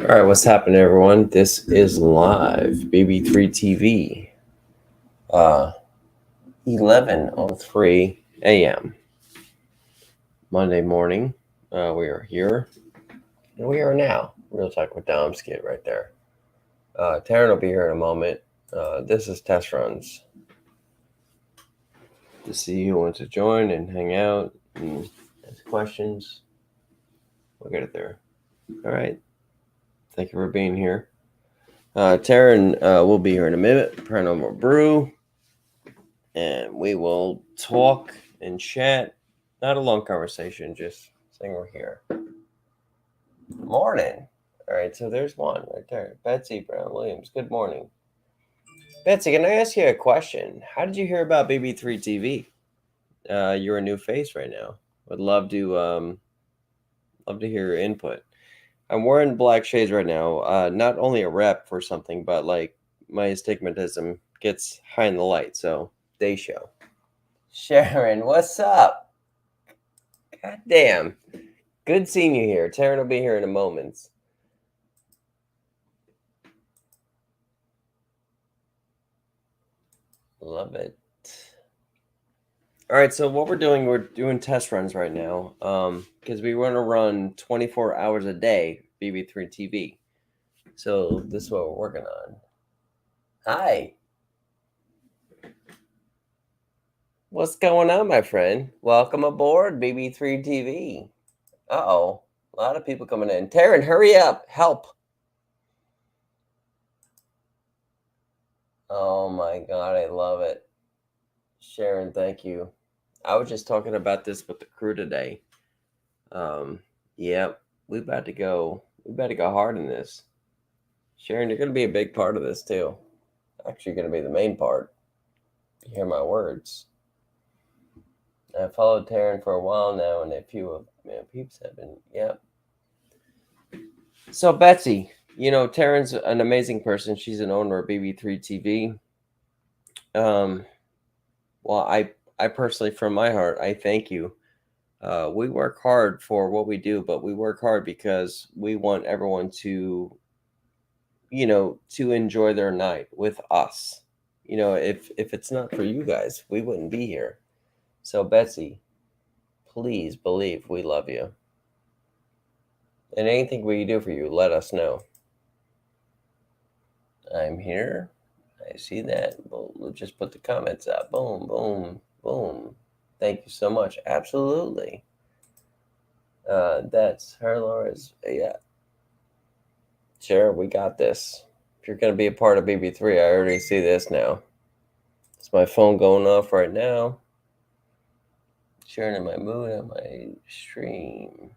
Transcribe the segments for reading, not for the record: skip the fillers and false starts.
All right, what's happening, everyone? This is live BB3TV, 11:03 a.m. Monday morning. We are here, and we are now. Real Talk with Dom's kid right there. TARYN will be here in a moment. This is test runs to see who wants to join and hang out and ask questions. We'll get it there. All right. Thank you for being here. TARYN will be here in a minute. Paranormal Brew. And we will talk and chat. Not a long conversation, just saying we're here. Morning. All right, so there's one right there. Betsy Brown Williams. Good morning. Betsy, can I ask you a question? How did you hear about BB3TV? You're a new face right now. Would love to hear your input. I'm wearing black shades right now. Not only a rep for something, but like my astigmatism gets high in the light, so day show. Sharon, what's up? God damn. Good seeing you here. TARYN will be here in a moment. Love it. All right, so what we're doing test runs right now because we want to run 24 hours a day, BB3 TV. So this is what we're working on. Hi. What's going on, my friend? Welcome aboard, BB3 TV. Uh-oh. A lot of people coming in. TARYN, hurry up. Help. Oh, my God. I love it. Sharon, thank you. I was just talking about this with the crew today. Yeah, we about to go hard in this. Sharon, you're going to be a big part of this, too. Actually, going to be the main part. You hear my words. I followed TARYN for a while now, and a few of peeps have been, yeah. So, Betsy, TARYN's an amazing person. She's an owner of BB3 TV. Well, I personally, from my heart, I thank you. We work hard for what we do, but we work hard because we want everyone to, to enjoy their night with us. If it's not for you guys, we wouldn't be here. So, Betsy, please believe we love you. And anything we do for you, let us know. I'm here. I see that. Boom. We'll just put the comments up. Boom, boom, boom. Thank you so much. Absolutely. That's her, Laura's. Yeah. Sure, we got this. If you're going to be a part of BB3, I already see this now. It's my phone going off right now. Sharon in my mood on my stream.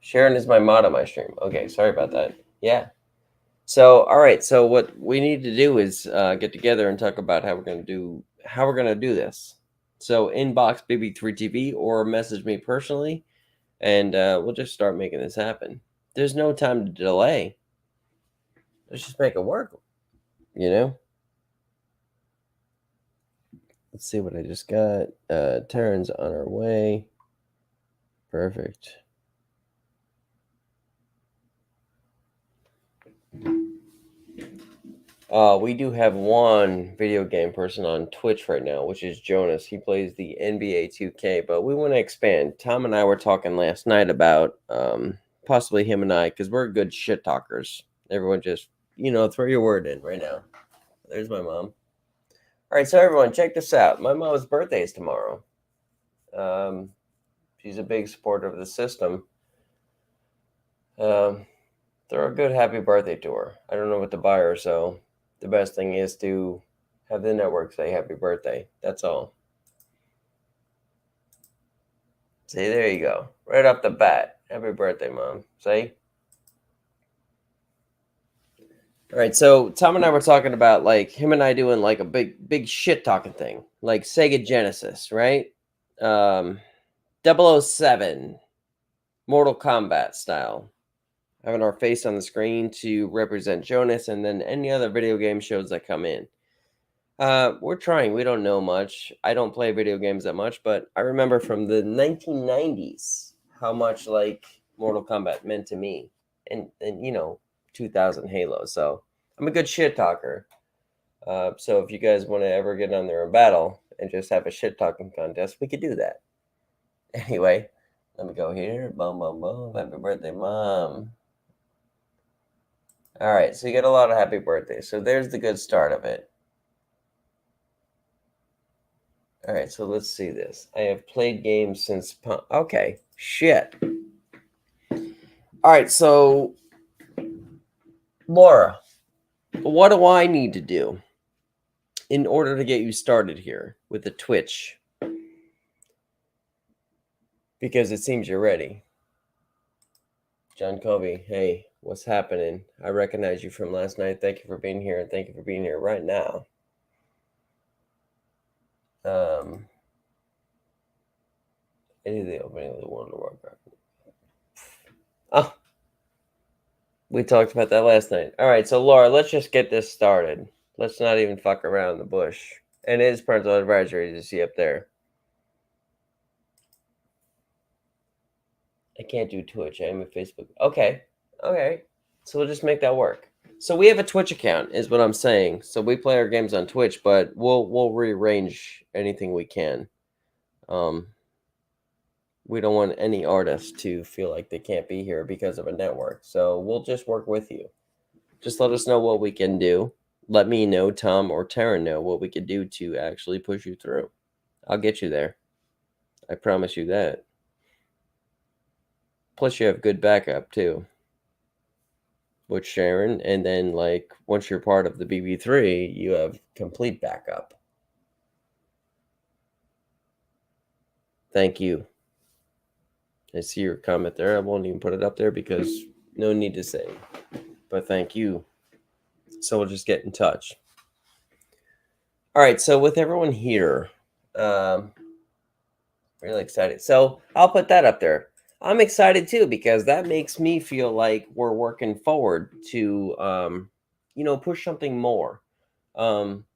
Sharon is my mod on my stream. Okay, sorry about that. Yeah. So, all right. So what we need to do is get together and talk about how we're going to do this. So inbox BB3TV or message me personally, and we'll just start making this happen. There's no time to delay. Let's just make it work. Let's see what I just got. TARYN's on our way. Perfect. We do have one video game person on Twitch right now, which is Jonas. He plays the NBA 2K, but we want to expand. Tom and I were talking last night about possibly him and I, because we're good shit talkers. Everyone just, throw your word in right now. There's my mom. All right, so everyone, check this out. My mom's birthday is tomorrow. She's a big supporter of the system. Throw a good happy birthday to her. I don't know what to buy her, so the best thing is to have the network say happy birthday. That's all. See, there you go. Right off the bat. Happy birthday, Mom. See? All right, so Tom and I were talking about, like, him and I doing, like, a big shit-talking thing. Like Sega Genesis, right? 007. Mortal Kombat style. Having our face on the screen to represent Jonas, and then any other video game shows that come in. We're trying. We don't know much. I don't play video games that much, but I remember from the 1990s how much like Mortal Kombat meant to me. And 2,000 Halo. So I'm a good shit talker. So if you guys want to ever get on there and battle and just have a shit talking contest, we could do that. Anyway, let me go here. Boom, boom, boom. Happy birthday, Mom. All right, so you get a lot of happy birthdays. So there's the good start of it. All right, so let's see this. I have played games since... Okay, shit. All right, so Laura, what do I need to do in order to get you started here with the Twitch? Because it seems you're ready. John Covey, hey, what's happening? I recognize you from last night. Thank you for being here, and thank you for being here right now. I did the opening of the World of Warcraft. Oh, we talked about that last night. All right, so Laura, let's just get this started. Let's not even fuck around the bush. And it is parental advisory to see up there. I can't do Twitch. I am a Facebook. Okay. So we'll just make that work. So we have a Twitch account, is what I'm saying. So we play our games on Twitch, but we'll rearrange anything we can. We don't want any artist to feel like they can't be here because of a network. So we'll just work with you. Just let us know what we can do. Let me know, Tom or TARYN know what we could do to actually push you through. I'll get you there. I promise you that. Plus, you have good backup, too. With Sharon, and then, like, once you're part of the BB3, you have complete backup. Thank you. I see your comment there. I won't even put it up there because no need to say. But thank you. So we'll just get in touch. All right, so with everyone here, really excited. So I'll put that up there. I'm excited too because that makes me feel like we're working forward to, push something more.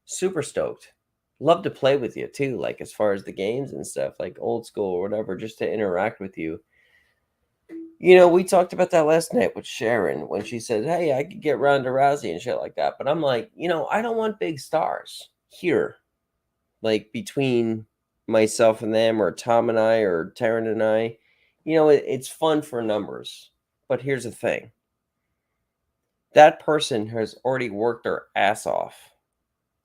Super stoked. Love to play with you too, like as far as the games and stuff, like old school or whatever, just to interact with you. We talked about that last night with Sharon when she said, hey, I could get Ronda Rousey and shit like that. But I'm like, I don't want big stars here, like between myself and them or Tom and I or TARYN and I. It's fun for numbers. But here's the thing. That person has already worked their ass off.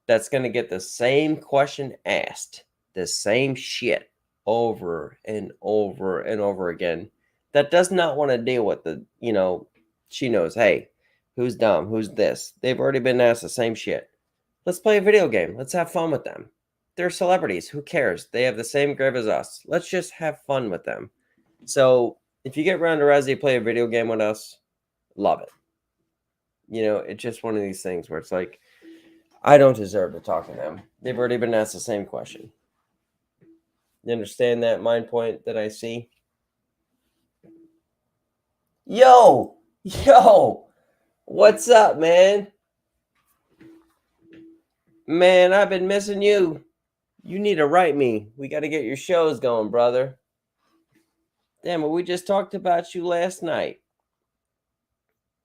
That's going to get the same question asked, the same shit over and over and over again. That does not want to deal with she knows, hey, who's dumb? Who's this? They've already been asked the same shit. Let's play a video game. Let's have fun with them. They're celebrities. Who cares? They have the same grave as us. Let's just have fun with them. So if you get Ronda Rousey to play a video game with us, love it. It's just one of these things where it's like, I don't deserve to talk to them. They've already been asked the same question. You understand that mind point that I see? Yo, what's up, man? Man, I've been missing you. You need to write me. We got to get your shows going, brother. Damn it, we just talked about you last night.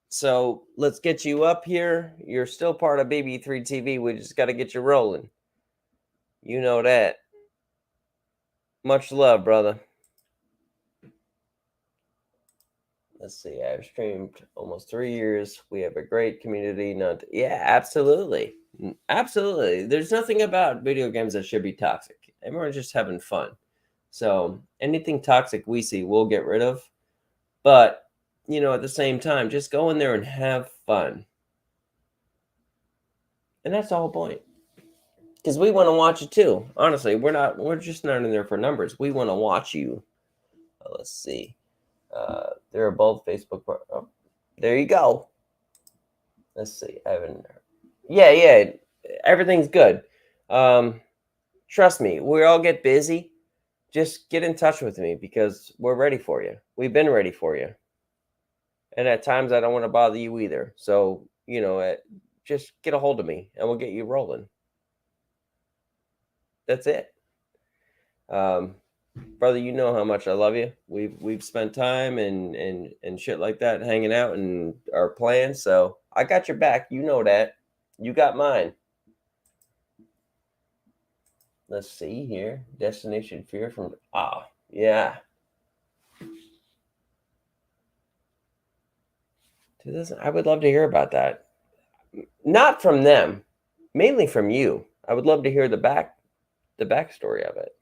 So let's get you up here. You're still part of BB3TV. We just got to get you rolling. You know that. Much love, brother. Let's see. I've streamed almost 3 years. We have a great community. Yeah, absolutely. Absolutely. There's nothing about video games that should be toxic. Everyone's just having fun. So anything toxic we see, we'll get rid of. But, at the same time, just go in there and have fun. And that's the whole point. Because we want to watch it too. Honestly, we're just not in there for numbers. We want to watch you. Let's see. They're both Facebook. Oh, there you go. Let's see. I haven't. Yeah. Everything's good. Trust me, we all get busy. Just get in touch with me because we're ready for you. We've been ready for you. And at times I don't want to bother you either. So, just get a hold of me and we'll get you rolling. That's it. brother, you know how much I love you. We've spent time and shit like that, hanging out and our plans. So I got your back. You know that. You got mine. Let's see here. Destination Fear from yeah. I would love to hear about that. Not from them, mainly from you. I would love to hear the backstory of it.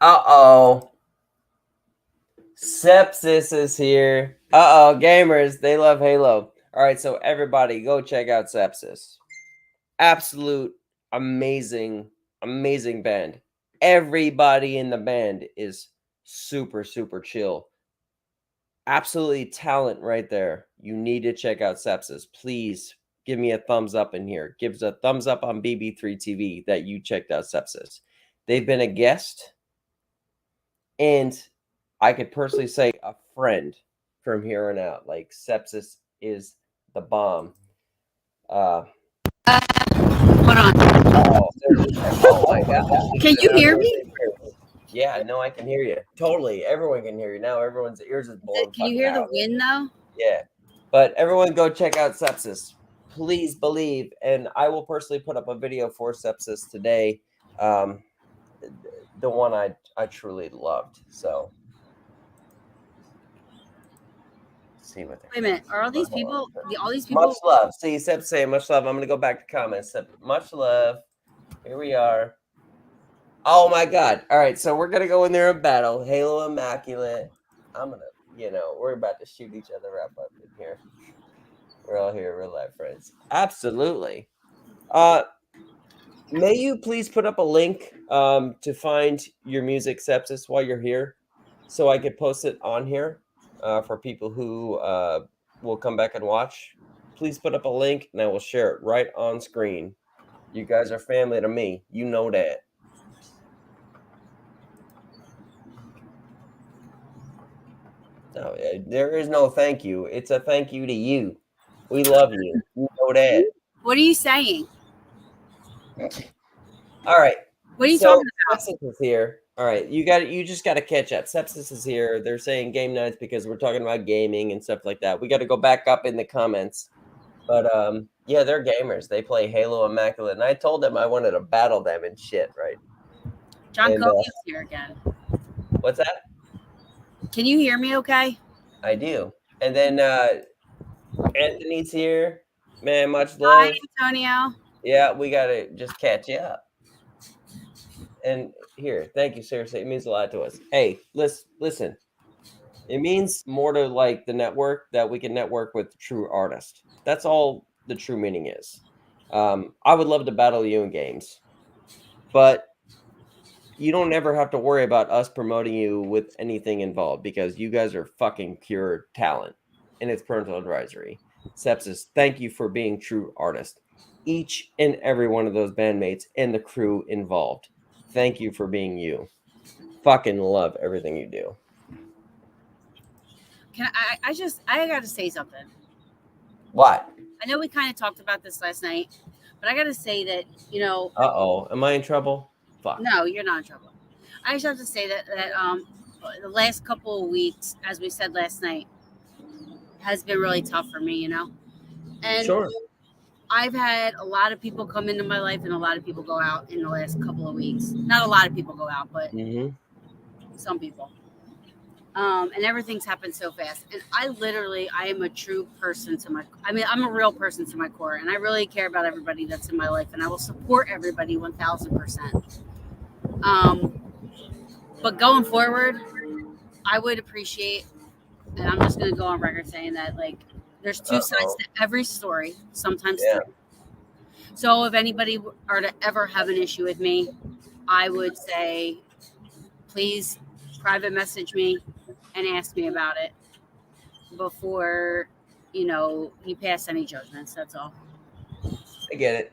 Uh-oh. Sepsis is here. Uh-oh, gamers, they love Halo. All right, so everybody go check out Sepsis. Absolute amazing band. Everybody in the band is super chill. Absolutely talent right there. You need to check out Sepsis. Please give me a thumbs up in here. Give us a thumbs up on BB3TV that you checked out Sepsis. They've been a guest, and I could personally say a friend from here on out. Like, Sepsis is the bomb. Hold on. Oh my God. Can you hear me? Yeah, no, I can hear you. Totally. Everyone can hear you now. Everyone's ears is blown. Can you hear the wind though? Yeah. But everyone go check out Sepsis. Please believe. And I will personally put up a video for Sepsis today. The one I truly loved. So let's see what. Wait a minute. Are all these people? All these people. Much love. See, Sep saying much love. I'm gonna go back to comments. Much love. Here we are. Oh my God. All right, so we're gonna go in there and battle. Halo Immaculate. I'm gonna, we're about to shoot each other up in here. We're all here, real life friends. Absolutely. May you please put up a link to find your music, Sepsis, while you're here, so I could post it on here for people who will come back and watch. Please put up a link, and I will share it right on screen. You guys are family to me. You know that. No, there is no thank you. It's a thank you to you. We love you. You know that. What are you saying? All right. What are you talking about? Sepsis is here. All right, you just got to catch up. Sepsis is here. They're saying game nights because we're talking about gaming and stuff like that. We got to go back up in the comments. But yeah, they're gamers. They play Halo Immaculate, and I told them I wanted to battle them and shit, right? John Kobe is here again. What's that? Can you hear me okay? I do. And then Anthony's here. Man, much love. Hi, Antonio. Yeah, we got to just catch you up. And here, thank you, seriously. It means a lot to us. Hey, listen. It means more to like the network that we can network with true artists. That's all the true meaning is. I would love to battle you in games, but you don't ever have to worry about us promoting you with anything involved because you guys are fucking pure talent, and it's parental advisory. Sepsis, thank you for being true artists. Each and every one of those bandmates and the crew involved. Thank you for being you. Fucking love everything you do. I got to say something. What? I know we kind of talked about this last night, but I got to say that, Uh-oh. Am I in trouble? Fuck. No, you're not in trouble. I just have to say that the last couple of weeks, as we said last night, has been really tough for me, And sure. I've had a lot of people come into my life and a lot of people go out in the last couple of weeks. Not a lot of people go out, but some people. And everything's happened so fast. And I am a true person I'm a real person to my core. And I really care about everybody that's in my life. And I will support everybody 1,000%. But going forward, I would appreciate, and I'm just going to go on record saying that, like, there's two sides to every story, sometimes three. So if anybody are to ever have an issue with me, I would say, please private message me and ask me about it before, you pass any judgments. That's all. I get it.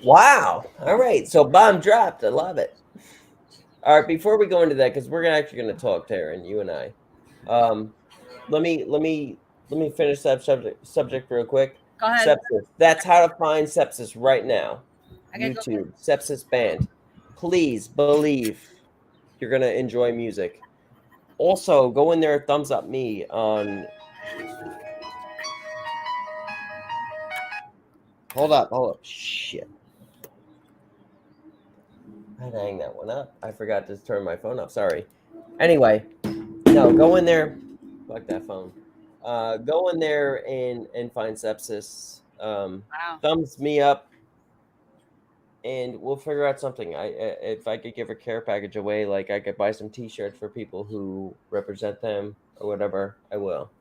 Wow. All right. So bomb dropped. I love it. All right. Before we go into that, because we're actually going to talk, TARYN, you and I. Let me finish that subject real quick. Go ahead. Sepsis. That's how to find Sepsis right now. YouTube, Sepsis Band. Please believe you're going to enjoy music. Also, go in there, thumbs up me on... Hold up. Shit. I had to hang that one up. I forgot to turn my phone up. Sorry. Anyway, no, go in there. Fuck that phone. Go in there and find Sepsis. Wow. Thumbs me up, and we'll figure out something. If I could give a care package away, like I could buy some T-shirts for people who represent them or whatever, I will.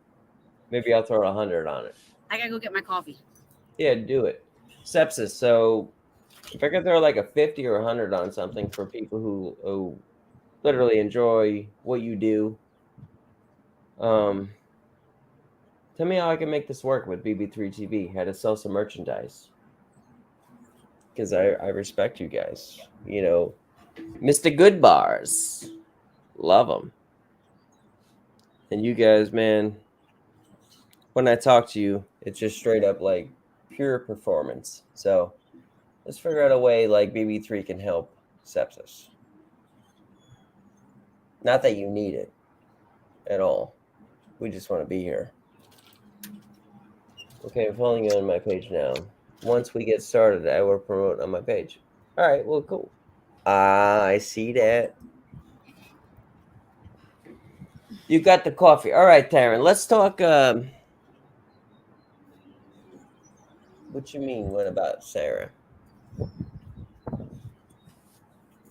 Maybe I'll throw 100 on it. I gotta go get my coffee. Yeah, do it. Sepsis. So if I could throw like a 50 or 100 on something for people who literally enjoy what you do, tell me how I can make this work with BB3TV. How to sell some merchandise. Because I respect you guys. You know, Mr. Good Bars. Love them. And you guys, man, when I talk to you, it's just straight up like pure performance. So let's figure out a way like BB3 can help sepsis. Not that you need it at all. We just want to be here. Okay, I'm following you on my page now. Once we get started, I will promote on my page. All right, well, cool. I see that. You got the coffee. All right, TARYN, let's talk. What you mean? What about Sarah?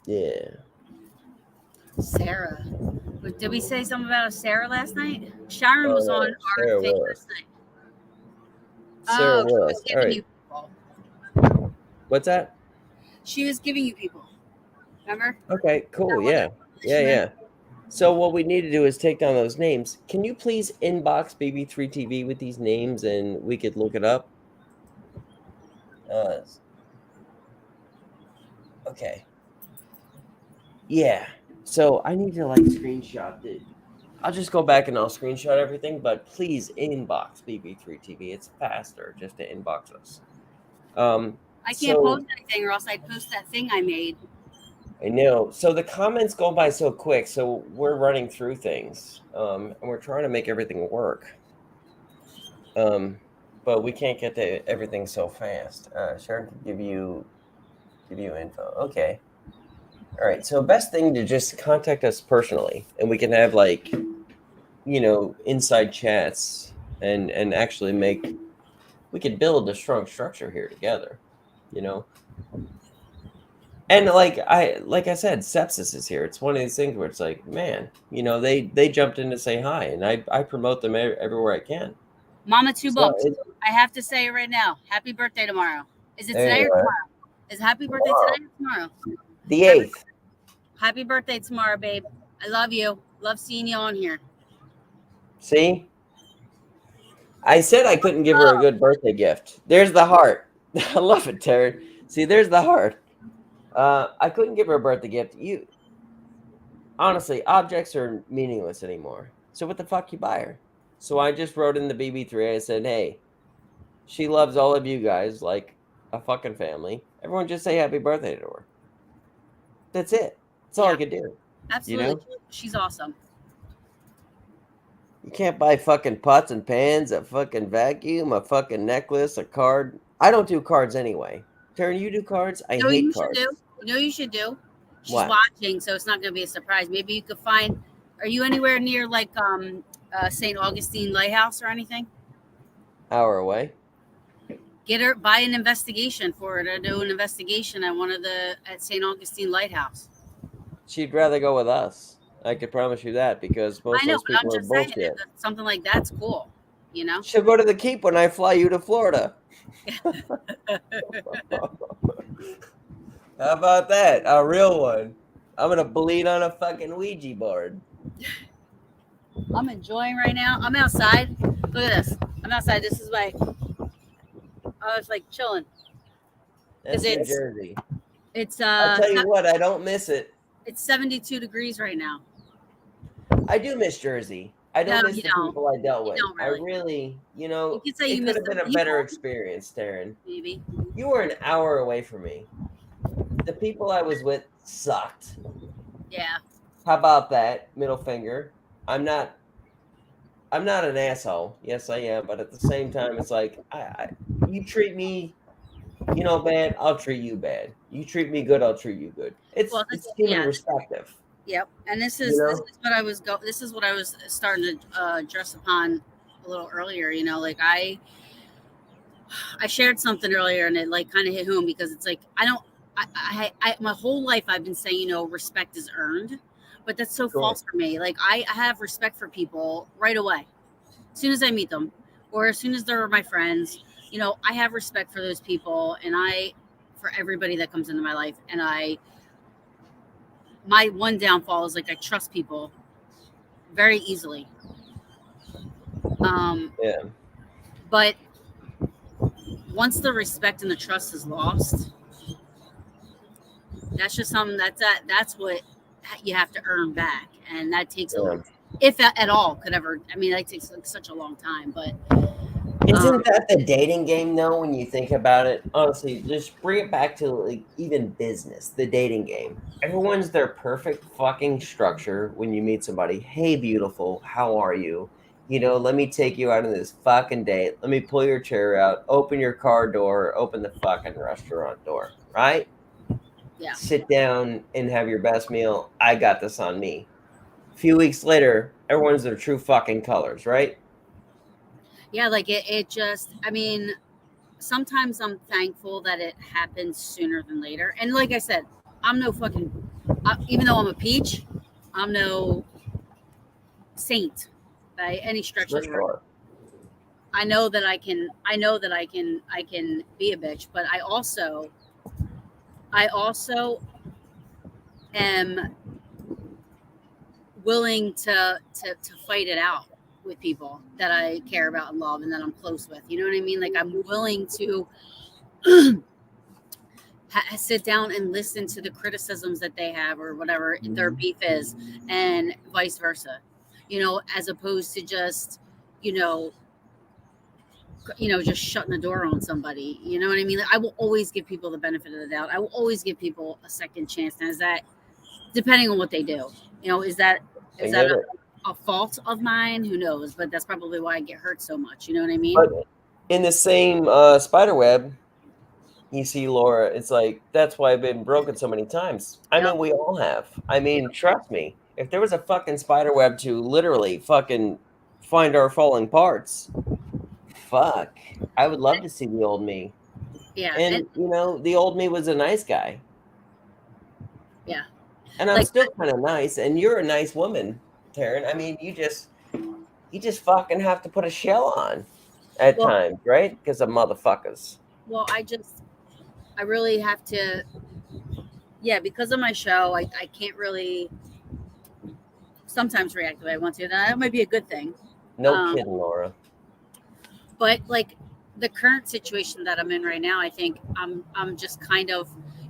Yeah. Sarah. Did we say something about Sarah last night? Sharon was on our Sarah thing Willis. last night. Sarah Willis. She was All giving right. you people. What's that? She was giving you people. Remember? Okay, cool. Yeah. Yeah. So what we need to do is take down those names. Can you please inbox BB3TV with these names and we could look it up? Okay. Yeah. So I need to like screenshot it. I'll just go back and I'll screenshot everything, but please inbox BB3TV. It's faster just to inbox us. I can't post anything or else I'd post that thing I made. I know. So the comments go by so quick. So we're running through things, and we're trying to make everything work. But we can't get to everything so fast. Sharon can give you info. Okay. All right. So best thing to just contact us personally, and we can have like, you know, inside chats and actually we could build a strong structure here together, you know. And like I said, sepsis is here. It's one of these things where it's like, man, you know, they jumped in to say hi, and I promote them everywhere I can. Mama Two Books. I have to say it right now. Happy birthday tomorrow. Is it today or tomorrow? Is happy birthday today or tomorrow? The 8th. Happy birthday tomorrow, babe. I love you. Love seeing you on here. See? I said I couldn't give her a good birthday gift. There's the heart. I love it, TARYN. See, there's the heart. I couldn't give her a birthday gift. Honestly, objects are meaningless anymore. So what the fuck you buy her? So I just wrote in the BB3. I said, hey, she loves all of you guys like a fucking family. Everyone just say happy birthday to her. That's it. That's all I could do. Absolutely. You know? She's awesome. You can't buy fucking pots and pans, a fucking vacuum, a fucking necklace, a card. I don't do cards anyway. TARYN, you do cards? I hate cards. You know you should do. She's watching, so it's not going to be a surprise. Maybe you could find. Are you anywhere near like St. Augustine Lighthouse or anything? Hour away. Get her. Buy an investigation for her to do an investigation at St. Augustine Lighthouse. She'd rather go with us. I could promise you that because most of those people are bullshit. Saying, something like that's cool. You know. She'll go to the Keep when I fly you to Florida. How about that? A real one. I'm gonna bleed on a fucking Ouija board. I'm enjoying right now. I'm outside. Look at this. I'm outside. This is my. I was like chilling. That's New Jersey. It's I'll tell you what, I don't miss it. It's 72 degrees right now. I do miss Jersey. I No, don't miss you the don't. people I dealt You with. don't I really. really, You could say it you could miss have the been a better people, experience, Taryn. maybe. You were an hour away from me. The people I was with sucked. Yeah. How about that? Middle finger. I'm not I'm not an asshole. Yes, I am, but at the same time it's like you treat me, bad, I'll treat you bad. You treat me good, I'll treat you good. Well, It's human yeah. respective, Yep. And this you is know? this is what I was starting to address upon a little earlier. Like I shared something earlier, and it like kind of hit home because it's like I don't. My whole life I've been saying respect is earned, but that's so Sure. false for me. Like I have respect for people right away, as soon as I meet them, or as soon as they're my friends. I have respect for those people, and for everybody that comes into my life, and my one downfall is like I trust people very easily. Yeah. But once the respect and the trust is lost, that's just something that's what you have to earn back, and that takes Yeah. if at all could ever. I mean, that takes like such a long time, but Isn't that the dating game though when you think about it? Honestly, just bring it back to like even business, the dating game. Everyone's their perfect fucking structure when you meet somebody. Hey beautiful, how are you? Let me take you out on this fucking date. Let me pull your chair out, open your car door, open the fucking restaurant door, right? yeah, Sit down and have your best meal. I got this on me. A few weeks later, everyone's their true fucking colors, right? yeah, like it just. I mean, sometimes I'm thankful that it happens sooner than later, and like I said, I'm no fucking. Even though I'm a peach, I'm no saint by any stretch of For the word. sure. I know that I can. I know that I can be a bitch, but I also am willing to fight it out with people that I care about and love and that I'm close with. You know what I mean? Like I'm willing to sit down and listen to the criticisms that they have or whatever their beef is, and vice versa. As opposed to just you know just shutting the door on somebody. You know what I mean? Like, I will always give people the benefit of the doubt. I will always give people a second chance. And is that depending on what they do? I Is that get it. a fault of mine? Who knows? But that's probably why I get hurt so much. You know what I mean? But in the same spider web, you see Laura, it's like that's why I've been broken so many times. I Yep. mean, we all have. I Yep. mean, trust me, if there was a fucking spider web to literally fucking find our falling parts, fuck. I would love to see the old me. Yeah. And And the old me was a nice guy. yeah. And I'm Like, still kind of nice, and you're a nice woman, Taryn. I mean, you just fucking have to put a shell on at well, times, right? Because of motherfuckers. well, I really have to, yeah, because of my show, I can't really sometimes react the way I want to. That might be a good thing. No Um, kidding, Laura. but like the current situation that I'm in right now, I think I'm just kind of,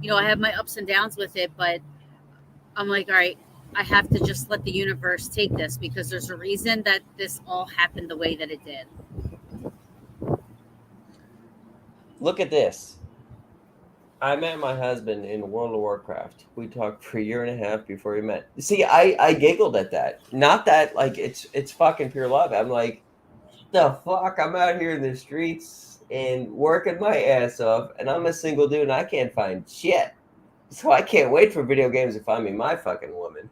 I have my ups and downs with it, but I'm like, all right, I have to just let the universe take this because there's a reason that this all happened the way that it did. Look at this. I met my husband in World of Warcraft. We talked for a year and a half before we met. See, I giggled at that. Not that like it's fucking pure love. I'm like, the fuck? I'm out here in the streets and working my ass off, and I'm a single dude and I can't find shit. So I can't wait for video games to find me my fucking woman.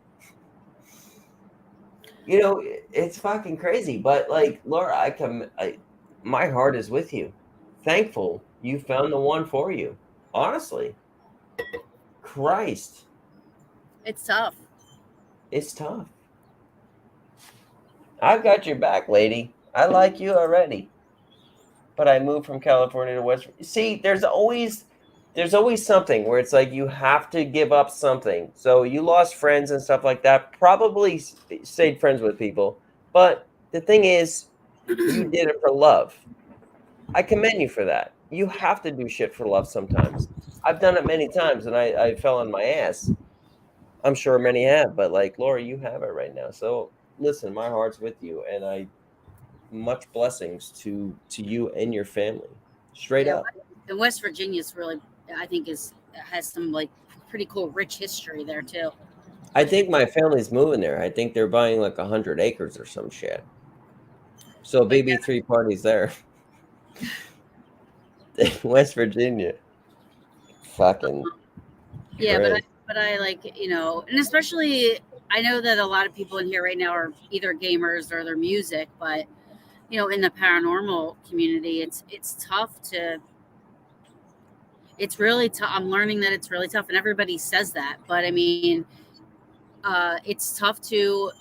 It's fucking crazy. But like, Laura, my heart is with you. Thankful you found the one for you. Honestly. Christ. It's tough. It's tough. I've got your back, lady. I like you already. But I moved from California to West. See, there's always something where it's like you have to give up something. So you lost friends and stuff like that. Probably stayed friends with people. But the thing is, you did it for love. I commend you for that. You Yeah. have to do shit for love sometimes. I've done it many times and I fell on my ass. I'm sure many have, but like Laura, you have it right now. So listen, my heart's with you, and I much blessings to you and your family. Straight Yeah, up. and West Virginia's really, I think, has some like pretty cool, rich history there too. I think my family's moving there. I think they're buying like 100 acres or some shit. So But yeah, BB3 parties there. West Virginia. Fucking yeah, but crazy. I like, and especially I know that a lot of people in here right now are either gamers or their music, but in the paranormal community, it's tough to. It's really tough. I'm learning that it's really tough, and everybody says that, but I mean, it's tough to.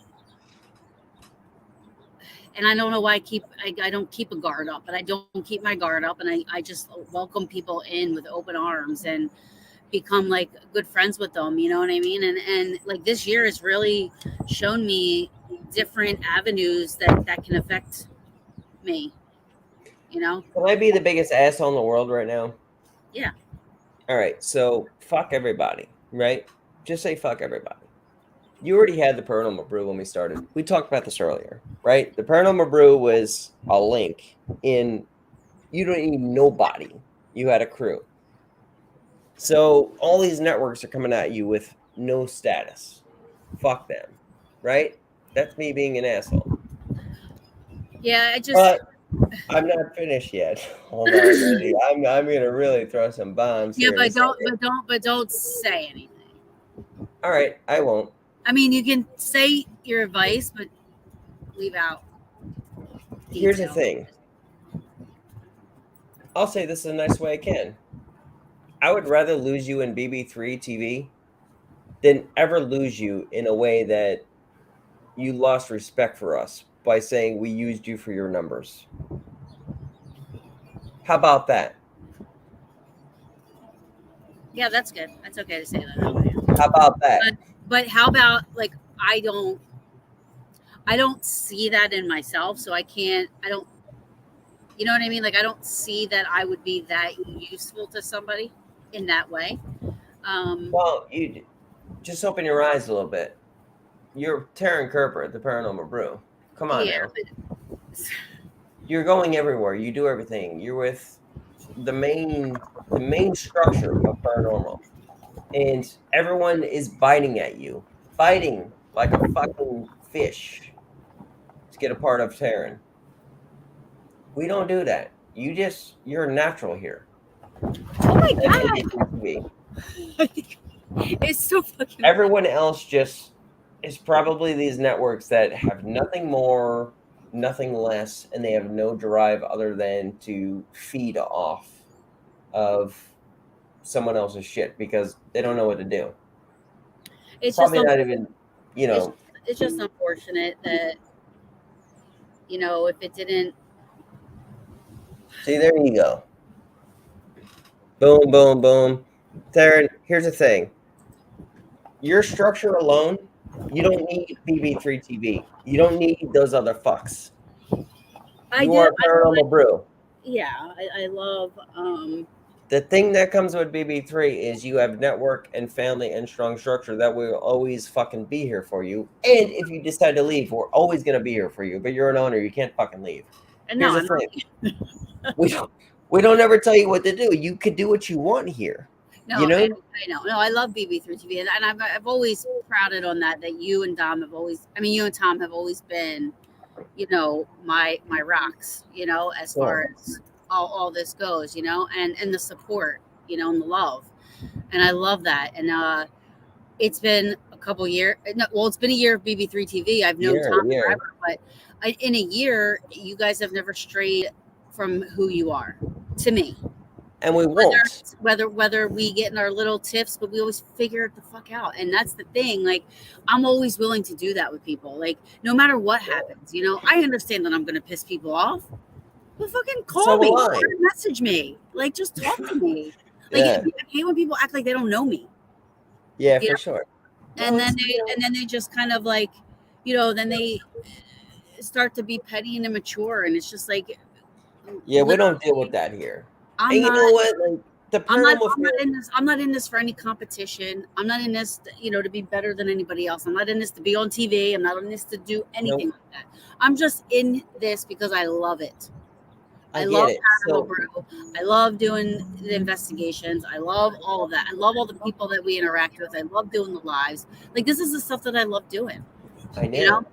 And I don't know why I don't keep a guard up, but I don't keep my guard up, and I just welcome people in with open arms and become like good friends with them. You know what I mean? And like this year has really shown me different avenues that can affect me. You know? Can I be the biggest asshole in the world right now? Yeah. All right, so fuck everybody, right? Just say fuck everybody. You already had the paranormal brew when we started. We talked about this earlier, right? The paranormal brew was a link in, you don't need nobody. You had a crew. So all these networks are coming at you with no status. Fuck them, right? That's me being an asshole. Yeah. I just. But I'm not finished yet. Hold on, lady. I'm gonna really throw some bombs Yeah, here in a but second. don't say anything. All right, I won't. I mean, you can say your advice, but leave out Here's the detail. thing. I'll say this in a nice way I can. I would rather lose you in BB3 TV than ever lose you in a way that you lost respect for us by saying we used you for your numbers. How about that? Yeah, that's good. That's okay to say that. How about that? But how about like I don't see that in myself, so I don't, you know what I mean? Like I don't see that I would be that useful to somebody in that way. Um, Well, you just open your eyes a little bit. You're TARYN Kerber at the Paranormal Brew. Come on yeah, now. You're going everywhere. You do everything. You're with the main structure of paranormal, and everyone is biting at you, biting like a fucking fish to get a part of TARYN. We don't do that. You're natural here oh my at god, BB3TV. it's so fucking. Everyone else just is probably these networks that have nothing more, nothing less, and they have no drive other than to feed off of someone else's shit because they don't know what to do. It's just Probably not even, you it's know. it's just unfortunate that if it didn't. See, there you go. Boom, boom, boom. TARYN, here's the thing. Your structure alone, you don't need BB3TV. You don't need those other fucks. I You did. are Paranormal Brew. Yeah, I love. The thing that comes with BB3 is you have network and family and strong structure that will always fucking be here for you. And if you decide to leave, we're always gonna be here for you. But you're an owner, you can't fucking leave. And Here's no, the thing. We don't ever tell you what to do. You could do what you want here. no, You know? I know. No, I love BB3TV, and I've always prouted on that you and Dom have always. I mean, you and Tom have always been, my rocks. As far as all this goes, and the support, and the love, and I love that. And it's been a couple years. No, well, it's been a year of BB3TV. I've known Tom forever, but in a year, you guys have never strayed from who you are to me. And we won't. Whether we get in our little tiffs, but we always figure it the fuck out. And that's the thing. Like, I'm always willing to do that with people. Like, no matter what happens, I understand that I'm going to piss people off, but fucking call me or message me. Like, just talk to me. Like, I hate when people act like they don't know me. Yeah, for sure. And then they just kind of like, then they start to be petty and immature, and it's just like, yeah, we don't deal with that here. I'm And you not. know what? Like, the I'm not, paranormal I'm not field. in this. I'm not in this for any competition. I'm not in this, to be better than anybody else. I'm not in this to be on TV. I'm not in this to do anything Nope. like that. I'm just in this because I love it. I I get love it. Paranormal So Brew. I love doing the investigations. I love all of that. I love all the people that we interact with. I love doing the lives. Like, this is the stuff that I love doing. I You know? know.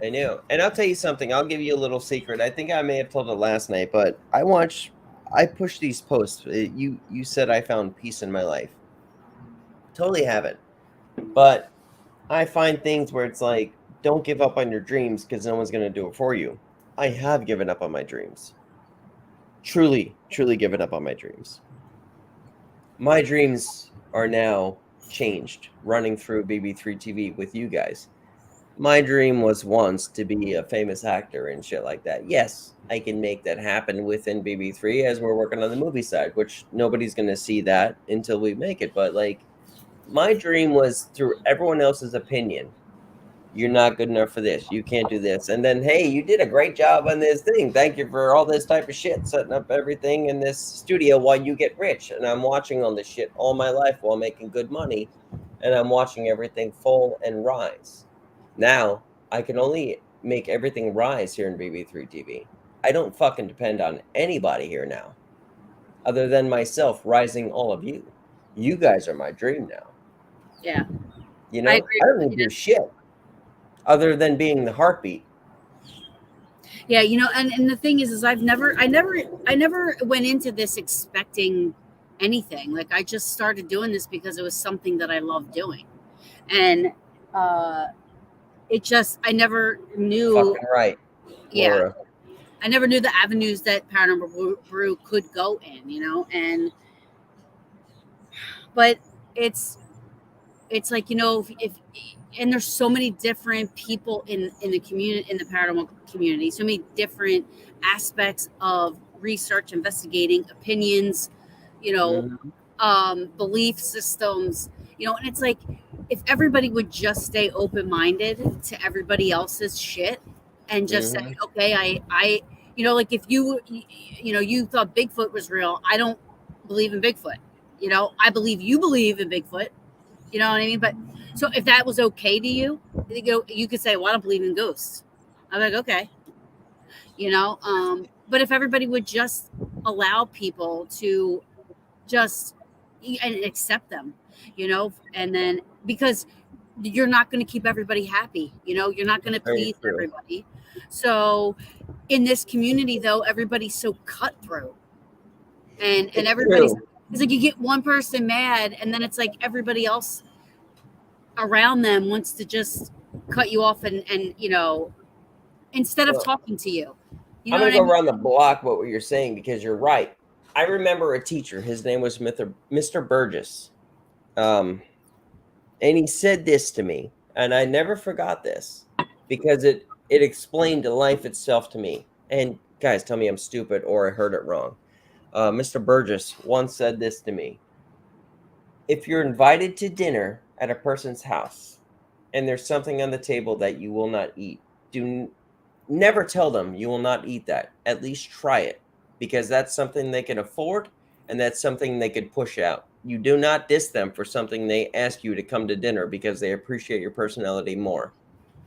I know. And I'll tell you something. I'll give you a little secret. I think I may have told it last night, but I push these posts. You said I found peace in my life. Totally haven't. But I find things where it's like, don't give up on your dreams because no one's going to do it for you. I have given up on my dreams. Truly, truly given up on my dreams. My dreams are now changed running through BB3TV with you guys. My dream was once to be a famous actor and shit like that. Yes, I can make that happen within BB3 as we're working on the movie side, which nobody's going to see that until we make it. But like, my dream was through everyone else's opinion. You're not good enough for this. You can't do this. And then, hey, you did a great job on this thing. Thank you for all this type of shit, setting up everything in this studio while you get rich. And I'm watching all this shit all my life while making good money. And I'm watching everything fall and rise. Now, I can only make everything rise here in BB3 TV. I don't fucking depend on anybody here now, other than myself rising all of you. You guys are my dream now. Yeah. You I know, agree I don't with even you. do shit other than being the heartbeat. Yeah, and the thing is I never went into this expecting anything. Like, I just started doing this because it was something that I loved doing. And uh I never knew. Fucking right, Yeah, Laura. I never knew the avenues that Paranormal Brew could go in. But it's like, if and there's so many different people in the community, in the paranormal community, so many different aspects of research, investigating, opinions, you know Mhm, belief systems, and it's like, if everybody would just stay open-minded to everybody else's shit and just say, mhm. okay, I like, if you thought Bigfoot was real, I don't believe in Bigfoot. I believe you believe in Bigfoot. You know what I mean? But so if that was okay to you, you could say, well, I don't believe in ghosts. I'm like, okay. But if everybody would just allow people to just and accept them, and then, because you're not going to keep everybody happy, you're not going to Very please true. everybody. So in this community, though, everybody's so cutthroat, and It's everybody's, true. it's like, you get one person mad, and then it's like everybody else around them wants to just cut you off, and instead of Well, talking to you. You I'm know gonna what I go mean? around the block what you're saying because you're right. I remember a teacher. His name was Mr. Burgess, um, and he said this to me, and I never forgot this because it explained life itself to me. And guys, tell me I'm stupid or I heard it wrong. Mr. Burgess once said this to me: if you're invited to dinner at a person's house and there's something on the table that you will not eat, never tell them you will not eat that. At least try it because that's something they can afford and that's something they could push out. You do not diss them for something they ask you to come to dinner because they appreciate your personality more.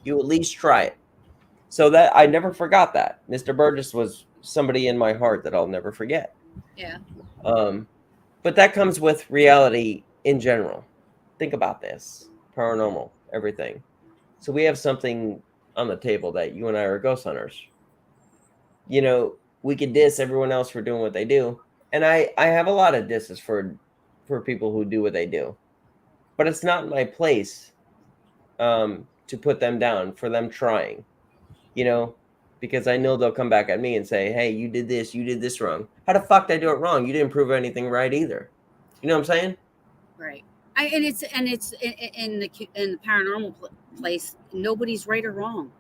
You at least try it. So that I never forgot that. Mr. Burgess was somebody in my heart that I'll never forget. Yeah. Um, but that comes with reality in general. Think about this paranormal, everything. So we have something on the table that you and I are ghost hunters. We could diss everyone else for doing what they do. And I have a lot of disses for people who do what they do. But it's not my place to put them down for them trying, you know, because I know they'll come back at me and say, hey, you did this wrong. How the fuck did I do it wrong? You didn't prove anything right either. You know what I'm saying? Right. And it's in the paranormal place, nobody's right or wrong,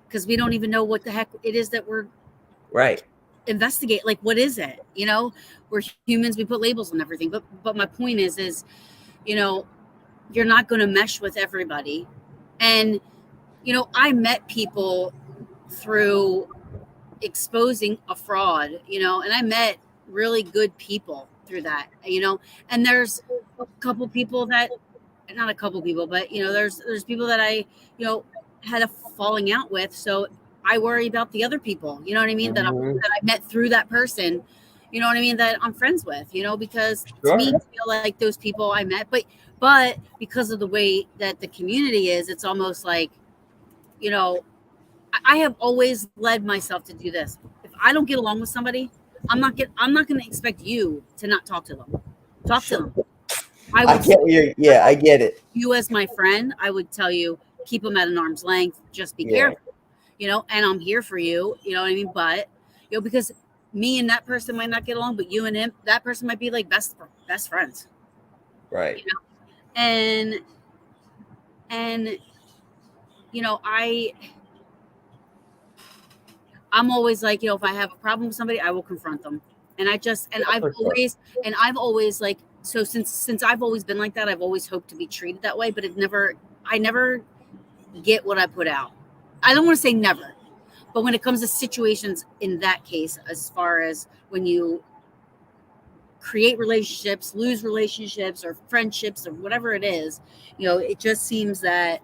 because we don't even know what the heck it is that we're Right. investigate. Like, what is it? We're humans, we put labels on everything, but my point is you know you're not going to mesh with everybody. And I met people through exposing a fraud, and I met really good people, through that, and there's a couple people that, not a couple people, but there's people that I, had a falling out with. So I worry about the other people, you know what I mean? That I met through that person, you know what I mean? That I'm friends with, because to me, I feel like those people I met, but because of the way that the community is, it's almost like, I have always led myself to do this. If I don't get along with somebody, I'm not going to expect you to not talk to them. Talk to them. I get it. You as my friend, I would tell you, keep them at an arm's length. Just be careful, and I'm here for you. You know what I mean? But, because me and that person might not get along, but you and him, that person might be like best friends. Right. And, I'm always like, if I have a problem with somebody, I will confront them. And I've always like, so since I've always been like that, I've always hoped to be treated that way, but I never get what I put out. I don't want to say never, but when it comes to situations in that case, as far as when you create relationships, lose relationships or friendships or whatever it is, it just seems that,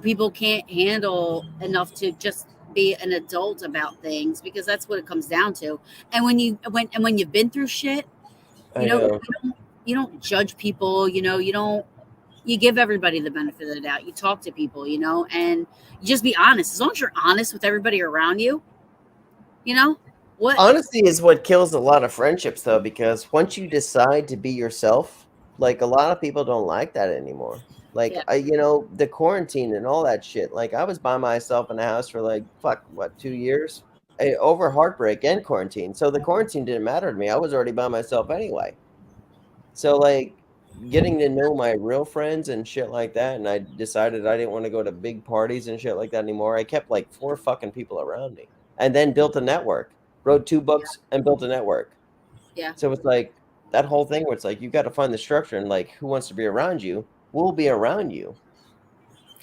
people can't handle enough to just be an adult about things, because that's what it comes down to. And when you've been through shit, you don't judge people, you give everybody the benefit of the doubt. You talk to people, and you just be honest. As long as you're honest with everybody around you, what honesty is what kills a lot of friendships, though, because once you decide to be yourself, like a lot of people don't like that anymore. Like, the quarantine and all that shit. Like, I was by myself in the house for like, 2 years? Over heartbreak and quarantine. So the quarantine didn't matter to me. I was already by myself anyway. So, like, getting to know my real friends and shit like that, and I decided I didn't want to go to big parties and shit like that anymore. I kept like 4 fucking people around me, and then built a network. Wrote 2 books and built a network. Yeah. So it's like that whole thing where it's like you got to find the structure, and like who wants to be around you will be around you.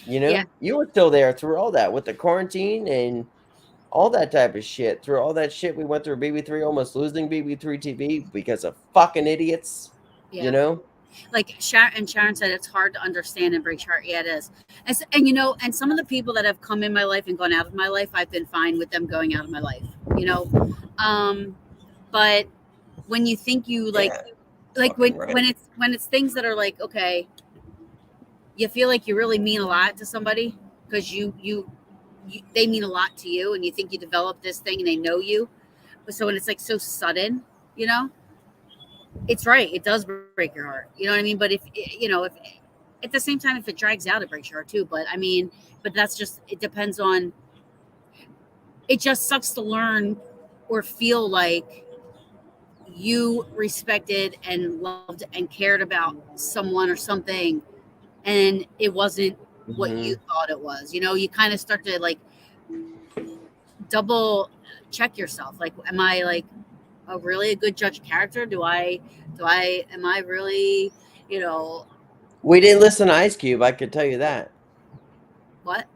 Yeah. You were still there through all that with the quarantine and all that type of shit. Through all that shit we went through, BB3 almost losing BB3TV because of fucking idiots. Yeah. Like Sharon said, it's hard to understand and break heart. Yeah, it is. And some of the people that have come in my life and gone out of my life, I've been fine with them going out of my life. But when you think you when it's things that are like, okay, you feel like you really mean a lot to somebody because they mean a lot to you, and you think you develop this thing and they know you. But so when it's like so sudden, it's right. It does break your heart. You know what I mean? But if at the same time, if it drags out, it breaks your heart too. But I mean, that's just, it depends on, it just sucks to learn or feel like you respected and loved and cared about someone or something, and it wasn't what you thought it was. You kind of start to like double check yourself. Like, am I like really a good judge of character? Am I really, We didn't listen to Ice Cube, I could tell you that. What?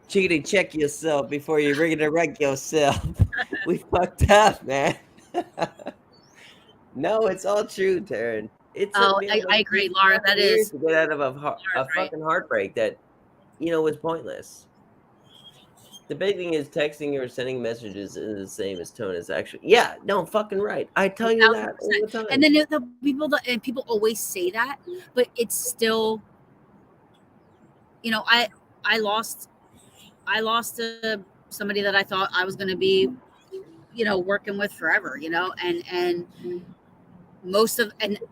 Chickity, check yourself before you wreck yourself. We fucked up, man. No, it's all true, TARYN. I agree, Laura. That is to get out of a fucking heartbreak that was pointless. The big thing is texting or sending messages is the same as tone as actually. Yeah, no, fucking right. I tell you 1,000%. That all the time. And then the people always say that, but it's still, I lost somebody that I thought I was going to be, working with forever, and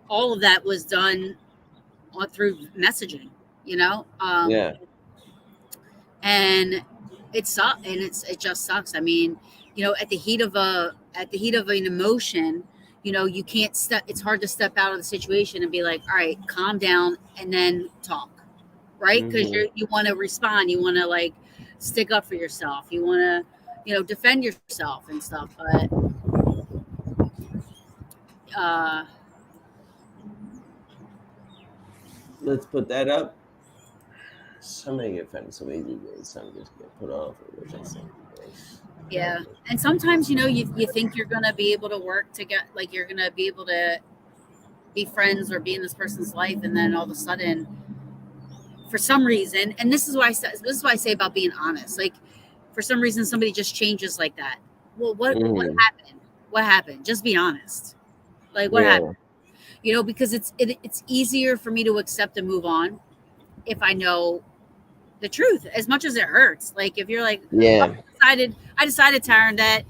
all of that was done through messaging, yeah. And it sucks, and it just sucks. I mean, at the heat of an emotion, you can't step. It's hard to step out of the situation and be like, all right, calm down, and then talk, right? Because you want to respond, you want to like stick up for yourself, you want to, defend yourself and stuff, but let's put that up. Somebody get offended so easily, some just get put off, which I think is Yeah. And sometimes, you think you're going to be able to work to get, like, you're going to be able to be friends or be in this person's life. And then all of a sudden, for some reason, and this is why I say about being honest, like, for some reason, somebody just changes like that. Well, what happened? What happened? Just be honest. Like, what happened? Because it's easier for me to accept and move on if I know the truth, as much as it hurts. Like, if you're like, Yeah. I decided, TARYN, that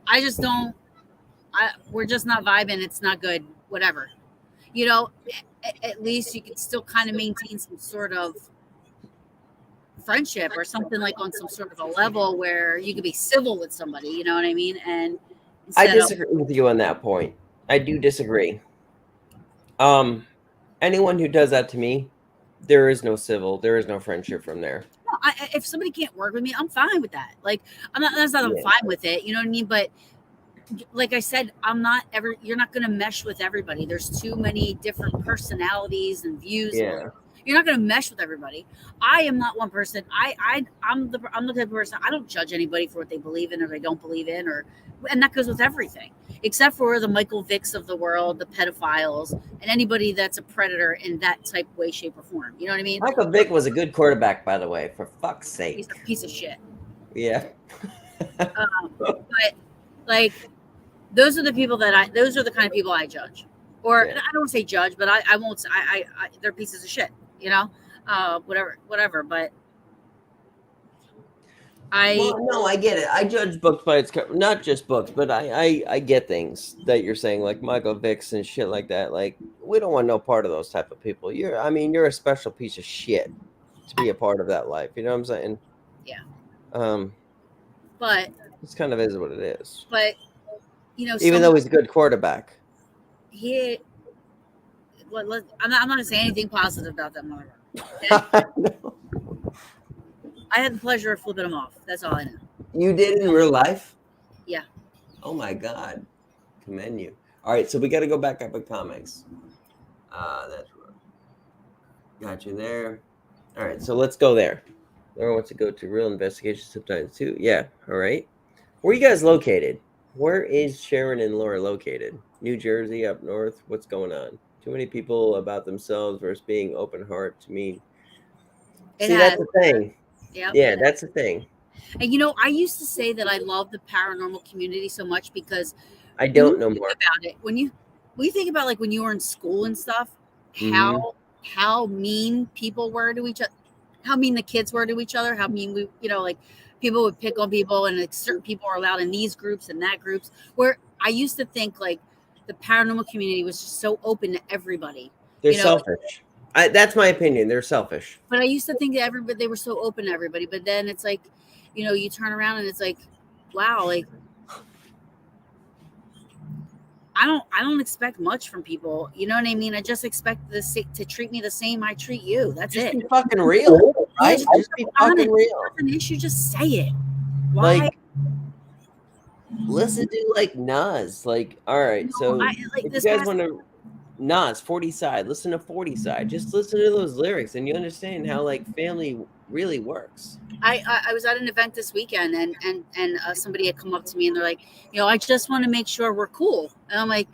I just don't, we're just not vibing. It's not good. Whatever. At least you can still kind of maintain some sort of friendship or something, like on some sort of a level where you could be civil with somebody. You know what I mean? And I disagree with you on that point. I do disagree. Anyone who does that to me, there is no civil, there is no friendship from there. If somebody can't work with me, I'm fine with that. Like, I'm fine with it. You know what I mean? But like I said, you're not going to mesh with everybody. There's too many different personalities and views. Yeah. You're not going to mesh with everybody. I am not one person. I'm the type of person, I don't judge anybody for what they believe in or they don't believe in, and that goes with everything, except for the Michael Vicks of the world, the pedophiles, and anybody that's a predator in that type of way, shape, or form. You know what I mean? Michael Vick was a good quarterback, by the way, for fuck's sake. He's a piece of shit. Yeah. But like, those are the kind of people I judge. Or I don't say judge, but I won't say they're pieces of shit, whatever. But no, I get it. I judge books by its cover, not just books, but I get things that you're saying, like Michael Vicks and shit like that. Like, we don't want no part of those type of people. You're a special piece of shit to be a part of that life. You know what I'm saying? Yeah. But it's kind of is what it is. But even though he's a good quarterback, I'm not gonna say anything positive about that motherfucker. Okay? I had the pleasure of flipping him off. That's all I know. You did in real life? Yeah. Oh my God. Commend you. All right, so we got to go back up in comics. That's right. Got you there. All right, so let's go there. Laura wants to go to Real Investigation Subtitles too. Yeah, all right. Where are you guys located? Where is Sharon and Laura located? New Jersey, up north? What's going on? Too many people about themselves versus being open heart to me. That's the thing. Yep, yeah, that's the thing. And I used to say that I love the paranormal community so much because I don't know more about it. When you think about, like, when you were in school and stuff, how mean people were to each other, how mean the kids were to each other, how mean we, like, people would pick on people, and like certain people are allowed in these groups and that groups. Where I used to think like the paranormal community was just so open to everybody. They're selfish. That's my opinion. They're selfish. But I used to think that they were so open to everybody. But then it's like, you turn around and it's like, wow, like, I don't expect much from people. You know what I mean? I just expect to treat me the same I treat you. That's just it. Be fucking real, right? Just be fucking real. If there's an issue, just say it. Why? Like, listen to like Nas. Like, all right, so if you guys want to Nas 40 Side, listen to 40 Side. Just listen to those lyrics, and you understand how like family really works. I was at an event this weekend, and somebody had come up to me and they're like, I just want to make sure we're cool. And I'm like,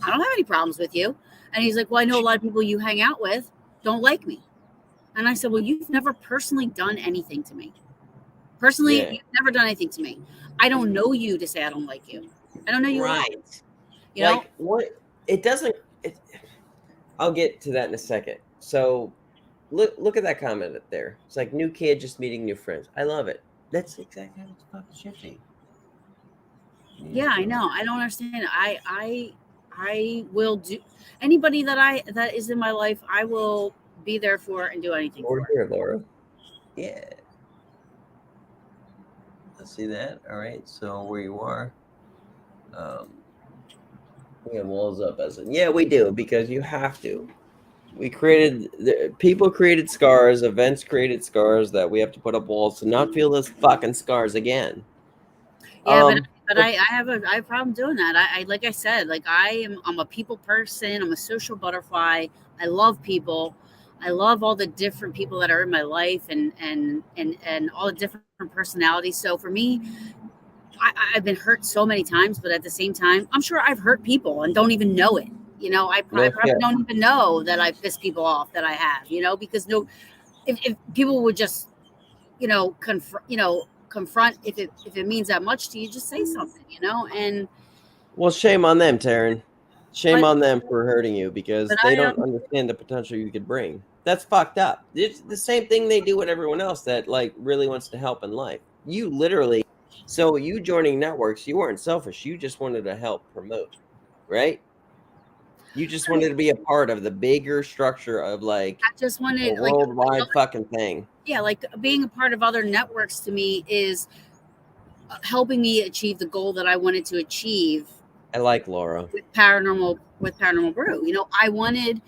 I don't have any problems with you. And he's like, well, I know a lot of people you hang out with don't like me. And I said, well, you've never personally done anything to me. Personally, you've never done anything to me. I don't know you to say I don't like you. I don't know you. Right. You know what? It doesn't. I'll get to that in a second. So look at that comment up there. It's like new kid just meeting new friends. I love it. That's exactly how it's fucking shifting. Yeah, I know. I don't understand. I will do anybody that is in my life. I will be there for and do anything for. Here, Laura. Yeah. Let's see that. All right. So where you are. We have walls up as we do, because you have to. People created scars, events created scars that we have to put up walls to not feel those fucking scars again. Yeah, but I have a problem doing that. I like I said, like I'm a people person. I'm a social butterfly. I love people. I love all the different people that are in my life and all the different personalities. So for me, I've been hurt so many times, but at the same time, I'm sure I've hurt people and don't even know it. I No probably shit. don't even know that I pissed people off that I have, because if people would just, confront if it means that much to you, just say something, and Well, shame on them, TARYN. Shame but on them for hurting you because but they I don't understand the potential you could bring. That's fucked up. It's the same thing they do with everyone else that like really wants to help in life. You literally, so you joining networks, you weren't selfish. You just wanted to help promote, right? You just wanted to be a part of the bigger structure of like just a wanted worldwide fucking thing. yeah, like being a part of other networks to me is helping me achieve the goal that I wanted to achieve I like Laura. with paranormal brew. I wanted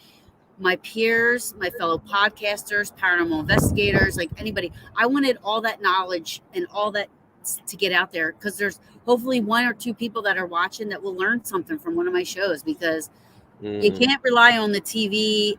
my peers, my fellow podcasters, paranormal investigators, like anybody. I wanted all that knowledge and all that to get out there, because there's hopefully one or two people that are watching that will learn something from one of my shows, because you can't rely on the TV.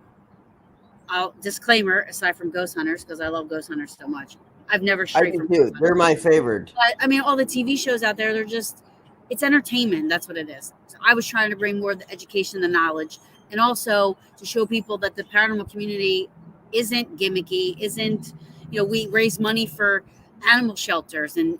Disclaimer, aside from Ghost Hunters, because I love Ghost Hunters so much. I've never I strayed do from too. Ghost Hunters. They're my favorite. But, I mean, all the TV shows out there, it's entertainment. That's what it is. So I was trying to bring more of the education, the knowledge, and also to show people that the paranormal community isn't gimmicky, isn't, we raise money for animal shelters and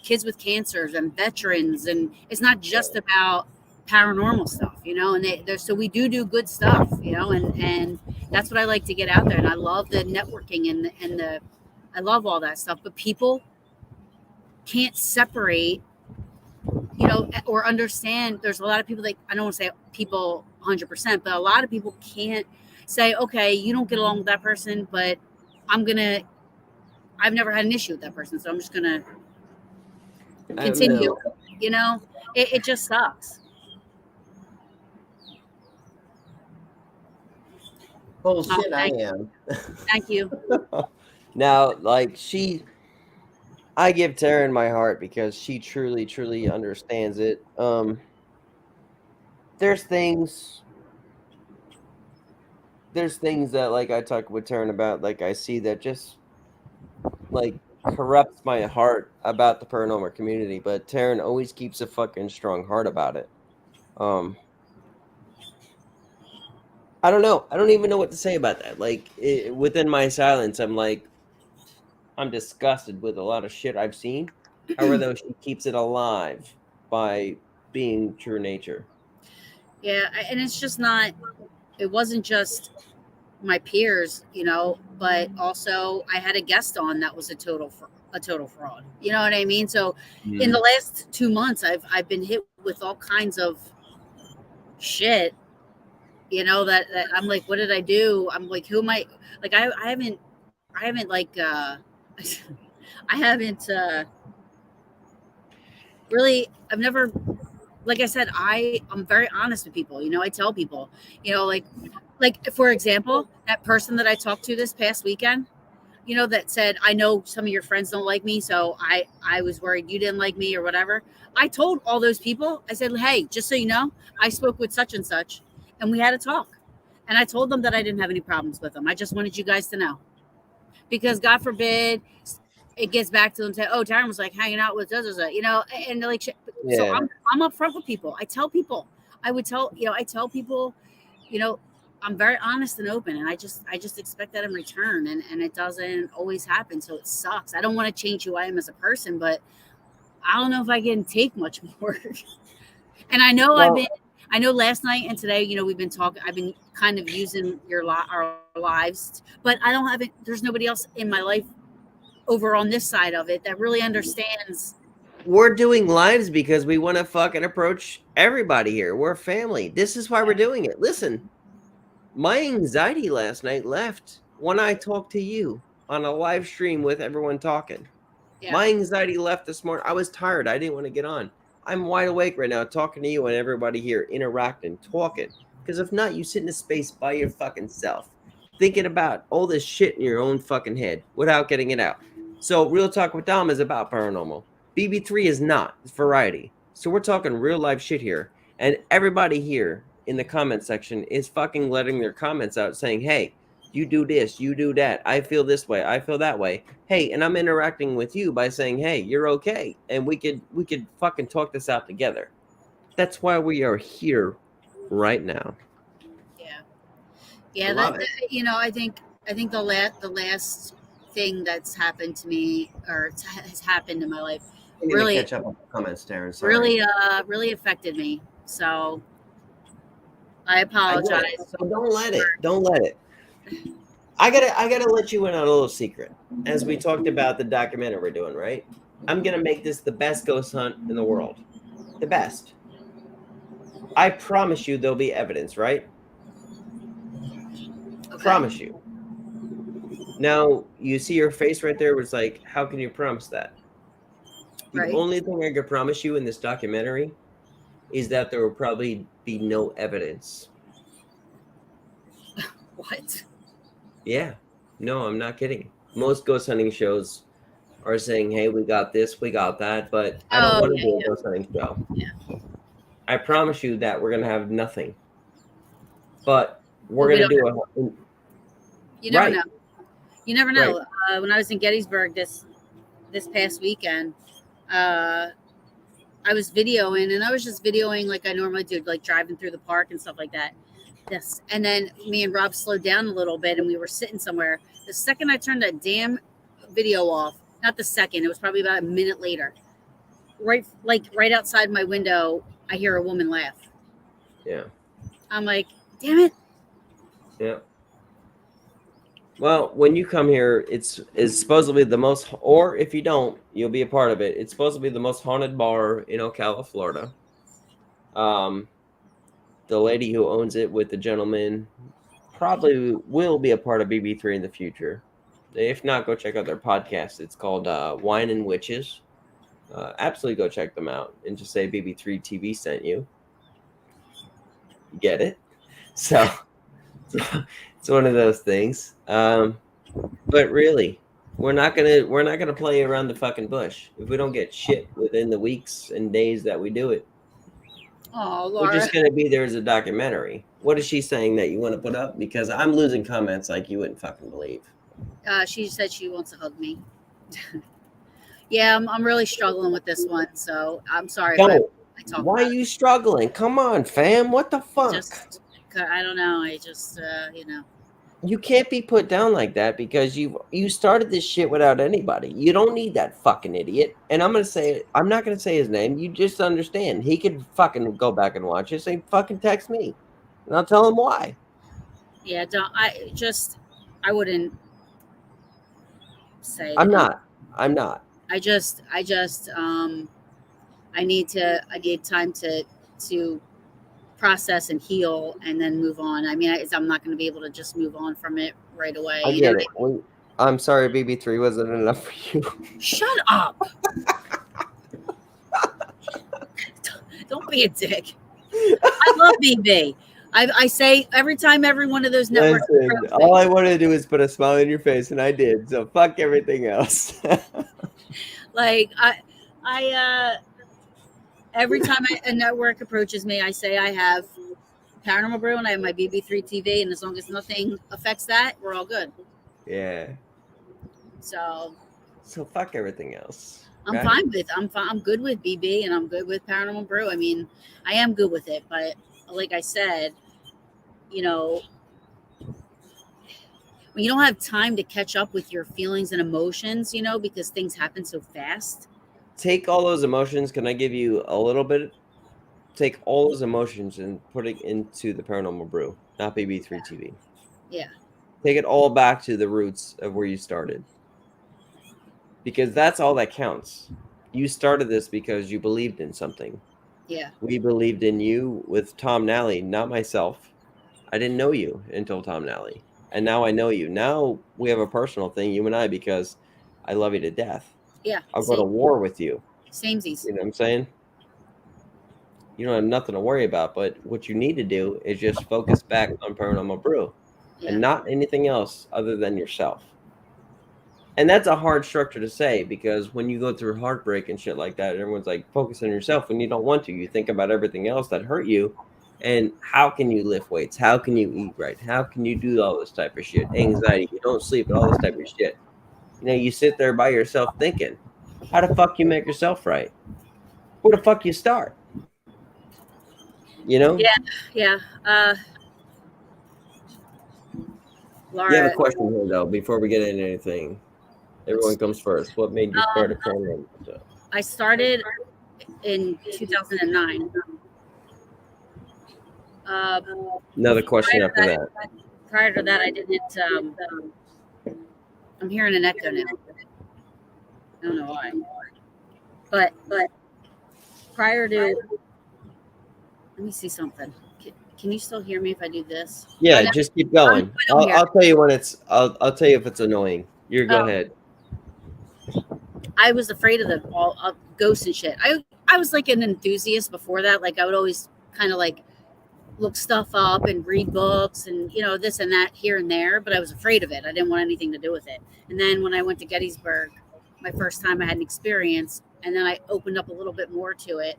kids with cancers and veterans. And it's not just about paranormal stuff, and so we do good stuff, and that's what I like to get out there. And I love the networking and I love all that stuff, but people can't separate, or understand. There's a lot of people that, I don't want to say people 100%, but a lot of people can't say, okay, you don't get along with that person, but I've never had an issue with that person, so I'm just gonna continue. It just sucks. Bullshit, I am. Thank you. Now, like I give TARYN my heart because she truly, truly understands it. There's things that like I talk with TARYN about, like I see that just like corrupts my heart about the paranormal community, but TARYN always keeps a fucking strong heart about it. I don't know. I don't even know what to say about that. Like within my silence, I'm disgusted with a lot of shit I've seen. However, though, she keeps it alive by being true nature. Yeah, and it's just not. It wasn't just my peers, but also I had a guest on that was a total fraud. You know what I mean? So in the last 2 months, I've been hit with all kinds of shit. That I'm like, what did I do? I'm like, who am I? Like, I haven't like, I haven't really. I've never. Like I said, I'm very honest with people. I tell people, like for example, that person that I talked to this past weekend, that said, I know some of your friends don't like me, so I was worried you didn't like me or whatever. I told all those people, I said, hey, just so you know, I spoke with such and such, and we had a talk. And I told them that I didn't have any problems with them. I just wanted you guys to know. Because God forbid it gets back to them, say, oh, TARYN was like hanging out with us, and they're like, Yeah. so I'm upfront with people. I tell people, I tell people, I'm very honest and open, and I just expect that in return, and it doesn't always happen, so it sucks. I don't want to change who I am as a person, but I don't know if I can take much more. And I know I know last night and today, we've been talking. I've been kind of using our lives, but I don't have it. There's nobody else in my life over on this side of it that really understands. We're doing lives because we want to fucking approach everybody here. We're a family. This is why we're doing it. Listen, my anxiety last night left when I talked to you on a live stream with everyone talking. Yeah. My anxiety left this morning. I was tired. I didn't want to get on. I'm wide awake right now talking to you and everybody here, interacting, talking. Because if not, you sit in a space by your fucking self, thinking about all this shit in your own fucking head without getting it out. So Real Talk with Dom is about paranormal. BB3 is not. It's variety. So we're talking real life shit here. And everybody here in the comment section is fucking letting their comments out saying, hey, You do this, you do that. I feel this way, I feel that way. Hey, and I'm interacting with you by saying, hey, you're okay. And we could fucking talk this out together. That's why we are here right now. Yeah. I Yeah, love it. I think the last thing that's happened to me or has happened in my life I need to really catch up on the comments, Taryn. Sorry. really affected me. So I I apologize. get it. So don't let it. Don't let it. I gotta let you in on a little secret. As we talked about the documentary we're doing, right? I'm gonna make this the best ghost hunt in the world. The best. I promise you there'll be evidence, right? Okay. Promise you. Now you see your face right there was like, how can you promise that? The Right. only thing I could promise you in this documentary is that there will probably be no evidence. What? Yeah. No, I'm not kidding. Most ghost hunting shows are saying, hey, we got this, we got that, but I don't Oh, want to yeah, do a ghost hunting show. yeah. I promise you that we're going to have nothing. But we're Well, we going to don't. do a. You never Right. know. You never Right. know. When I was in Gettysburg this past weekend, uh, I was videoing, and I was just videoing like I normally do, like driving through the park and stuff like that. Yes. And then me and Rob slowed down a little bit, and we were sitting somewhere. The second I turned that damn video off, not the second, it was probably about a minute later. Right outside my window, I hear a woman laugh. Yeah. I'm like, damn it. Yeah. Well, when you come here, it's supposedly the most, or if you don't, you'll be a part of it. It's supposed to be the most haunted bar in Ocala, Florida. The lady who owns it with the gentleman probably will be a part of BB3 in the future. If not, go check out their podcast. It's called Wine and Witches. Absolutely go check them out and just say BB3TV sent you. Get it? So it's one of those things. But really, we're not gonna play around the fucking bush. If we don't get shit within the weeks and days that we do it, Oh, we're Laura. just gonna be there as a documentary. What is she saying that you want to put up? Because I'm losing comments like you wouldn't fucking believe. She said she wants to hug me. Yeah, I'm really struggling with this one, so I'm sorry if I talk Why are about you struggling? Come on, fam. What the it. fuck? I don't know. I just, You can't be put down like that because you started this shit without anybody. You don't need that fucking idiot. And I'm not gonna say his name. You just understand. He could fucking go back and watch it. Say fucking text me, and I'll tell him why. yeah, I wouldn't say I'm that. I'm not. I need time to process and heal and then move on. I mean, I'm not going to be able to just move on from it right away. I get it. I'm sorry, BB3 wasn't enough for you. Shut up. Don't be a dick. I love BB. I say every time every one of those networks. Listen, all I wanted to do is put a smile on your face, and I did. So fuck everything else. Like I every time a network approaches me, I say I have Paranormal Brew and I have my BB3 TV, and as long as nothing affects that, we're all good. Yeah. So fuck everything else. I'm fine with I'm good with BB and I'm good with Paranormal Brew. I mean, I am good with it, but like I said, when you don't have time to catch up with your feelings and emotions, because things happen so fast. Take all those emotions. Can I give you a little bit? Take all those emotions and put it into the Paranormal Brew, not BB3 TV. Yeah. Take it all back to the roots of where you started. Because that's all that counts. You started this because you believed in something. Yeah. We believed in you with Tom Nally, not myself. I didn't know you until Tom Nally. And now I know you. Now we have a personal thing, you and I, because I love you to death. Yeah. I'll go to war with you. Samesies. You know what I'm saying? You don't have nothing to worry about, but what you need to do is just focus back on Paranormal Brew and not anything else other than yourself. And that's a hard structure to say because when you go through heartbreak and shit like that, everyone's like, focus on yourself when you don't want to. You think about everything else that hurt you And how can you lift weights? How can you eat right? How can you do all this type of shit? Anxiety, you don't sleep, all this type of shit. You sit there by yourself thinking, how the fuck you make yourself right? Where the fuck you start? Yeah, yeah. Laura, You have a question here though before we get into anything. Everyone comes first. What made you start a channel? I started in 2009. Another question after that. Prior to that, I didn't. I'm hearing an echo now. I don't know why. But prior to, let me see something. Can you still hear me if I do this? Yeah, just keep going. I'll tell you when it's. I'll tell you if it's annoying. You go ahead. I was afraid of all ghosts and shit. I was like an enthusiast before that. Like I would always kind of like look stuff up and read books and this and that here and there, but I was afraid of it. I didn't want anything to do with it. And then when I went to Gettysburg, my first time, I had an experience, and then I opened up a little bit more to it,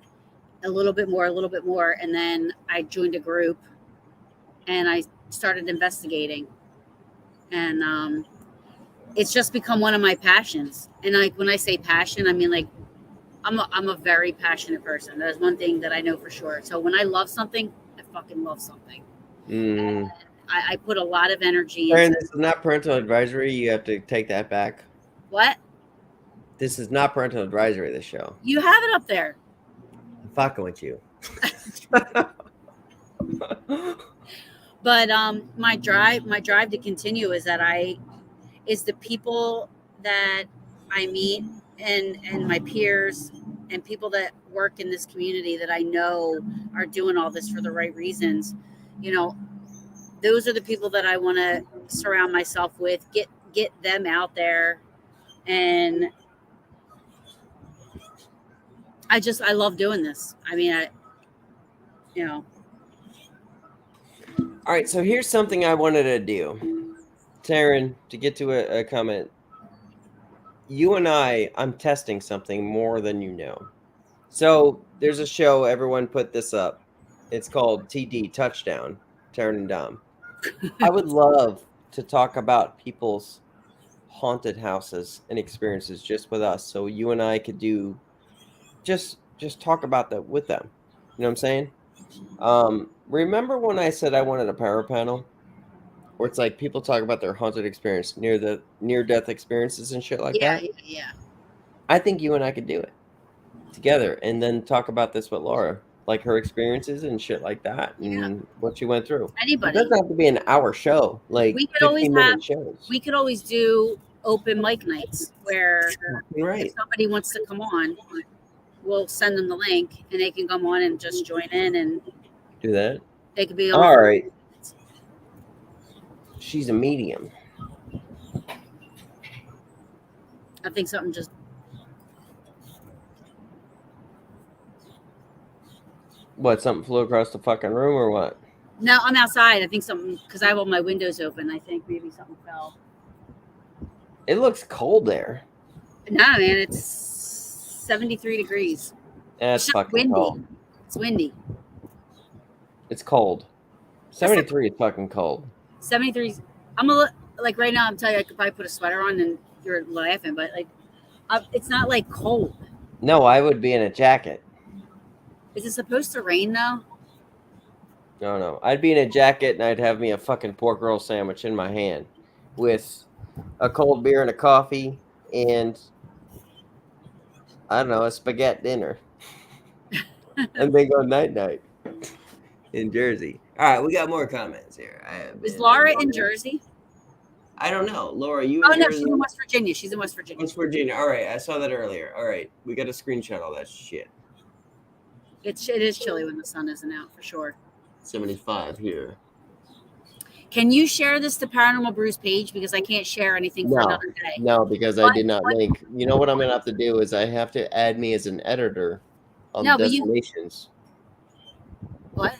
a little bit more, and then I joined a group and I started investigating, and it's just become one of my passions. And like when I say passion, I mean like I'm a very passionate person. That's one thing that I know for sure. So when I love something, I fucking love something. I put a lot of energy into this is not parental advisory. You have to take that back. What? This is not parental advisory, this show. You have it up there. I'm fucking with you. But my drive to continue is that the people that I meet and my peers and people that work in this community that I know are doing all this for the right reasons. Those are the people that I want to surround myself with, get them out there. And I love doing this. I mean, All right. So here's something I wanted to do. TARYN, to get to a comment. You and I'm testing something more than you know. So there's a show, everyone put this up. It's called TD, Touchdown, TARYN and Dom. I would love to talk about people's haunted houses and experiences just with us. So you and I could do just talk about that with them. You know what I'm saying? Remember when I said I wanted a power panel? Where it's like people talk about their haunted experience, near-death experiences and shit like that. Yeah. I think you and I could do it together, and then talk about this with Laura, like her experiences and shit like that, and what she went through. Anybody. It doesn't have to be an hour show. Like we could always shows. We could always do open mic nights where if somebody wants to come on, we'll send them the link and they can come on and just join in and do that. They could be on. All right. She's a medium. I think something just. What? Something flew across the fucking room or what? No, I'm outside. I think something, because I have all my windows open. I think maybe something fell. It looks cold there. Nah, man, it's 73 degrees. That's fucking windy. Cold. It's windy. It's cold. 73 is fucking cold. 73. I'm like right now. I'm telling you, I could probably put a sweater on and you're laughing, but like, it's not like cold. No, I would be in a jacket. Is it supposed to rain though? No. I'd be in a jacket and I'd have me a fucking pork roll sandwich in my hand with a cold beer and a coffee and I don't know, a spaghetti dinner. And then go night in Jersey. All right, we got more comments here. Is Laura in Jersey? I don't know. Laura, you? Oh no, she's in West Virginia. She's in West Virginia. West Virginia. All right, I saw that earlier. All right, we got to screenshot all that shit. It is chilly when the sun isn't out for sure. 75 here. Can you share this to Paranormal Brews page, because I can't share anything for another day? No, because I did not link. You know what I'm gonna have to do is I have to add me as an editor on destinations. What?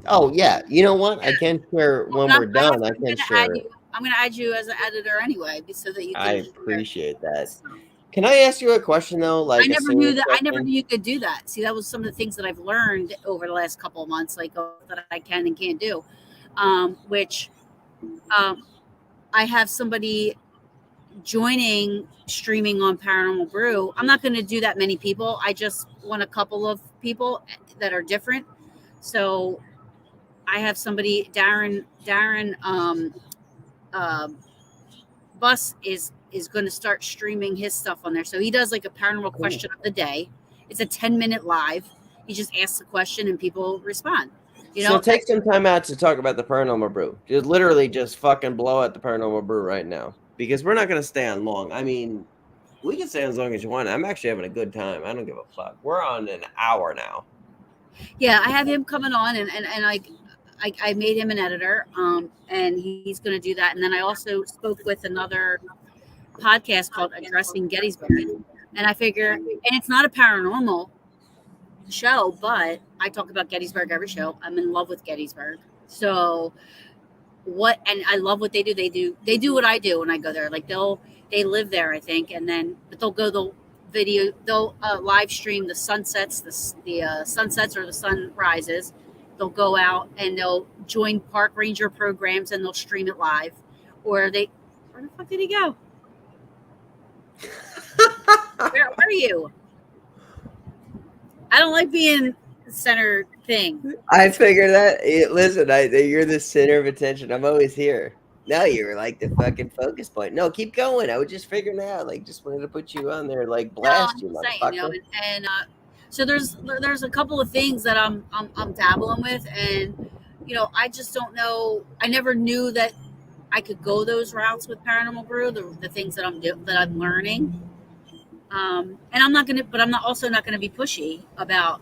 Oh yeah, you know what? I can share when we're done. I can share it. I'm gonna add you as an editor anyway, so that you can. I appreciate that. Can I ask you a question though? Like I a never knew serious that. I never question? knew you could do that. See, that was some of the things that I've learned over the last couple of months, like that I can and can't do. Which um, I have somebody joining streaming on Paranormal Brew. I'm not going to do that many people. I just want a couple of people that are different. So I have somebody, Darren uh, Bus is going to start streaming his stuff on there. So he does like a paranormal question of the day. It's a 10-minute live. He just asks a question and people respond. You So know, take some time out to talk about the Paranormal Brew. Just literally just fucking blow at the Paranormal Brew right now. Because we're not going to stay on long. I mean, we can stay on as long as you want. I'm actually having a good time. I don't give a fuck. We're on an hour now. yeah, I have him coming on and I made him an editor, and he's going to do that. And then I also spoke with another podcast called Addressing Gettysburg, and I figure, and it's not a paranormal show, but I talk about Gettysburg every show. I'm in love with Gettysburg, so what? And I love what they do. They do what I do when I go there. Like they live there, I think, and then but they'll live stream the sunsets, the sunsets or the sunrises. They'll go out and they'll join park ranger programs and they'll stream it live. Or where the fuck did he go? Where are you? I don't like being center thing. I figured that. Listen, you're the center of attention. I'm always here. Now you're like the fucking focus point. No, keep going. I was just figuring it out. Like, just wanted to put you on there, like blast you, Saying, motherfucker. and so there's a couple of things that I'm dabbling with, and I just don't know. I never knew that I could go those routes with Paranormal Brew. The things that I'm learning, and I'm not gonna, but I'm also not gonna be pushy about.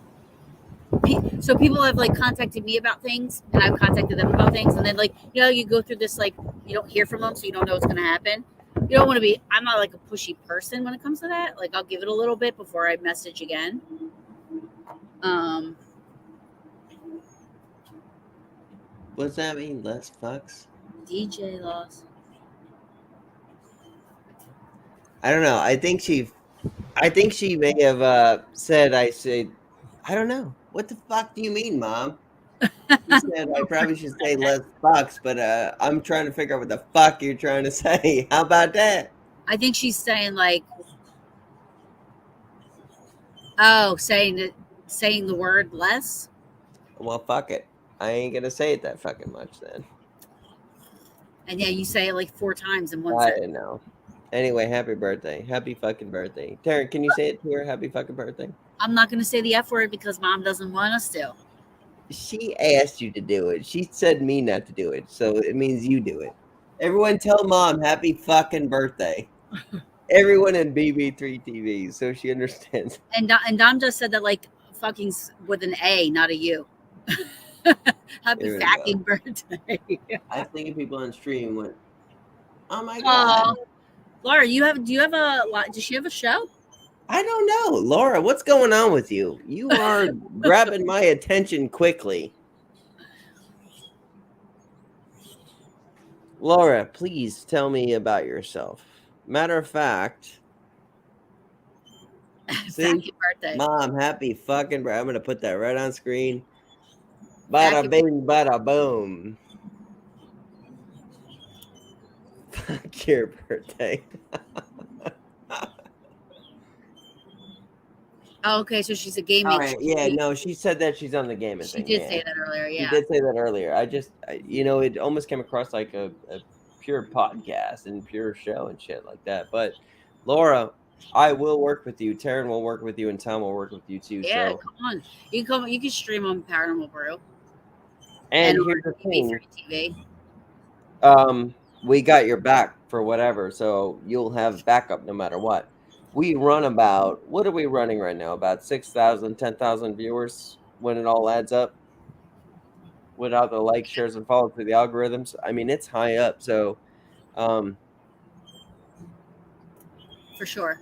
So people have like contacted me about things, and I've contacted them about things, and then like you go through this, like you don't hear from them, so you don't know what's gonna happen. You don't want to be. I'm not like a pushy person when it comes to that. Like I'll give it a little bit before I message again. What's that mean? Less fucks? DJ Loss. I don't know. I think she may have said I said. I don't know. What the fuck do you mean, Mom? She said I probably should say less fucks, but I'm trying to figure out what the fuck you're trying to say. How about that? I think she's saying like, saying the word less. Well, fuck it. I ain't gonna say it that fucking much then. And yeah, you say it like 4 times in one I sentence. don't know. Anyway, happy birthday. Happy fucking birthday. TARYN, can you say it to her? Happy fucking birthday. I'm not going to say the F word because Mom doesn't want us to. She asked you to do it. She said me not to do it, so it means you do it. Everyone tell Mom happy fucking birthday. Everyone in BB3TV, so she understands. And Dom just said that like fucking's with an A, not a U. Happy fucking birthday. I was thinking people on stream went, oh my God. Laura, do you have does she have a show? I don't know. Laura, what's going on with you? You are grabbing my attention quickly. Laura, please tell me about yourself. Matter of fact, Happy birthday. Mom, happy fucking birthday. I'm going to put that right on screen. Bada bing, bada boom. Fuck your birthday. Oh, okay, so she's a gaming. Right, yeah, no, she said that she's on the gaming thing. She did say that earlier, yeah. She did say that earlier. It almost came across like a pure podcast and pure show and shit like that. But Laura, I will work with you. TARYN will work with you, and Tom will work with you too. Yeah, so. come on. You can stream on Paranormal Brew. And here's the thing. BB3TV. We got your back for whatever, so you'll have backup no matter what. We run what are we running right now? About 6,000, 10,000 viewers when it all adds up without the likes, shares, and follows through the algorithms. I mean, it's high up. So, for sure.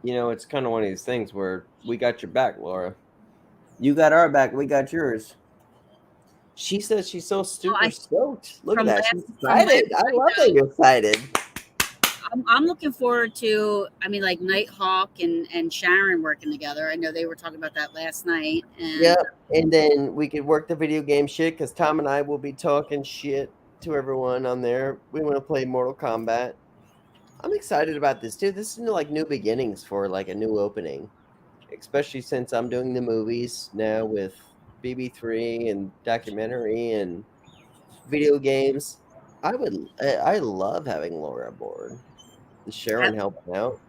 It's kind of one of these things where we got your back, Laura. You got our back. We got yours. She says she's so super stoked. Look at that. She's excited. I love that you're excited. I'm looking forward to. I mean, like Nighthawk and Sharon working together. I know they were talking about that last night, and Yep. And then we could work the video game shit because Tom and I will be talking shit to everyone on there. We want to play Mortal Kombat. I'm excited about this too. This is like new beginnings for like a new opening, especially since I'm doing the movies now with BB3 and documentary and video games. I love having Laura aboard and I, Sharon helping out.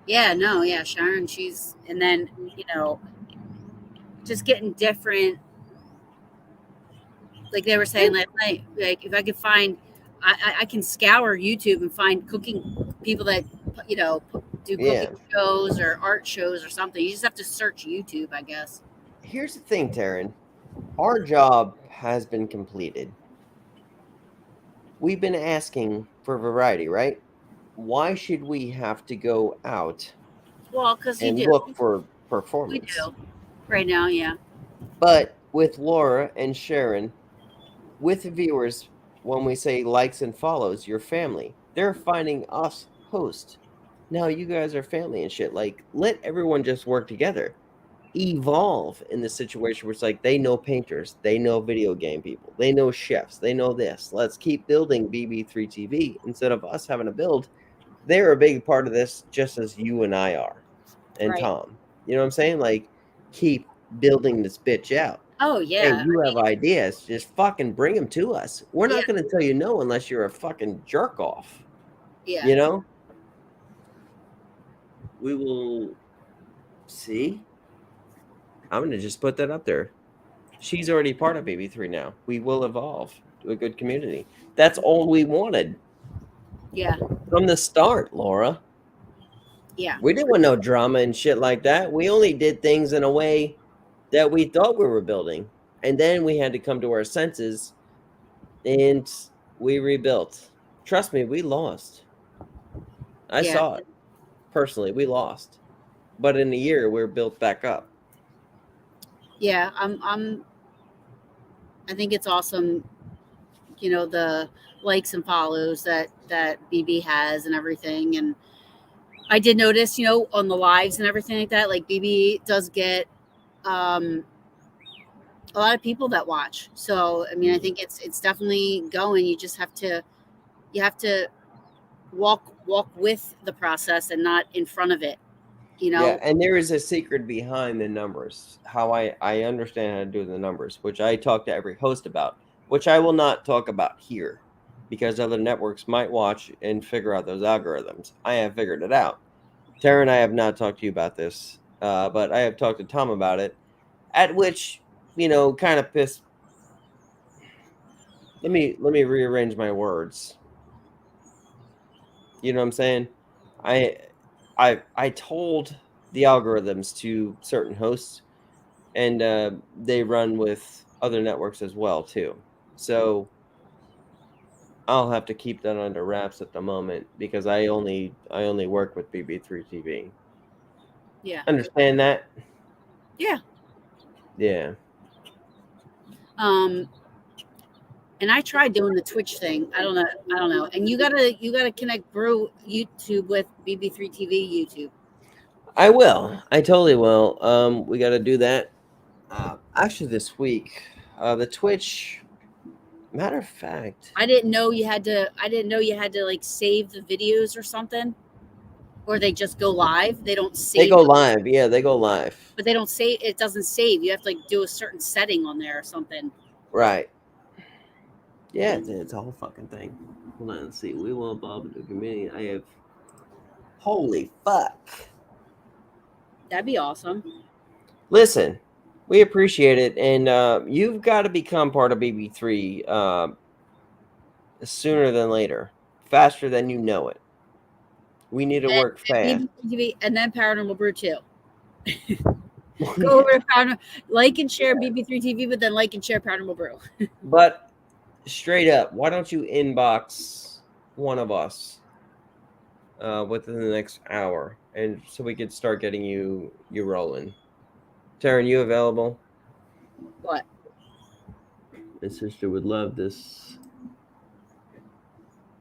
yeah, no, yeah, Sharon, she's and then just getting different. Like they were saying last night, like if I could find, I can scour YouTube and find cooking people that do cooking Yeah. shows or art shows or something. You just have to search YouTube, I guess. Here's the thing, Taryn. Our job has been completed. We've been asking for variety, right? Why should we have to go out Well, because you and do, look for we performance? do right now, yeah, But with Laura and Sharon, with the viewers, when we say likes and follows, your family, they're finding us host. Now you guys are family and shit. Like, let everyone just work together. Evolve in the situation where it's like they know painters, they know video game people, they know chefs, they know this. Let's keep building BB3 TV instead of us having to build. They're a big part of this, just as you and I are, and right. Tom. You know what I'm saying? Like, keep building this bitch out. Oh Hey, yeah, you have ideas, just fucking bring them to us. We're yeah, not going to tell you no unless you're a fucking jerk off. yeah, You know? We will see. I'm going to just put that up there. She's already part of BB3 now. We will evolve to a good community. That's all we wanted yeah, from the start, Laura. yeah, We didn't want no drama and shit like that. We only did things in a way that we thought we were building. And then we had to come to our senses and we rebuilt. Trust me, we lost. I yeah, saw it personally. We lost. But in a year, we're built back up. yeah. I think it's awesome. The likes and follows that BB has and everything, and I did notice, on the lives and everything like that, like BB does get um, a lot of people that watch. So I mean, I think it's definitely going. You have to walk with the process and not in front of it. You Yeah, know. and there is a secret behind the numbers. How I understand how to do the numbers, which I talk to every host about, which I will not talk about here because other networks might watch and figure out those algorithms. I have figured it out. Tara and I have not talked to you about this, but I have talked to Tom about it. At which, kind of pissed. Let me rearrange my words. You know what I'm saying? I I told the algorithms to certain hosts, and they run with other networks as well too. So I'll have to keep that under wraps at the moment because I only work with BB3 TV. Yeah. Understand that? Yeah. Yeah. Um, and I tried doing the Twitch thing. I don't know. I don't know. And you gotta connect Brew YouTube with BB3 TV YouTube. I will. I totally will. We got to do that. Actually, this week, the Twitch. Matter of fact, I didn't know you had to. I didn't know you had to like save the videos or something, or they just go live. They don't they save go them, live. Yeah, they go live. but they don't save. It doesn't save. You have to like do a certain setting on there or something. Right. Yeah, it's a whole fucking thing. Hold on, let's see. We will evolve into a community. I have. Holy fuck. That'd be awesome. Listen, we appreciate it, and you've got to become part of BB3 sooner than later, faster than you know it. We need to work And fast. BB3 TV, and then Paranormal Brew too. Go over to Paranormal, like and share BB3 TV, but then like and share Paranormal Brew. But straight up, why don't you inbox one of us within the next hour, and so we could start getting you rolling. Taryn, you available? What? My sister would love this.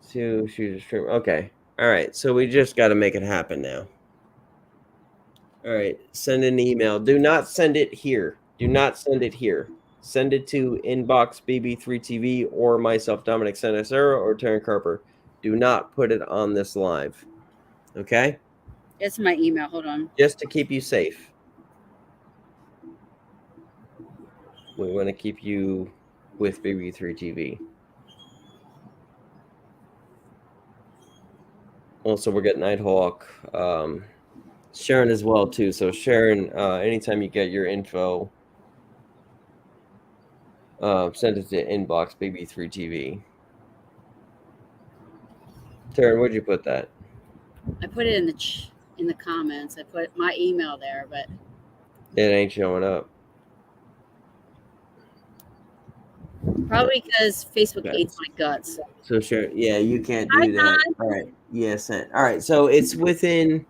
So she's a streamer. Okay. All right, so we just got to make it happen now. All right, send an email. Do not send it here. Do not send it here. Send it to inbox BB3TV or myself, Dominic Sanacera, or Taryn Carper. Do not put it on this live. Okay? It's my email. Hold on. Just to keep you safe. We want to keep you with BB3TV. Also, we'll get Nighthawk. Sharon as well, too. So, Sharon, anytime you get your info, send it to inbox BB3TV. Taryn, where'd you put that? I put it in the comments. I put my email there, but It ain't showing up. probably because Facebook Okay. hates my guts. So sure, yeah, you can't Hi, do that. Don. All right, yeah, sent. All right, so it's within.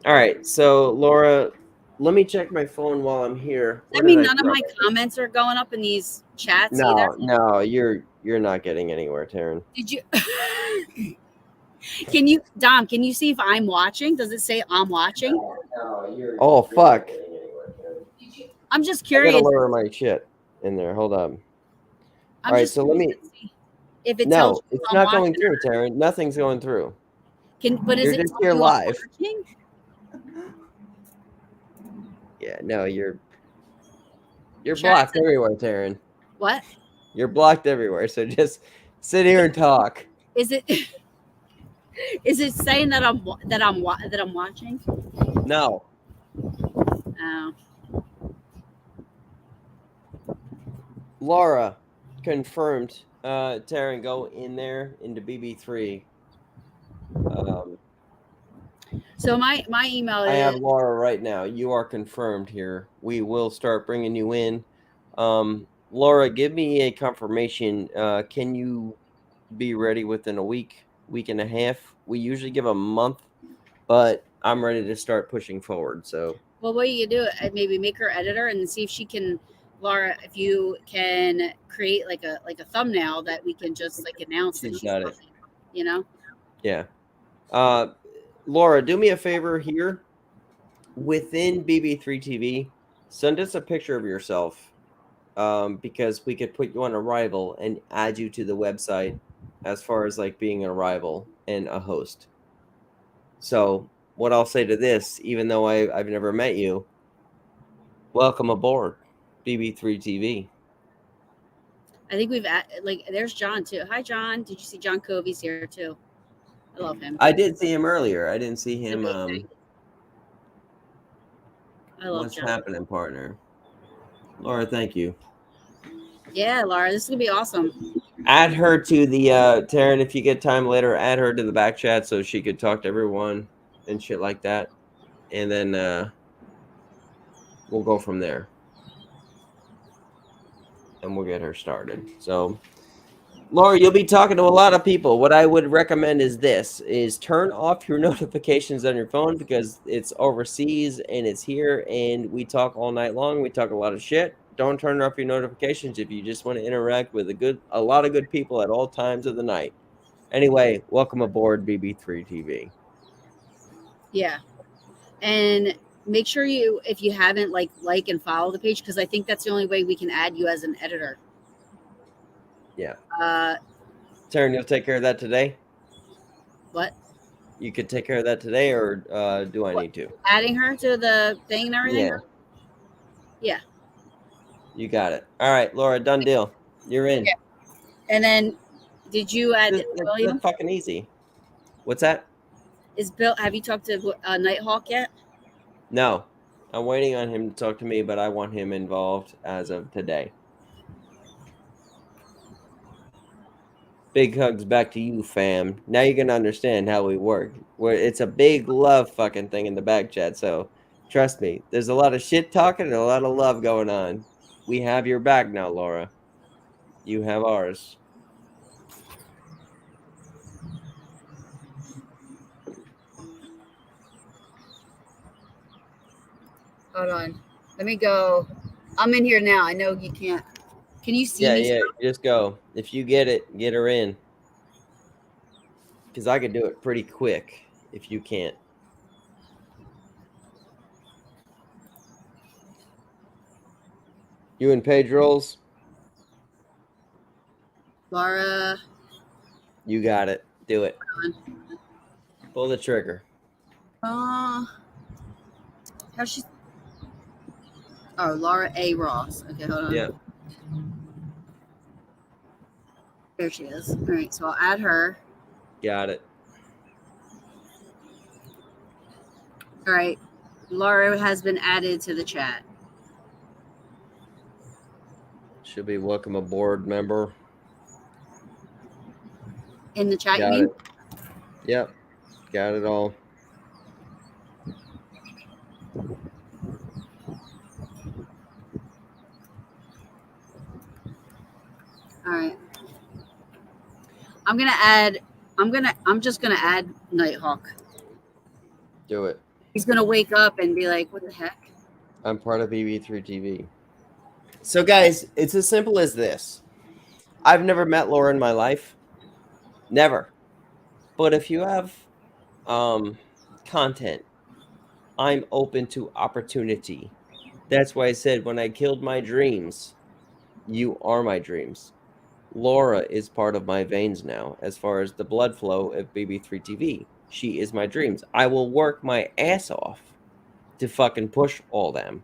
All right, so Laura, let me check my phone while I'm here. I mean, none of my comments are going up in these chats either. No, you're not getting anywhere, Taryn. Did you? Dom? Can you see if I'm watching? Does it say I'm watching? No, oh fuck! I'm just I curious. gotta lower my shit in there. Hold on. I'm All right, just so let me. to see if it No, tells you it's I'm not going watching. through, Taryn. Nothing's going through. But is You're it just tell here you I'm live. watching? Yeah, no, you're Chat blocked says- everywhere, Taryn. What? You're blocked everywhere. So just sit here and talk. Is it? Is it saying that I'm watching? No. Oh. Laura confirmed. Taryn, go in there into BB3. So my email is. I have Laura right now. You are confirmed here. We will start bringing you in. Laura, give me a confirmation. Can you be ready within a week and a half? We usually give a month, but I'm ready to start pushing forward. So. Well, what you do? Maybe make her editor and see if she can, Laura. If you can create like a thumbnail that we can just like announce that she's got it. You know. Yeah. Laura, do me a favor here. Within BB3TV, send us a picture of yourself, because we could put you on Arrival and add you to the website as far as like being an Arrival and a host. So what I'll say to this, even though I've never met you, welcome aboard BB3TV. I think we've there's John too. Hi, John. Did you see John Covey's here too? I love him. I did see him earlier. I didn't see him. I love what's John. happening, partner? Laura, thank you. Yeah, Laura, this is gonna be awesome. Add her to the Taryn, if you get time later, add her to the back chat so she could talk to everyone and shit like that. And then we'll go from there. And we'll get her started. So Laura, you'll be talking to a lot of people. What I would recommend is turn off your notifications on your phone, because it's overseas and it's here and we talk all night long. We talk a lot of shit. Don't turn off your notifications if you just want to interact with a lot of good people at all times of the night. Anyway, welcome aboard BB3TV. Yeah. And make sure if you haven't like and follow the page, because I think that's the only way we can add you as an editor. Yeah. Taryn, you'll take care of that today? What? You could take care of that today, or do I need to? Adding her to the thing and everything? Yeah. Yeah. You got it. All right, Laura, done deal. You're in. Okay. And then did you add William? That's fucking easy. What's that? Is Bill, have you talked to Nighthawk yet? No. I'm waiting on him to talk to me, but I want him involved as of today. Big hugs back to you, fam. Now you're going to understand how we work. It's a big love fucking thing in the back chat, so trust me. There's a lot of shit talking and a lot of love going on. We have your back now, Laura. You have ours. Hold on. Let me go. I'm in here now. I know you can't. Can you see me? Yeah, just go. If you get it, get her in. Because I could do it pretty quick if you can't. You and Paige rolls? Laura. You got it. Do it. Hold on. Pull the trigger. How's she? Oh, Laura A. Ross. Okay, hold on. Yep. There she is. All right, so I'll add her. Got it. All right, Laura has been added to the chat. Should be welcome aboard member. In the chat, Got you mean? it. Yep. Got it all. All right. I'm just gonna add Nighthawk. Do it. He's gonna wake up and be like, "What the heck?" I'm part of BB3TV. So, guys, it's as simple as this. I've never met Laura in my life. Never. But if you have content, I'm open to opportunity. That's why I said when I killed my dreams, you are my dreams. Laura is part of my veins now as far as the blood flow of BB3TV. She is my dreams. I will work my ass off to fucking push all them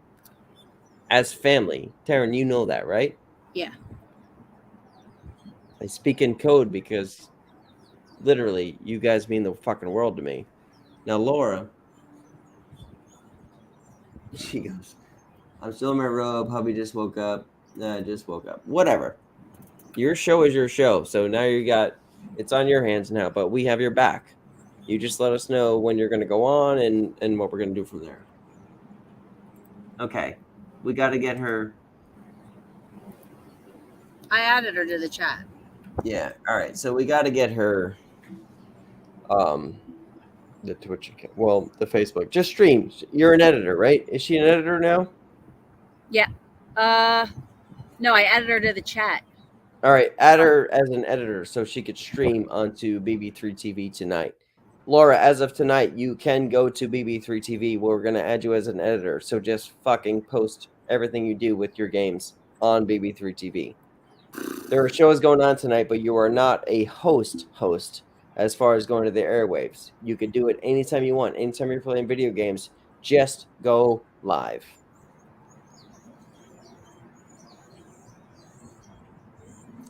as family. TARYN, you know that, right? Yeah. I speak in code because literally you guys mean the fucking world to me. Now, Laura, she goes, I'm still in my robe. Hubby just woke up. Just woke up. Whatever. Your show is your show. So now it's on your hands now, but we have your back. You just let us know when you're going to go on and what we're going to do from there. Okay. We got to get her. I added her to the chat. Yeah. All right. So we got to get her the Twitch account. Well, the Facebook. Just stream. You're an editor, right? Is she an editor now? Yeah. No, I added her to the chat. All right. Add her as an editor so she could stream onto BB3TV tonight. Laura, as of tonight, you can go to BB3TV. We're going to add you as an editor. So just fucking post everything you do with your games on BB3TV. There are shows going on tonight, but you are not a host as far as going to the airwaves. You can do it anytime you want. Anytime you're playing video games, just go live.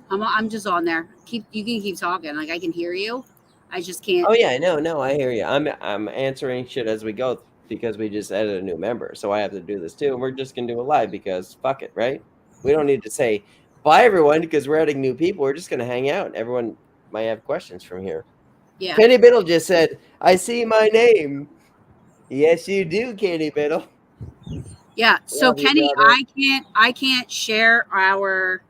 I'm just on there. You can keep talking. Like I can hear you. I just can't. Oh yeah, no, I hear you. I'm answering shit as we go because we just added a new member, so I have to do this too. And we're just gonna do it live because fuck it, right? We don't need to say bye everyone because we're adding new people. We're just gonna hang out. Everyone might have questions from here. Yeah. Kenny Biddle just said, "I see my name." Yes, you do, Kenny Biddle. Yeah. So Love you, Kenny, brother. I can't share our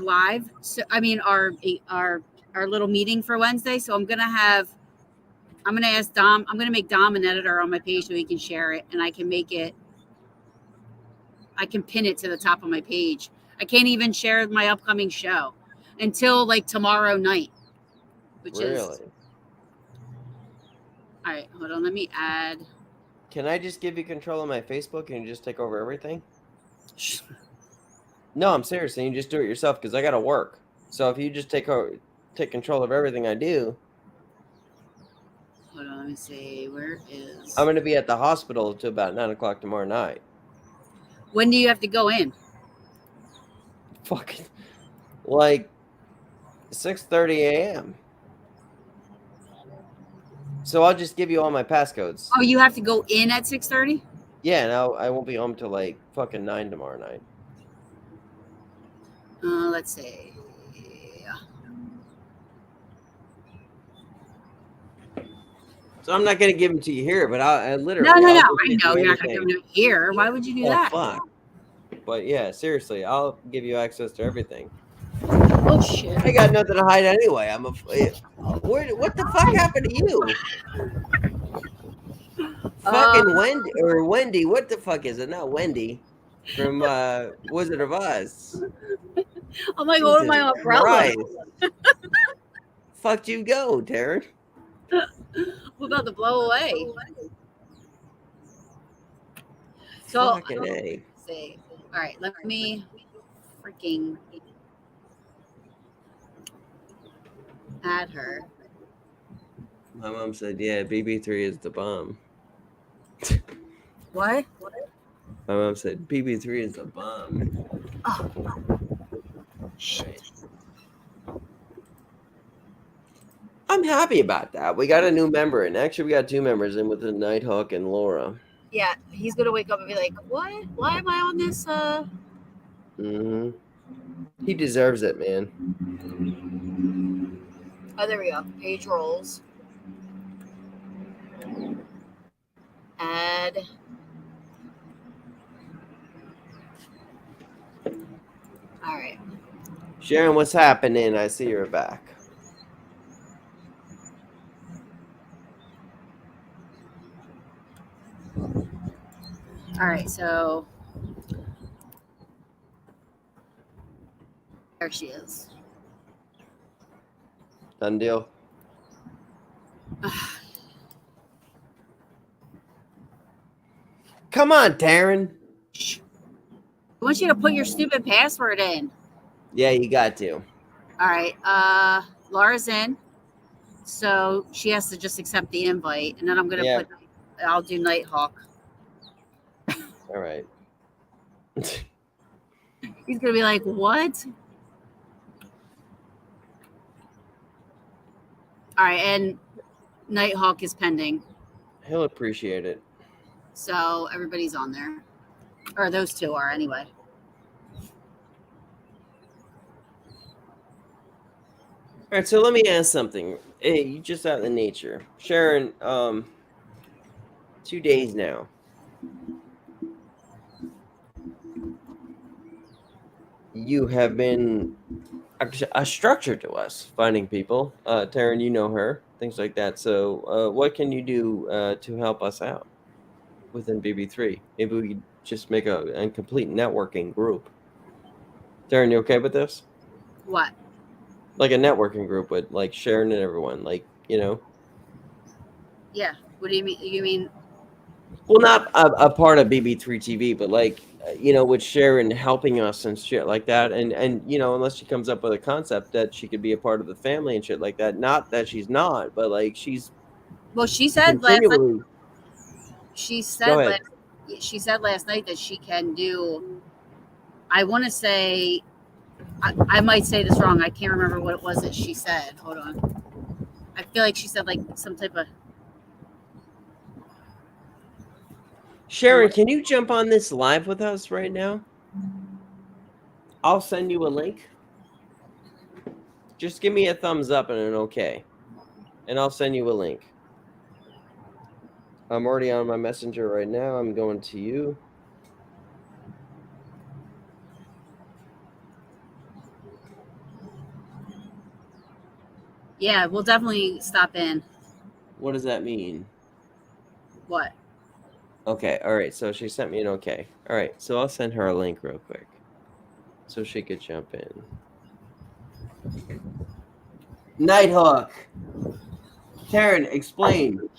live. So I mean our little meeting for Wednesday. So I'm gonna ask Dom. I'm gonna make Dom an editor on my page so he can share it, and I can pin it to the top of my page. I can't even share my upcoming show until like tomorrow night, which is all right. Hold on, let me add. Can I just give you control of my Facebook and you just take over everything? No, I'm serious. And you just do it yourself because I got to work. So if you just take control of everything I do. Hold on, let me see. Where is? I'm going to be at the hospital till about 9 o'clock tomorrow night. When do you have to go in? Fucking like 6:30 a.m. So I'll just give you all my passcodes. Oh, you have to go in at 6:30? Yeah, no, I won't be home till like fucking 9 tomorrow night. Let's see. So I'm not gonna give them to you here, but I literally. No. I'll I know you're not gonna give them here. Why would you do that? Fuck. But yeah, seriously, I'll give you access to everything. Oh shit! I got nothing to hide anyway. What the fuck happened to you? Fucking Wendy. What the fuck is it? Not Wendy from Wizard of Oz. I'm like, what am I umbrella? fuck do you go, Taryn? We're about to blow away. So, Fucking A. see. All right, let me freaking add her. My mom said, yeah, BB3 is the bomb. What? My mom said, BB3 is the bomb. Oh, shit. I'm happy about that. We got a new member, and actually we got 2 members in with the Nighthawk and Laura. Yeah, he's gonna wake up and be like, "What? Why am I on this?" Mm-hmm. He deserves it, man. Oh, there we go. Page rolls. Add. All right. Sharon, what's happening? I see you're back. All right, so there she is. Done deal. Come on, Taryn. I want you to put your stupid password in. Yeah, you got to. All right. Laura's in, so she has to just accept the invite, and then I'm gonna put. I'll do Nighthawk. All right. He's gonna be like, "What?" All right, and Nighthawk is pending. He'll appreciate it. So everybody's on there. Or those 2 are anyway. All right, so let me ask something. Hey, you just out in nature. Sharon, 2 days now. You have been a structure to us, finding people. Taryn, you know her, things like that. So what can you do to help us out within BB3? Maybe we could just make a complete networking group. Taryn, you okay with this? What? Like a networking group with like Sharon and everyone, like, you know? Yeah. What do you mean? You mean? Well, not a part of BB3TV, but like, you know, with Sharon helping us and shit like that. And, you know, unless she comes up with a concept that she could be a part of the family and shit like that. Not that she's not, but like she's. Well, she said continually. She said she said last night that she can do. I want to say, I might say this wrong. I can't remember what it was that she said. Hold on. I feel like she said like some type of. Sharon, can you jump on this live with us right now? I'll send you a link. Just give me a thumbs up and an okay. And I'll send you a link. I'm already on my messenger right now. I'm going to you. Yeah, we'll definitely stop in. What does that mean? What? Okay, all right. So she sent me an okay. All right, so I'll send her a link real quick so she could jump in. Nighthawk. Taryn, explain.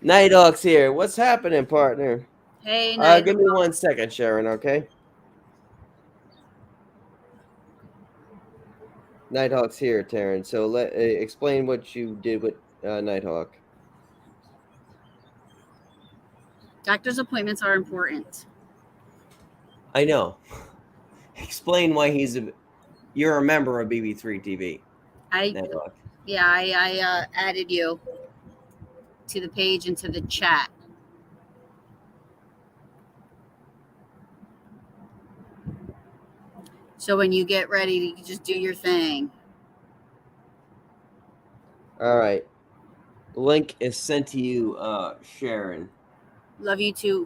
Nighthawk's here. What's happening, partner? Hey, Nighthawk. Give me 1 second, Sharon, okay? Nighthawk's here, Taryn. So explain what you did with Nighthawk. Doctor's appointments are important. I know. Explain why you're a member of BB3TV. Nighthawk. Yeah, I added you to the page and to the chat. So when you get ready, you can just do your thing. All right. The link is sent to you, Sharon. Love you too.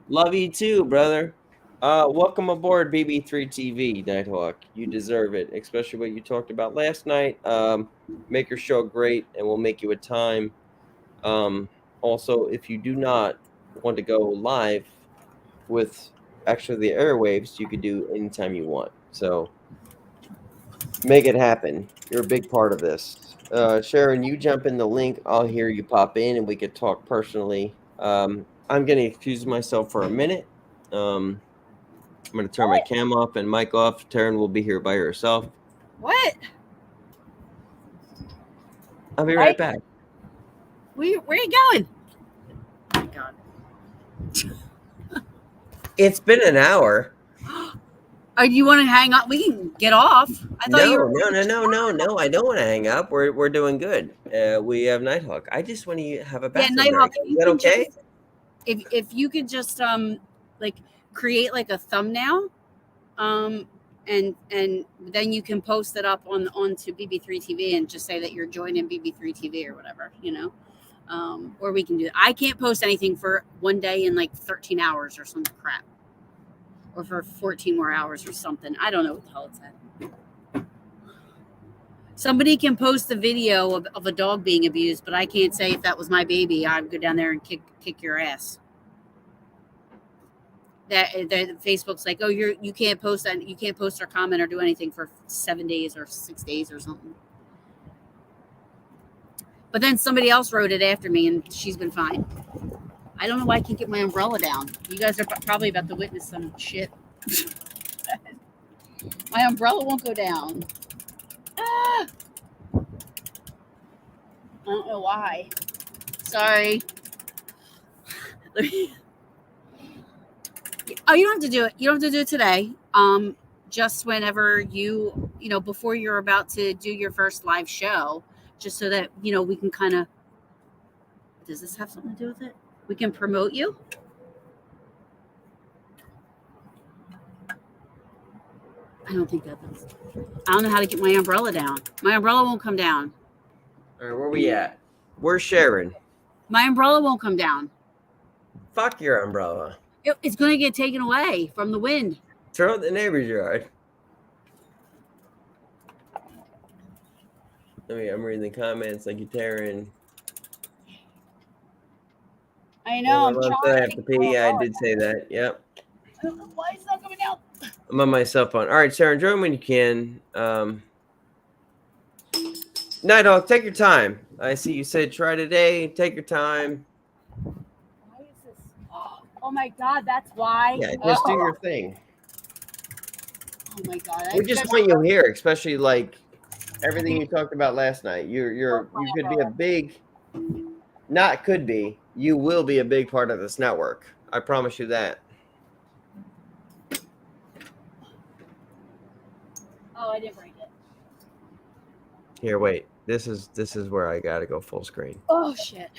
Love you too, brother. Welcome aboard BB3TV, Nighthawk. You deserve it, especially what you talked about last night. Make your show great, and we'll make you a time. Also, if you do not want to go live with actually the airwaves, you could do anytime you want. So Make it happen. You're a big part of this. Sharon, you jump in the link. I'll hear you pop in and we could talk personally. I'm going to excuse myself for a minute. I'm going to turn my cam off and mic off. TARYN will be here by herself. What? I'll be right back. Where are you going? Oh my God. It's been an hour. Do you want to hang up? We can get off. I thought you were. No. I don't want to hang up. We're doing good. We have Nighthawk. I just want to have a bathroom. Yeah, Nighthawk. Is that okay? If you could just like create like a thumbnail, and then you can post it up onto BB3TV and just say that you're joining BB3TV or whatever, you know. Or we can do that. I can't post anything for one day in like 13 hours or some crap. Or for 14 more hours or something. I don't know what the hell it said. Somebody can post a video of a dog being abused, but I can't say if that was my baby, I'd go down there and kick your ass. That Facebook's like, oh, you can't post that, you can't post or comment or do anything for 7 days or 6 days or something. But then somebody else wrote it after me, and she's been fine. I don't know why I can't get my umbrella down. You guys are probably about to witness some shit. My umbrella won't go down. Ah! I don't know why. Sorry. Oh, you don't have to do it. You don't have to do it today. Just whenever you know, before you're about to do your first live show, just so that, you know, we can kind of. Does this have something to do with it? We can promote you. I don't think that does. I don't know how to get my umbrella down. My umbrella won't come down. All right, where we at? We're Sharon. My umbrella won't come down. Fuck your umbrella. It's going to get taken away from the wind. Throw it in the neighbor's yard. I'm reading the comments. Thank you, TARYN. I know. I'm trying. I have to pee. Yeah, I did say that. Yep. I don't know why it's not coming out. I'm on my cell phone. All right, Sharon, join when you can. Nighthawk, take your time. I see you said try today. Take your time. Why is this? Oh my God, that's why. Yeah, just do your thing. Oh my God. We just want you here, especially like everything you talked about last night. You could be a big, not could be. You will be a big part of this network. I promise you that. Oh, I didn't break it. Here, wait. This is where I gotta go full screen. Oh shit.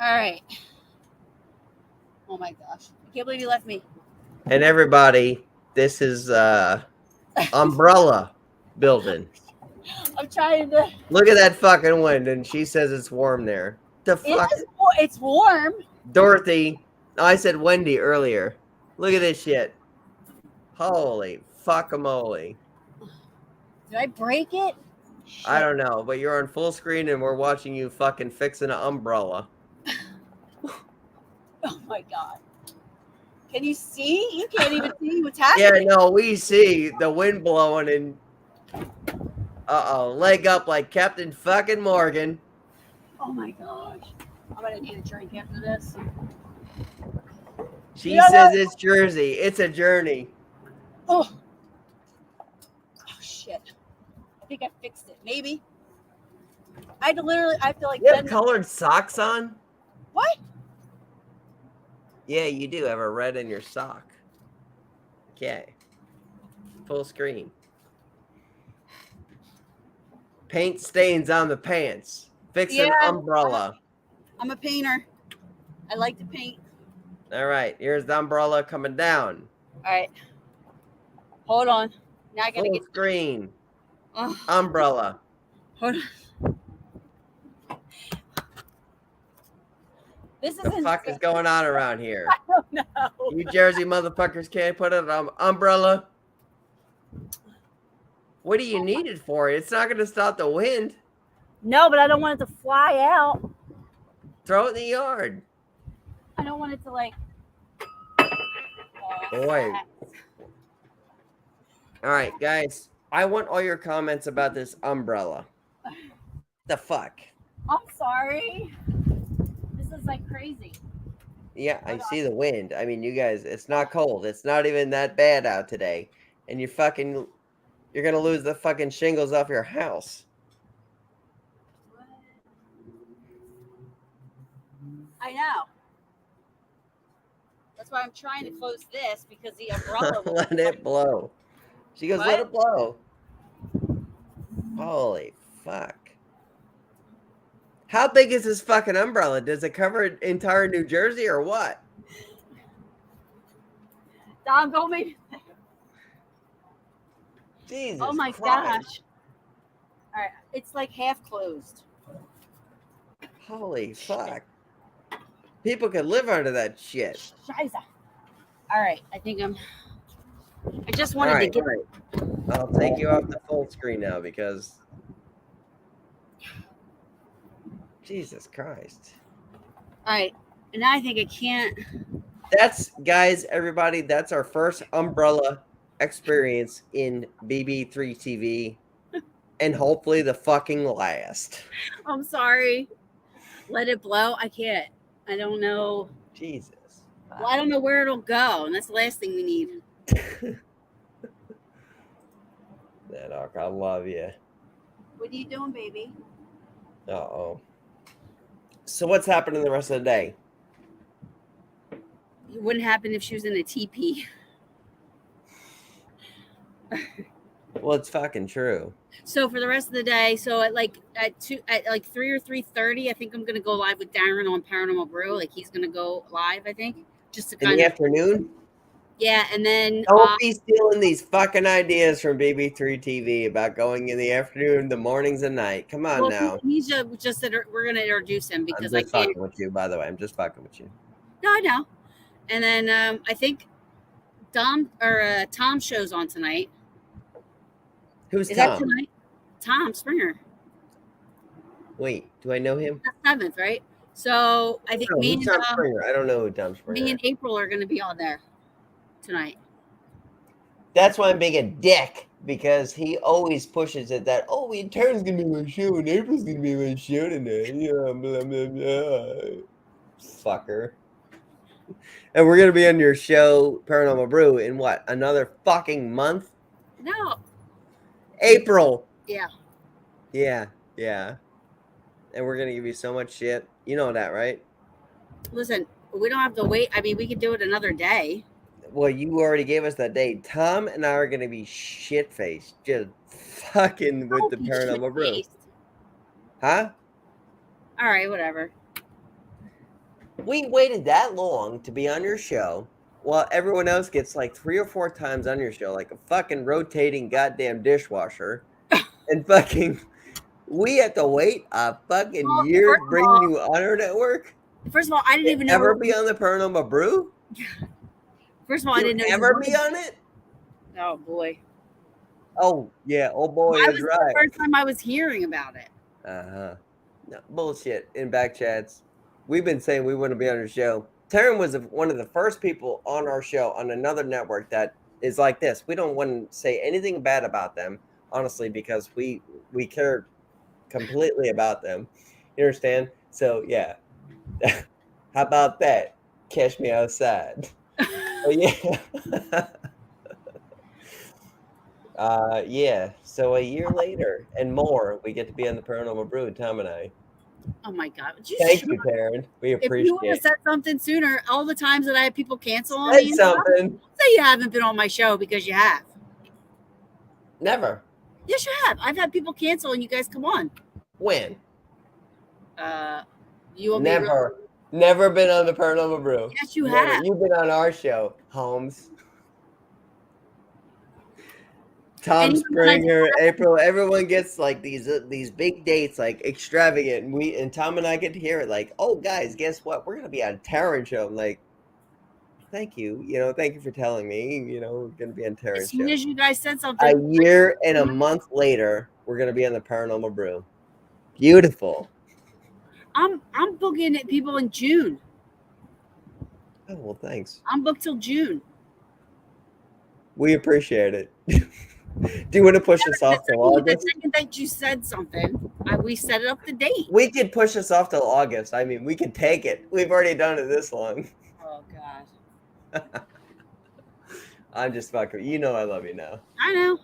All right. Oh my gosh. I can't believe you left me. And everybody, this is umbrella building. I'm trying to. Look at that fucking wind, and she says it's warm there. The fuck? It's warm. Dorothy, I said Wendy earlier. Look at this shit. Holy fuckamole. Did I break it? Shit. I don't know, but you're on full screen and we're watching you fucking fixing an umbrella. Oh my God. Can you see? You can't even see what's happening. Yeah, no, we see the wind blowing and leg up like Captain fucking Morgan. Oh my gosh. I'm gonna need a drink after this. She says it's Jersey. It's a journey. Oh shit. I think I fixed it. Maybe. I feel like you have colored socks on? What? Yeah, you do have a red in your sock. Okay. Full screen. Paint stains on the pants. Fix an umbrella. I'm a painter. I like to paint. All right. Here's the umbrella coming down. All right. Hold on. Now I gotta full get screen. Umbrella. Hold on. This is what the fuck is going on around here? I don't know. You Jersey motherfuckers can't put it on umbrella. What do you need it for? It's not going to stop the wind. No, but I don't want it to fly out. Throw it in the yard. I don't want it to like. Boy. All right, guys. I want all your comments about this umbrella. The fuck? I'm sorry. This is like crazy. Yeah, I see the wind. I mean, you guys, it's not cold. It's not even that bad out today. And you're gonna lose the fucking shingles off your house. I know. That's why I'm trying to close this because the umbrella will Let it blow. She goes, let it blow. Holy fuck. How big is this fucking umbrella? Does it cover entire New Jersey or what? Dom, go maybe. Jesus Oh my Christ. gosh. All right, it's like half closed. Holy fuck. People could live under that shit. Scheiße. All right, I just wanted to get. I'll take you off the full screen now because Jesus Christ. All right, and now I think I can't. That's, guys, everybody, that's our first umbrella experience in BB3TV and hopefully the fucking last. I'm sorry. Let it blow. I can't. I don't know. Jesus. Well, I don't know where it'll go, and that's the last thing we need. Doc, I love you. What are you doing, baby? Uh-oh. So what's happening the rest of the day? It wouldn't happen if she was in a teepee. Well, it's fucking true. So for the rest of the day, so at 3 or 3:30, I think I'm gonna go live with Darren on Paranormal Brew. Like he's gonna go live, I think, just to kind in the afternoon. Yeah, and then don't be stealing these fucking ideas from BB3TV about going in the afternoon, the mornings, and night. Come on now. He's just said we're gonna introduce him because I'm just fucking with you, by the way. I'm just fucking with you. No, I know. And then I think Tom show's on tonight. Who's Is Tom? that tonight? Tom Springer. Wait, do I know him? The 7th, right? So I think me and Tom Springer. I don't know who Tom Springer. Me and April are going to be on there tonight. That's why I'm being a dick, because he always pushes it that, oh, Taryn's gonna be my show and April's gonna be my show tonight. Yeah, blah blah blah. Fucker. And we're gonna be on your show, Paranormal Brew, in what, another fucking month? No. April. Yeah. Yeah. And we're gonna give you so much shit. You know that, right? Listen, we don't have to wait. I mean, we could do it another day. Well, you already gave us that date. Tom and I are gonna be shit-faced, just fucking with the Paranormal Brew. Huh? All right, whatever. We waited that long to be on your show, while everyone else gets like 3 or 4 times on your show, like a fucking rotating goddamn dishwasher, and fucking we have to wait a fucking year to bring you on our network. First of all, I didn't even know ever be on the Paranormal Brew. First of all, I didn't know ever be on it. Oh boy. Oh yeah. Oh boy, that was right. The first time I was hearing about it. No, bullshit in back chats. We've been saying we want to be on your show. TARYN was one of the first people on our show on another network that is like this. We don't want to say anything bad about them, honestly, because we care completely about them. You understand? So yeah. How about that? Catch me outside. Yeah. Yeah. So a year later and more, we get to be on the Paranormal Brew, Tom and I. Oh my God! Thank you, TARYN. We appreciate it. If you would have said something sooner, all the times that I have people cancel on me, something. Say you haven't been on my show because you have. Never. Yes, you have. I've had people cancel and you guys come on. When? You will Never been on the Paranormal Brew. Yes, you have. You've been on our show, Holmes. Tom Springer, April, everyone gets like these big dates, like extravagant, and Tom and I get to hear it, like, oh guys, guess what? We're gonna be on TARYN show. I'm like, thank you, thank you for telling me, we're gonna be on TARYN show. As soon as you guys said something, a year and a month later, we're gonna be on the Paranormal Brew. Beautiful. I'm booking people in June. Oh well, thanks. I'm booked till June. We appreciate it. Do you want to push us off till August? The second that you said something, we set up the date. We could push us off till August. I mean, we could take it. We've already done it this long. Oh, God. I'm just fucking. You know I love you now. I know.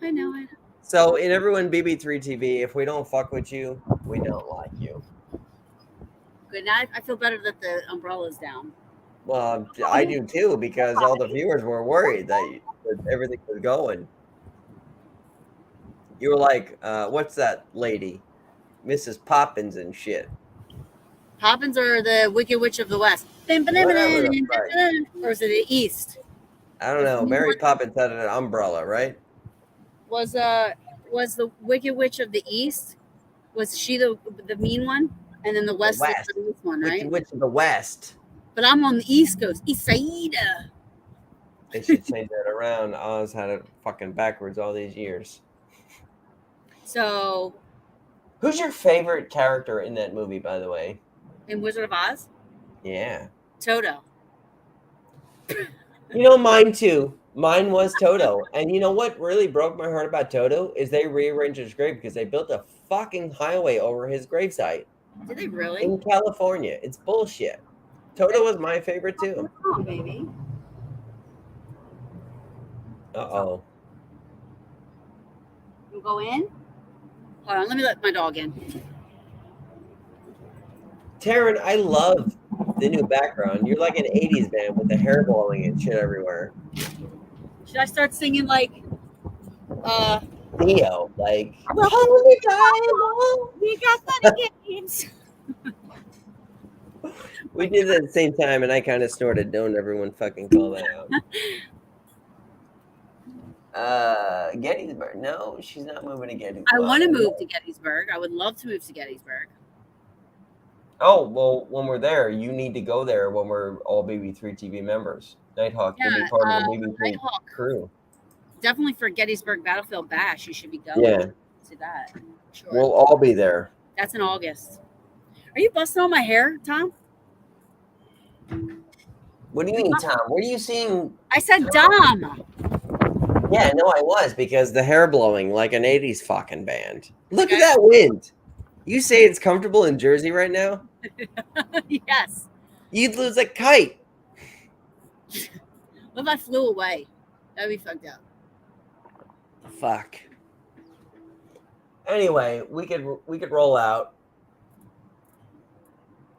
So, in everyone BB3TV, if we don't fuck with you, we don't like you. Good night. I feel better that the umbrella's down. Well, I do too, because all the viewers were worried that everything was going. You were like, what's that lady? Mrs. Poppins and shit. Poppins or the Wicked Witch of the West? Whatever, or is it the East? I don't know. Mary Poppins had an umbrella, right? Was the Wicked Witch of the East? Was she the mean one? And then the West was the nice one, right? Wicked Witch of the West. But I'm on the East Coast, East Side. They should change that around. Oz had it fucking backwards all these years. So, who's your favorite character in that movie, by the way? In Wizard of Oz? Yeah. Toto. You know, mine too. Mine was Toto. And you know what really broke my heart about Toto is they rearranged his grave because they built a fucking highway over his gravesite. Did they really? In California. It's bullshit. Toto was my favorite too. Oh, baby. Uh-oh. You go in? Hold on, let me let my dog in. TARYN, I love the new background. You're like an 80s band with the hair blowing and shit everywhere. Should I start singing like Theo, like we got funny games. We did it at the same time and I kind of snorted. Don't everyone fucking call that out. Gettysburg. No, she's not moving to Gettysburg. I want to move to Gettysburg. I would love to move to Gettysburg. Oh, well, when we're there, you need to go there when we're all BB3TV members. Nighthawk will be part of the BB3 crew. Definitely for Gettysburg Battlefield Bash, you should be going to that. Sure. We'll all be there. That's in August. Are you busting on my hair, Tom? What do you mean, Tom? What are you seeing? I said Dom. Yeah, no, I was, because the hair blowing like an 80s fucking band. Look at that wind. You say it's comfortable in Jersey right now? Yes. You'd lose a kite. What if I flew away? That'd be fucked up. Fuck. Anyway, we could roll out.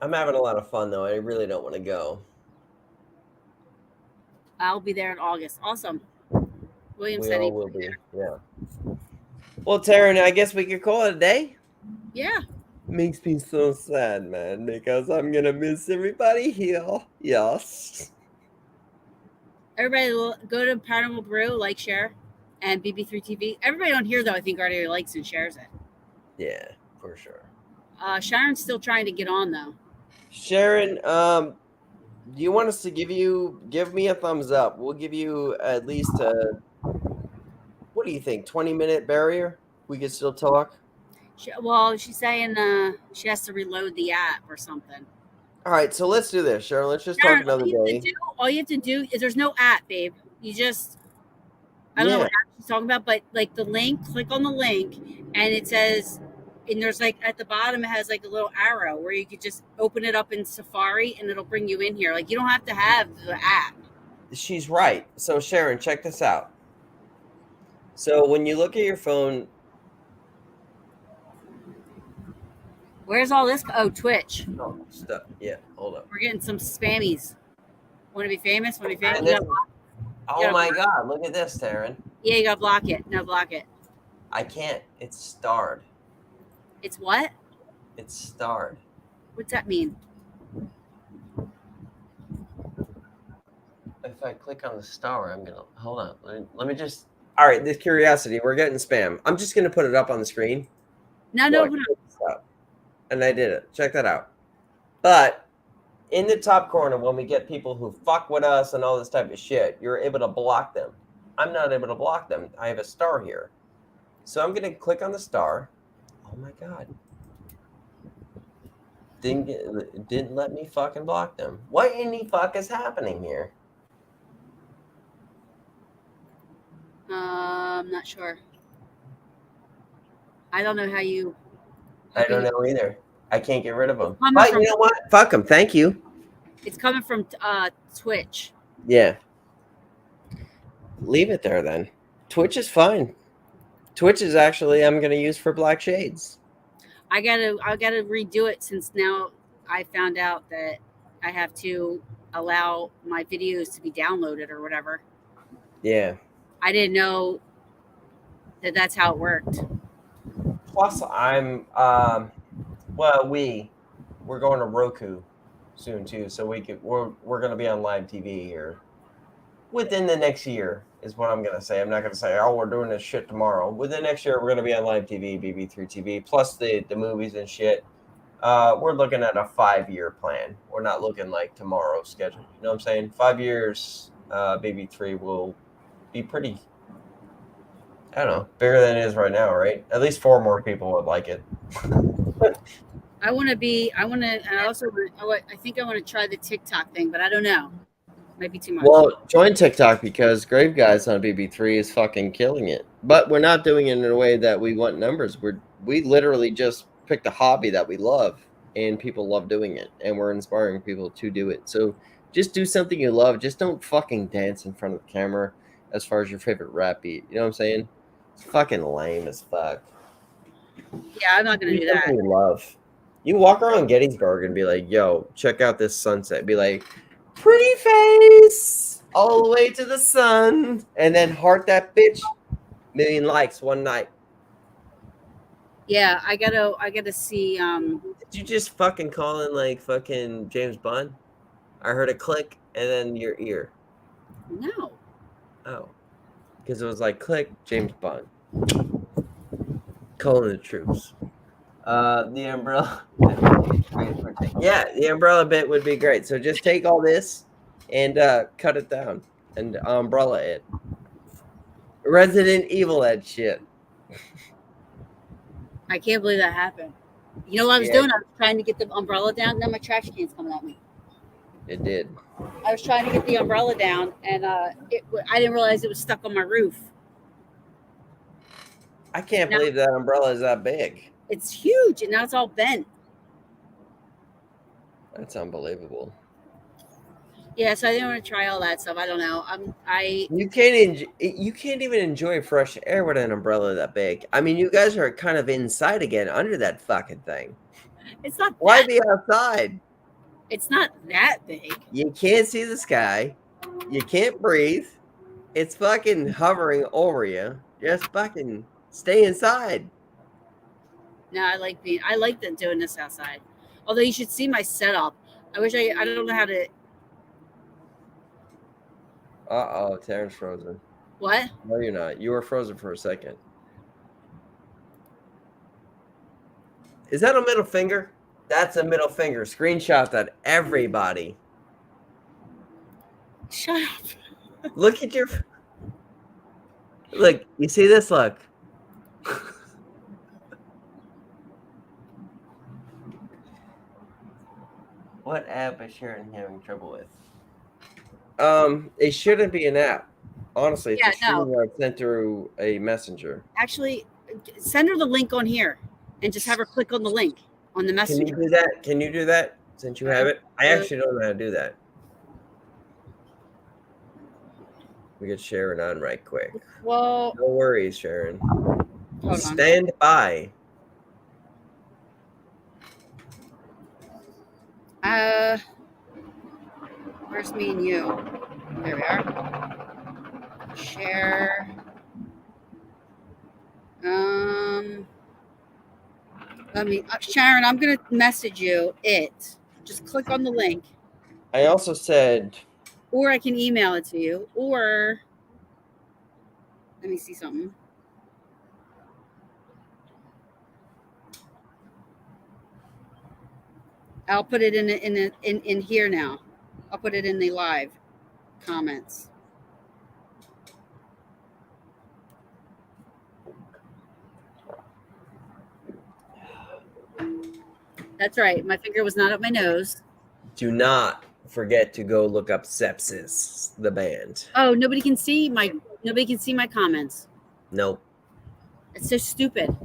I'm having a lot of fun though. I really don't want to go. I'll be there in August. Awesome. William We said all he will be. Yeah. Well, TARYN, I guess we could call it a day. Yeah. Makes me so sad, man, because I'm gonna miss everybody here. Yes. Everybody go to Paranormal Brew, like, share, and BB3TV. Everybody on here, though, I think already likes and shares it. Yeah, for sure. Sharon's still trying to get on, though. Sharon, do you want us to give me a thumbs up? We'll give you at least what do you think, 20-minute barrier? We could still talk? She's saying she has to reload the app or something. All right, so let's do this, Sharon. Let's just talk another day. All you have to do is there's no app, babe. You just, I don't know what app she's talking about, but like the link, click on the link, and it says, and there's like at the bottom, it has like a little arrow where you could just open it up in Safari and it'll bring you in here. Like you don't have to have the app. She's right. So Sharon, check this out. So when you look at your phone, where's all this? Oh, Twitch. Oh, stuff. Yeah, hold up. We're getting some spammies. Want to be famous? Want to be famous? Oh my God! Look at this, TARYN. Yeah, you gotta block it. No, block it. I can't. It's starred. It's what? It's starred. What's that mean? If I click on the star, I'm gonna hold on. Let me just. All right, this curiosity. We're getting spam. I'm just gonna put it up on the screen. No. And I did it. Check that out. But in the top corner, when we get people who fuck with us and all this type of shit, you're able to block them. I'm not able to block them. I have a star here. So I'm going to click on the star. Oh my God. Didn't let me fucking block them. What in the fuck is happening here? not sure. I don't know how you. I don't know either. I can't get rid of them. coming But from- you know what? Fuck them. Thank you. It's coming from Twitch. Yeah. Leave it there then. Twitch is fine. Twitch is actually I'm gonna use for black shades. I gotta redo it since now I found out that I have to allow my videos to be downloaded or whatever. Yeah. I didn't know that that's how it worked. Plus, I'm well, we're going to Roku soon too, so we're gonna be on live TV here within the next year is what I'm gonna say. I'm not gonna say, oh, we're doing this shit tomorrow. Within the next year, we're gonna be on live TV, BB3TV, plus the movies and shit. We're looking at a 5-year plan. We're not looking like tomorrow's schedule. You know what I'm saying? 5 years, BB3 will be pretty, I don't know, bigger than it is right now, right? At least 4 more people would like it. I think I want to try the TikTok thing, but I don't know. Might be too much. Well, join TikTok because Grave Guys on BB3 is fucking killing it. But we're not doing it in a way that we want numbers. We literally just picked a hobby that we love and people love doing it, and we're inspiring people to do it. So just do something you love. Just don't fucking dance in front of the camera as far as your favorite rap beat. You know what I'm saying? It's fucking lame as fuck. Yeah, I'm not gonna do that. Something you love. You walk around Gettysburg and be like, yo, check out this sunset. Be like, pretty face all the way to the sun, and then heart that bitch. 1,000,000 likes one night. Yeah, I gotta see. Did you just fucking call in like fucking James Bond? I heard a click and then your ear. No. Oh, because it was like click James Bond. Calling the troops. The umbrella. Yeah, the umbrella bit would be great. So just take all this and cut it down and umbrella it. Resident Evil that shit. I can't believe that happened. You know what I was doing? I was trying to get the umbrella down. Now my trash can's coming at me. It did. I was trying to get the umbrella down, and I didn't realize it was stuck on my roof. I can't believe that umbrella is that big. It's huge, and now it's all bent. That's unbelievable. Yeah, so I didn't want to try all that stuff. I don't know. You can't even enjoy fresh air with an umbrella that big. I mean, you guys are kind of inside again under that fucking thing. It's not. Why be outside? It's not that big. You can't see the sky. You can't breathe. It's fucking hovering over you. Just fucking stay inside. No, I like doing this outside. Although you should see my setup. I don't know how to. Uh-oh, Taryn's frozen. What? No, you're not. You were frozen for a second. Is that a middle finger? That's a middle finger. Screenshot that, everybody. Shut up. Look at your... Look, you see this? Look. What app is Sharon having trouble with? It shouldn't be an app. Honestly, it's a stream sent through a messenger. Actually, send her the link on here and just have her click on the link on the messenger. Can you do that? Can you do that since you have it? I actually don't know how to do that. We get Sharon on right quick. Well, no worries, Sharon. Hold Stand by. Where's me and you? There we are. Share. Sharon, I'm gonna message you it. Just click on the link. I also said. Or I can email it to you. Or let me see something. I'll put it in here now. I'll put it in the live comments. That's right. My finger was not up my nose. Do not forget to go look up Sepsis, the band. Oh, nobody can see my comments. Nope. It's so stupid.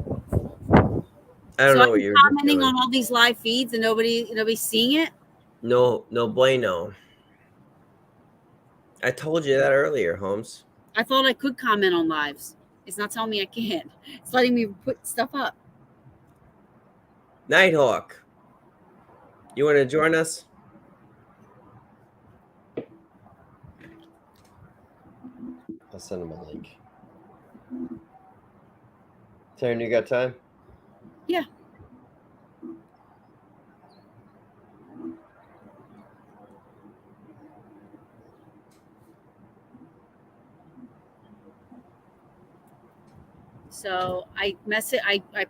I don't So know what I'm you're just commenting doing. on all these live feeds and nobody's seeing it. No bueno. I told you that earlier, Holmes. I thought I could comment on lives. It's not telling me I can't. It's letting me put stuff up. Nighthawk, you want to join us? I'll send him a link. TARYN, you got time? Yeah. So I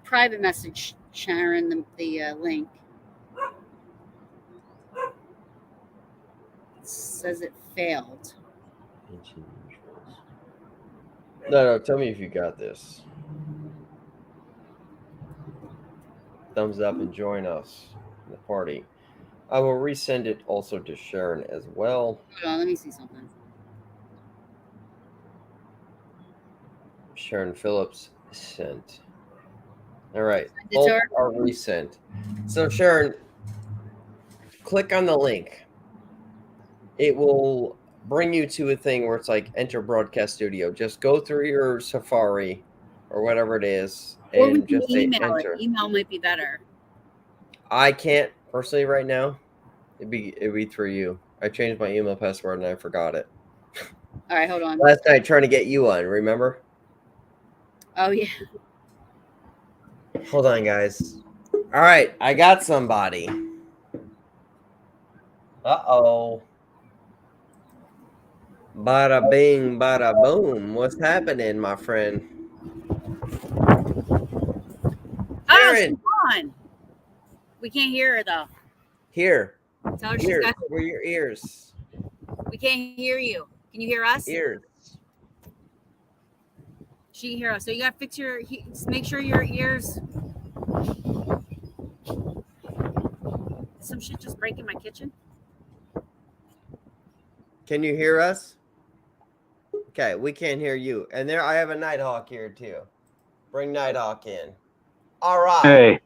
private message Sharon the link. It says it failed. No, tell me if you got this. Thumbs up and join us in the party. I will resend it also to Sharon as well. Hold on, let me see something. Sharon Phillips sent. All right. Send it to Both her? are resent. So Sharon, click on the link. It will bring you to a thing where it's like enter broadcast studio. Just go through your Safari or whatever it is Or we and can just say email enter. it. Email might be better. I can't personally right now. It'd be through you. I changed my email password and I forgot it. All right, hold on. Last night trying to get you on, remember? Oh yeah. Hold on, guys. All right, I got somebody. Uh-oh. Bada bing, bada boom. What's happening, my friend? Oh, she's TARYN, on. We can't hear her though. here. Tell her she's Ears. got. Where are your ears? We can't hear you. Can you hear us? Ears. She can hear us. So you gotta fix make sure your ears. Is some shit just break in my kitchen? Can you hear us? Okay, we can't hear you. And there I have a Nighthawk here too. Bring Nighthawk in. All right. Hey,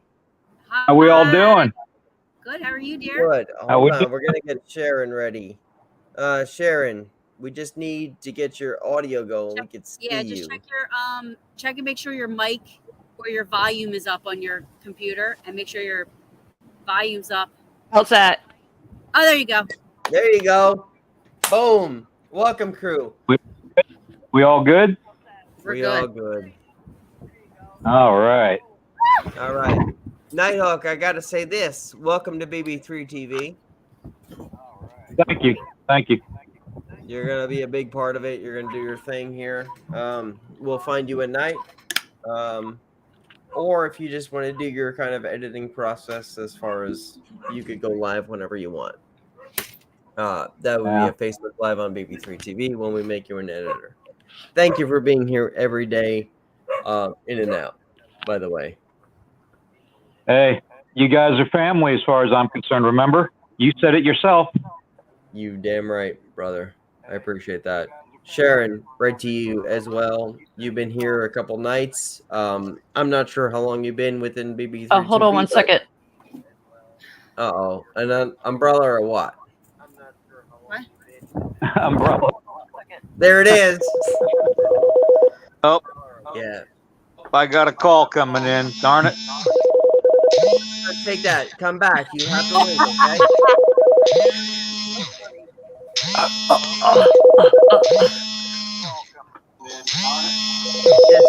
Hi. how we all doing? Good. How are you, dear? Good. How Hold we on. We're gonna get Sharon ready. Sharon, we just need to get your audio going. We could see Yeah, you. just check and make sure your mic or your volume is up on your computer, and make sure your volume's up. How's that? Oh, there you go. There you go. Boom. Welcome, crew. We all good? We're we good. all good. All right. All right. Nighthawk, I gotta say this. Welcome to BB3TV. Thank you. Thank you. You're gonna be a big part of it. You're gonna do your thing here. We'll find you at night. Or if you just want to do your kind of editing process, as far as you could go live whenever you want. That would be a Facebook Live on BB3TV when we make you an editor. Thank you for being here every day, in and out, by the way. Hey, you guys are family as far as I'm concerned. Remember? You said it yourself. You damn right, brother. I appreciate that. Sharon, right to you as well. You've been here a couple nights. I'm not sure how long you've been within BB3TV. Oh, hold on one second. Uh-oh. An umbrella or what? What? Umbrella. There it is. Oh, Yeah. I got a call coming in. Darn it. Take that. Come back. You have the link, okay? Yes.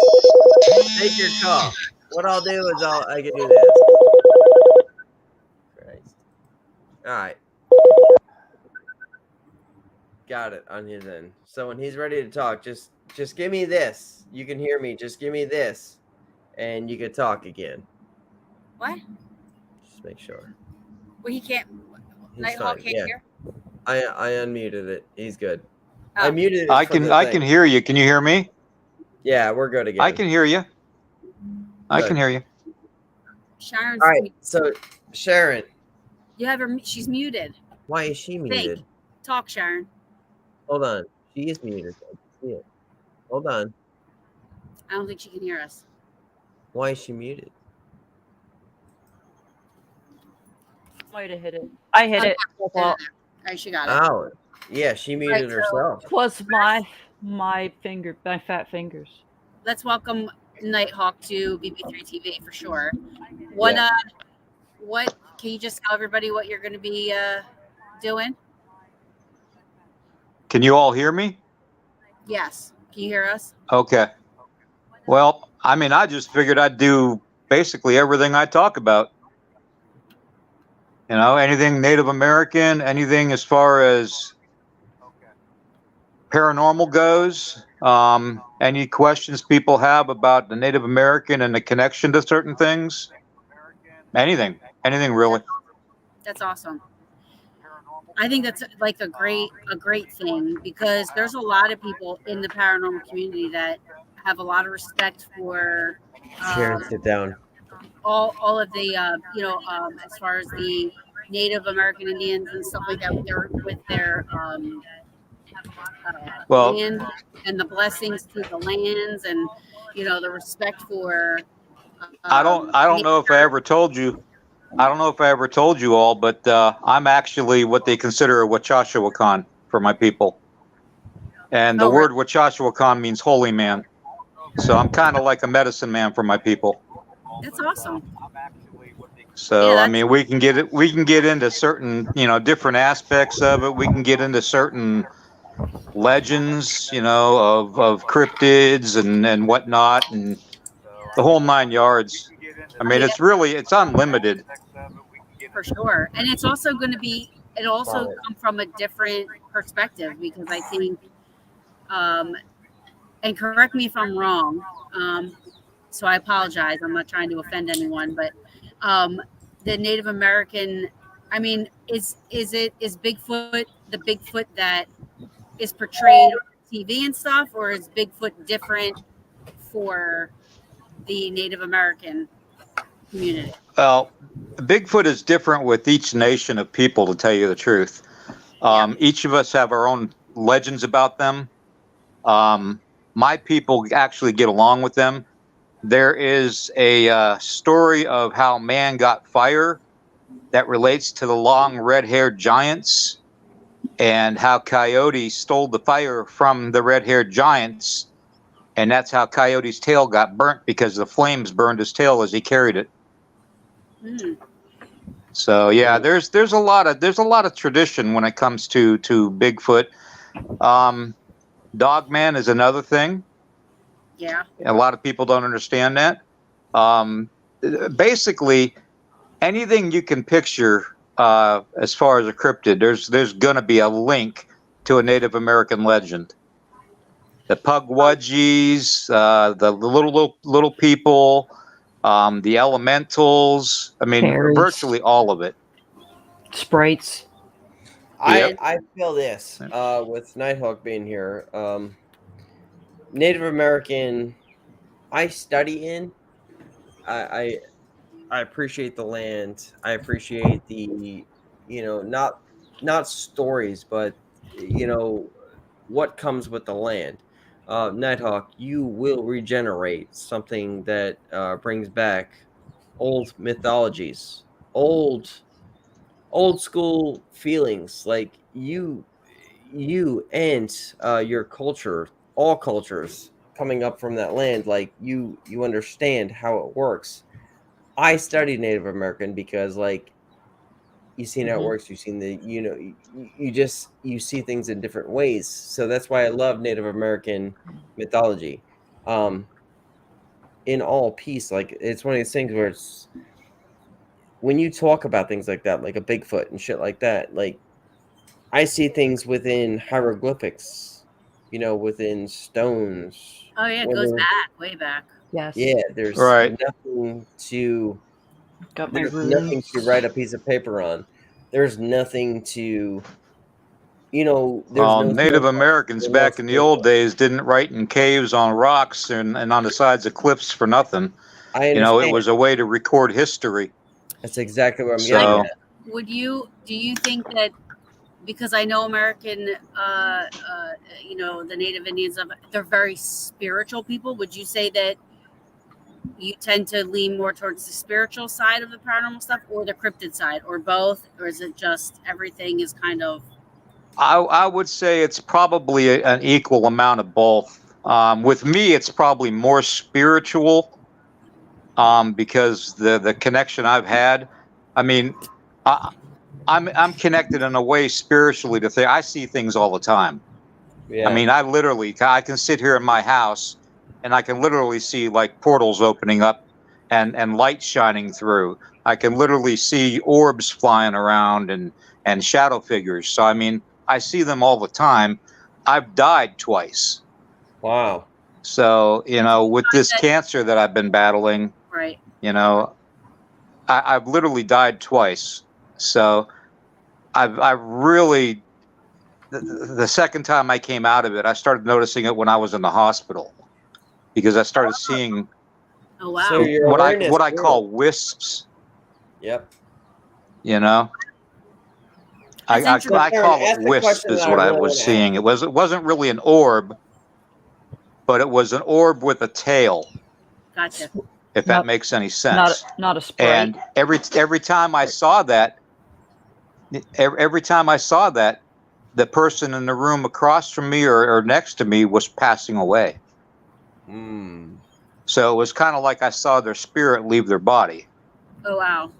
Take your call. What I'll do is I can do this. Christ. All right. Got it on his end. So when he's ready to talk, just give me this. You can hear me. Just give me this, and you can talk again. What? Just make sure. Well, he can't. He's Nighthawk fine. can't Yeah. hear. I unmuted it. He's good. Oh. I muted it. I for the can thing. hear you. Can you hear me? Yeah, we're good again. I can hear you. I Good. can hear you. Sharon's. All right. So Sharon, You have her. She's muted. why is she muted? Talk, Sharon. Hold on. She is muted. I can see it. Hold on. I don't think she can hear us. Why is she muted? Might have hit it. I hit it. All Well, right, she got it. Oh, yeah, she muted herself. it was my fat fingers. Let's welcome Nighthawk to BB3TV for sure. Yeah. What can you just tell everybody what you're going to be doing? Can you all hear me? Yes. Can you hear us? Okay. Well, I mean, I just figured I'd do basically everything I talk about. You know, anything Native American, anything as far as paranormal goes. Any questions people have about the Native American and the connection to certain things. Anything really. That's awesome. I think that's like a great thing, because there's a lot of people in the paranormal community that have a lot of respect for Sharon, sit down. all of the as far as the Native American Indians and stuff like that with their Well, land and the blessings to the lands, and the respect for I don't know if I ever told you. I don't know if I ever told you all, but I'm actually what they consider a Wachashawakan for my people. And the word Wachashawakan means holy man. So I'm kind of like a medicine man for my people. That's awesome. So I mean, we can get into certain, different aspects of it. We can get into certain legends, of cryptids and whatnot, and the whole 9 yards. I mean, it's unlimited. For sure. And it's also going to be, it also come from a different perspective, because I think, and correct me if I'm wrong, so I apologize, I'm not trying to offend anyone, but the Native American, I mean, is Bigfoot the Bigfoot that is portrayed on TV and stuff, or is Bigfoot different for the Native American community? Well, Bigfoot is different with each nation of people, to tell you the truth. Each of us have our own legends about them. My people actually get along with them. There is a story of how man got fire that relates to the long red-haired giants, and how Coyote stole the fire from the red-haired giants, and that's how Coyote's tail got burnt, because the flames burned his tail as he carried it. So yeah, there's a lot of tradition when it comes to Bigfoot. Dogman is another thing. Yeah. A lot of people don't understand that. Basically, anything you can picture as far as a cryptid, there's gonna be a link to a Native American legend. The Pugwudgies, the little people, the elementals. I mean, Fairies. Virtually all of it. Sprites. I feel this with Nighthawk being here. Native American, I study in. I appreciate the land. I appreciate the, not stories, but what comes with the land. Nighthawk, you will regenerate something that brings back old mythologies, old school feelings, like you and your culture, all cultures coming up from that land, like you understand how it works. I studied Native American because, like, you've seen how it works, you've seen the, you see things in different ways. So that's why I love Native American mythology. In all peace, like, it's one of these things where it's, when you talk about things like that, like a Bigfoot and shit like that, like, I see things within hieroglyphics, within stones. Oh yeah, it goes back, way back. Yes. Yeah, there's nothing to Got my there's roots. nothing to write a piece of paper on. There's nothing to, there's no Native Americans back in the old days didn't write in caves on rocks and on the sides of cliffs for nothing. I understand. It was a way to record history. That's exactly what I'm getting at. Do you think that because I know American, the Native Indians, they're very spiritual people. Would you say that you tend to lean more towards the spiritual side of the paranormal stuff, or the cryptid side, or both, or is it just everything is kind of? I would say it's probably an equal amount of both. With me, it's probably more spiritual because the connection I've had. I mean, I'm connected in a way spiritually to things. I see things all the time. Yeah. I mean, I can sit here in my house and I can literally see like portals opening up and light shining through. I can literally see orbs flying around and shadow figures. So, I mean, I see them all the time. I've died twice. Wow. So, with this cancer that I've been battling, right. I've literally died twice. So I've really, the second time I came out of it, I started noticing it when I was in the hospital because I started seeing Oh, wow. So your what awareness I grew. call wisps. Yep. I That's call Ask it the wisps question is that I what I really was wanna seeing. It wasn't really an orb, but it was an orb with a tail, Gotcha. if that makes any Not sense. a sprite. And every time I saw that, the person in the room across from me or next to me was passing away. Mm. So it was kind of like I saw their spirit leave their body. Oh, wow.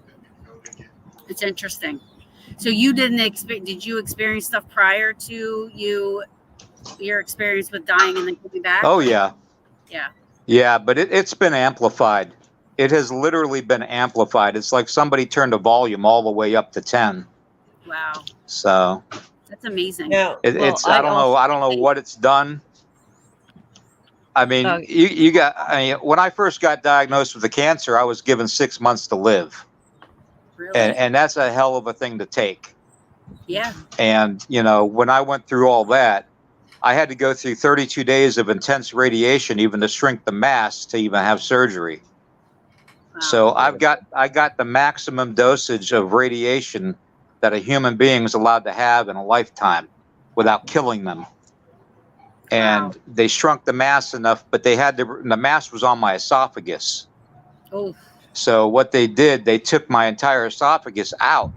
It's interesting. So you did you experience stuff prior to your experience with dying and then coming back? Oh, yeah. Yeah. Yeah, but it's been amplified. It has literally been amplified. It's like somebody turned the volume all the way up to 10. Wow. So That's amazing. Now, I don't know what it's done. I mean, when I first got diagnosed with the cancer, I was given 6 months to live. Really? And that's a hell of a thing to take. Yeah. And, when I went through all that, I had to go through 32 days of intense radiation even to shrink the mass to even have surgery. Wow. So I got the maximum dosage of radiation that a human being is allowed to have in a lifetime without killing them. And they shrunk the mass enough, but the mass was on my esophagus. Oh. So what they did, they took my entire esophagus out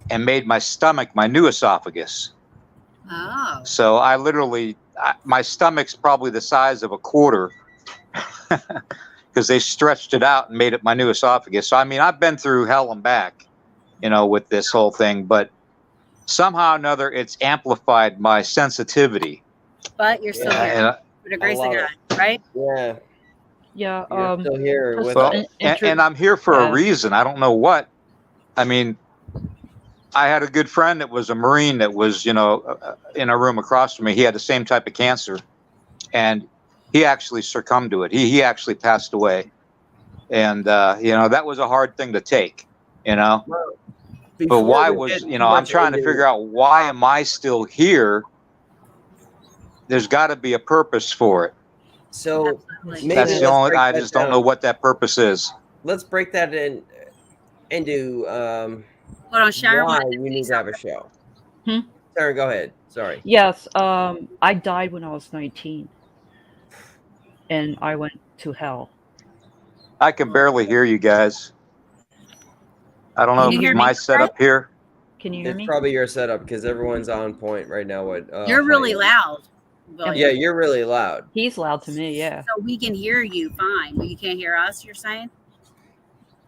and made my stomach my new esophagus. Oh. So I literally, my stomach's probably the size of a quarter because they stretched it out and made it my new esophagus. So, I mean, I've been through hell and back, with this whole thing, but somehow or another, it's amplified my sensitivity. But you're still here. With the grace of God, right? Yeah. Yeah. You're still here with Well, and I'm here for a reason. I don't know what. I mean, I had a good friend that was a Marine that was, in a room across from me. He had the same type of cancer, and he actually succumbed to it. He actually passed away, and that was a hard thing to take, But why was I'm trying to figure out why am I still here? There's got to be a purpose for it. So that's the only. I just don't know what that purpose is. Let's break that into Hold on, Sharon. Why you need to have a show? Sarah, go ahead. Sorry. Yes. I died when I was 19, and I went to hell. I can barely hear you guys. I don't know if my setup here. Can you hear me? It's probably your setup because everyone's on point right now. You're really loud. Yeah, you're really loud. He's loud to me, yeah. So we can hear you fine, but you can't hear us, you're saying?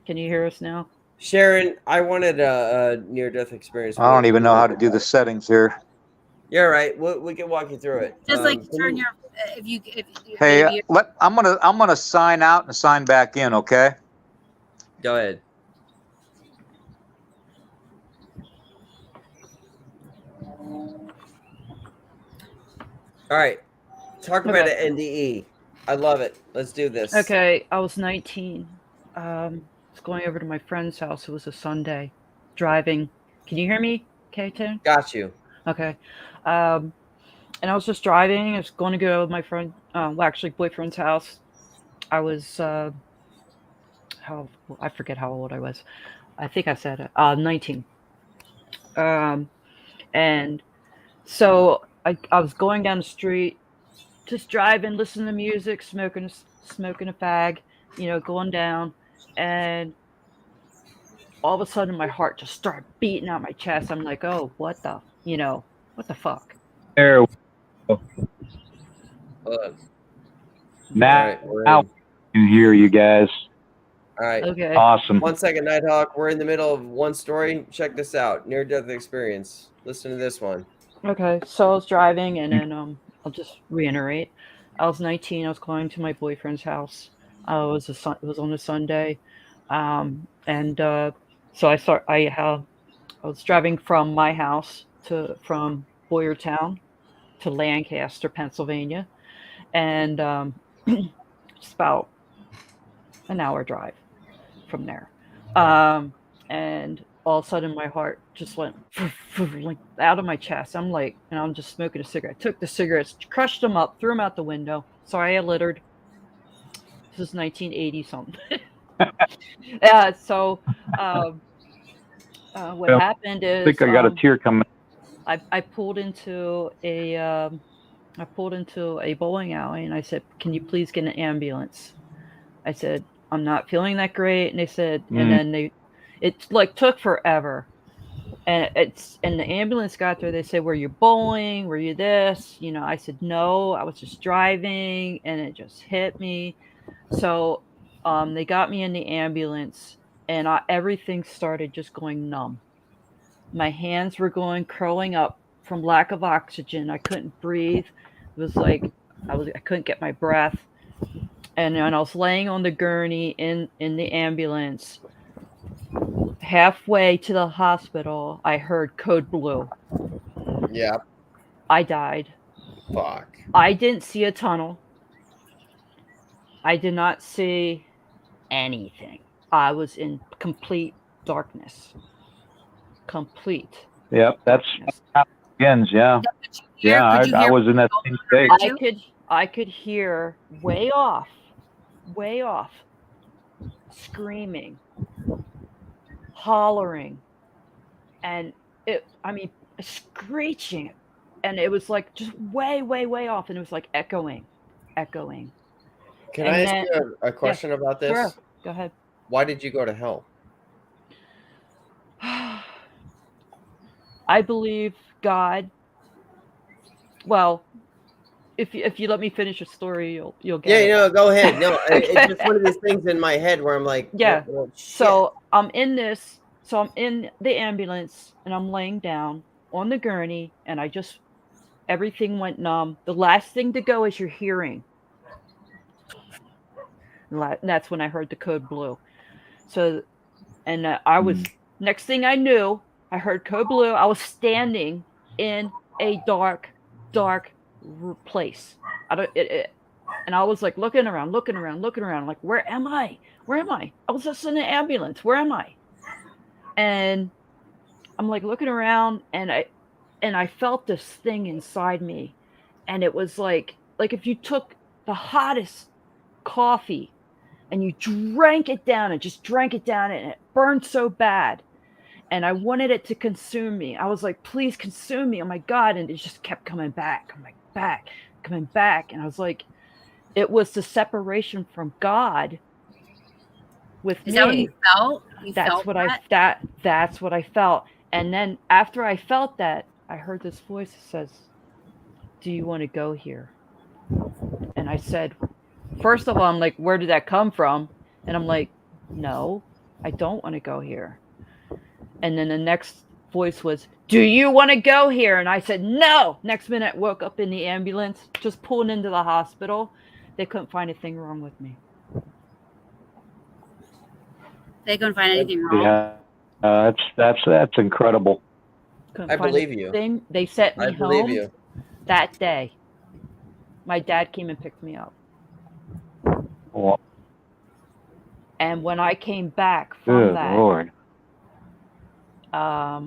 Can you hear us now? Sharon, I wanted a near-death experience. I don't even know how to do the settings here. You're right. We can walk you through it. Just turn your Hey, I'm gonna sign out and sign back in. Okay. Go ahead. All right. Talk about an NDE. I love it. Let's do this. Okay. I was 19. I was going over to my friend's house. It was a Sunday. Driving. Can you hear me, K-Tone? Got you. Okay. And I was just driving. I was going to go to my friend, boyfriend's house. I was, I forget how old I was. I think I said it. 19. And so I was going down the street, just driving, listening to music, smoking a fag, going down, and all of a sudden my heart just started beating out my chest. I'm like, oh, what the fuck? There. Now, Now I can hear you guys. all right. Okay. Awesome. 1 second, Nighthawk. We're in the middle of one story. Check this out. Near-death experience. Listen to this one. Okay. So I was driving, and then I'll just reiterate. I was 19. I was going to my boyfriend's house. It was on a Sunday, and so I was driving from my house from Boyertown to Lancaster, Pennsylvania, and it's about an hour drive from there. And all of a sudden my heart just went like out of my chest. I'm just smoking a cigarette. I took the cigarettes, crushed them up, threw them out the window. Sorry, I littered. This is 1980 something. What happened is I think I got a tear coming. I pulled into a bowling alley, and I said, "Can you please get an ambulance?" I said, "I'm not feeling that great," and they said, and then it like took forever, and the ambulance got there. They said, "Were you bowling? Were you this?" I said, "No, I was just driving," and it just hit me. So, they got me in the ambulance, and everything started just going numb. My hands were curling up from lack of oxygen. I couldn't breathe. It was like I couldn't get my breath. And then I was laying on the gurney in the ambulance. Halfway to the hospital, I heard code blue. Yeah. I died. Fuck. I didn't see a tunnel. I did not see anything. I was in complete darkness. Complete. Yep, that's how it begins. Yeah, I was in that same state. I could hear way off, screaming, hollering, and screeching, and it was like just way, way, way off, and it was like echoing. Can I ask you a question about this? Sure. Go ahead. Why did you go to hell? I believe God. Well, if you let me finish a story, you'll get it. Yeah, go ahead. No, it's just one of these things in my head where I'm like, yeah. Well, shit. So I'm in the ambulance, and I'm laying down on the gurney, and everything went numb. The last thing to go is your hearing. And that's when I heard the code blue. So, and I was, next thing I knew, I heard code blue. I was standing in a dark place. And I was like looking around, like, where am I? I was just in an ambulance. Where am I? And I'm like looking around, and I felt this thing inside me, and it was like if you took the hottest coffee and you drank it down, and it burned so bad, and I wanted it to consume me. I was like, please consume me. Oh my God. And it just kept coming back, and I was like, it was the separation from God with me. Is that what you felt? That's what I felt. And then after I felt that, I heard this voice that says, "Do you want to go here?" And I said, first of all, I'm like, where did that come from? And I'm like, no, I don't want to go here. And then the next voice was, "Do you want to go here?" And I said, no. Next minute, I woke up in the ambulance, just pulling into the hospital. They couldn't find a thing wrong with me. They couldn't find anything wrong. Yeah, that's incredible. I believe you. They sent me I believe home you. that day. My dad came and picked me up. Well, And when I came back from good that, Lord. I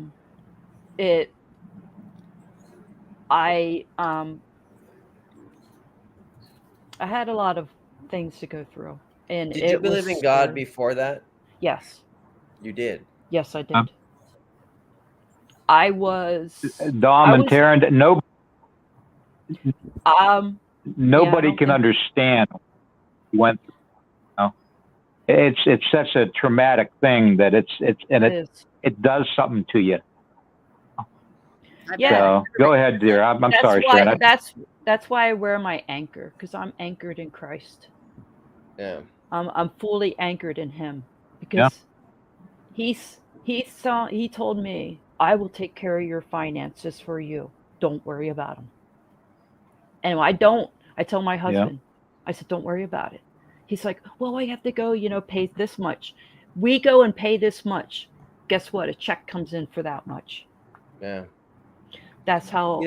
had a lot of things to go through. And Did you believe in God before that? Yes. You did. Yes, I did. I was Dom and Taryn, nobody don't can think- understand what you went through. You know? It's such a traumatic thing that it is. does something to you. Yeah. So go ahead, dear. I'm That's sorry, why Sharon. that's why I wear my anchor, because I'm anchored in Christ. Yeah. I'm fully anchored in Him, because he told me, I will take care of your finances for you. Don't worry about them. And I don't. I tell my husband, I said, don't worry about it. He's like, well, I have to go, pay this much. We go and pay this much. Guess what? A check comes in for that much. Yeah. That's how.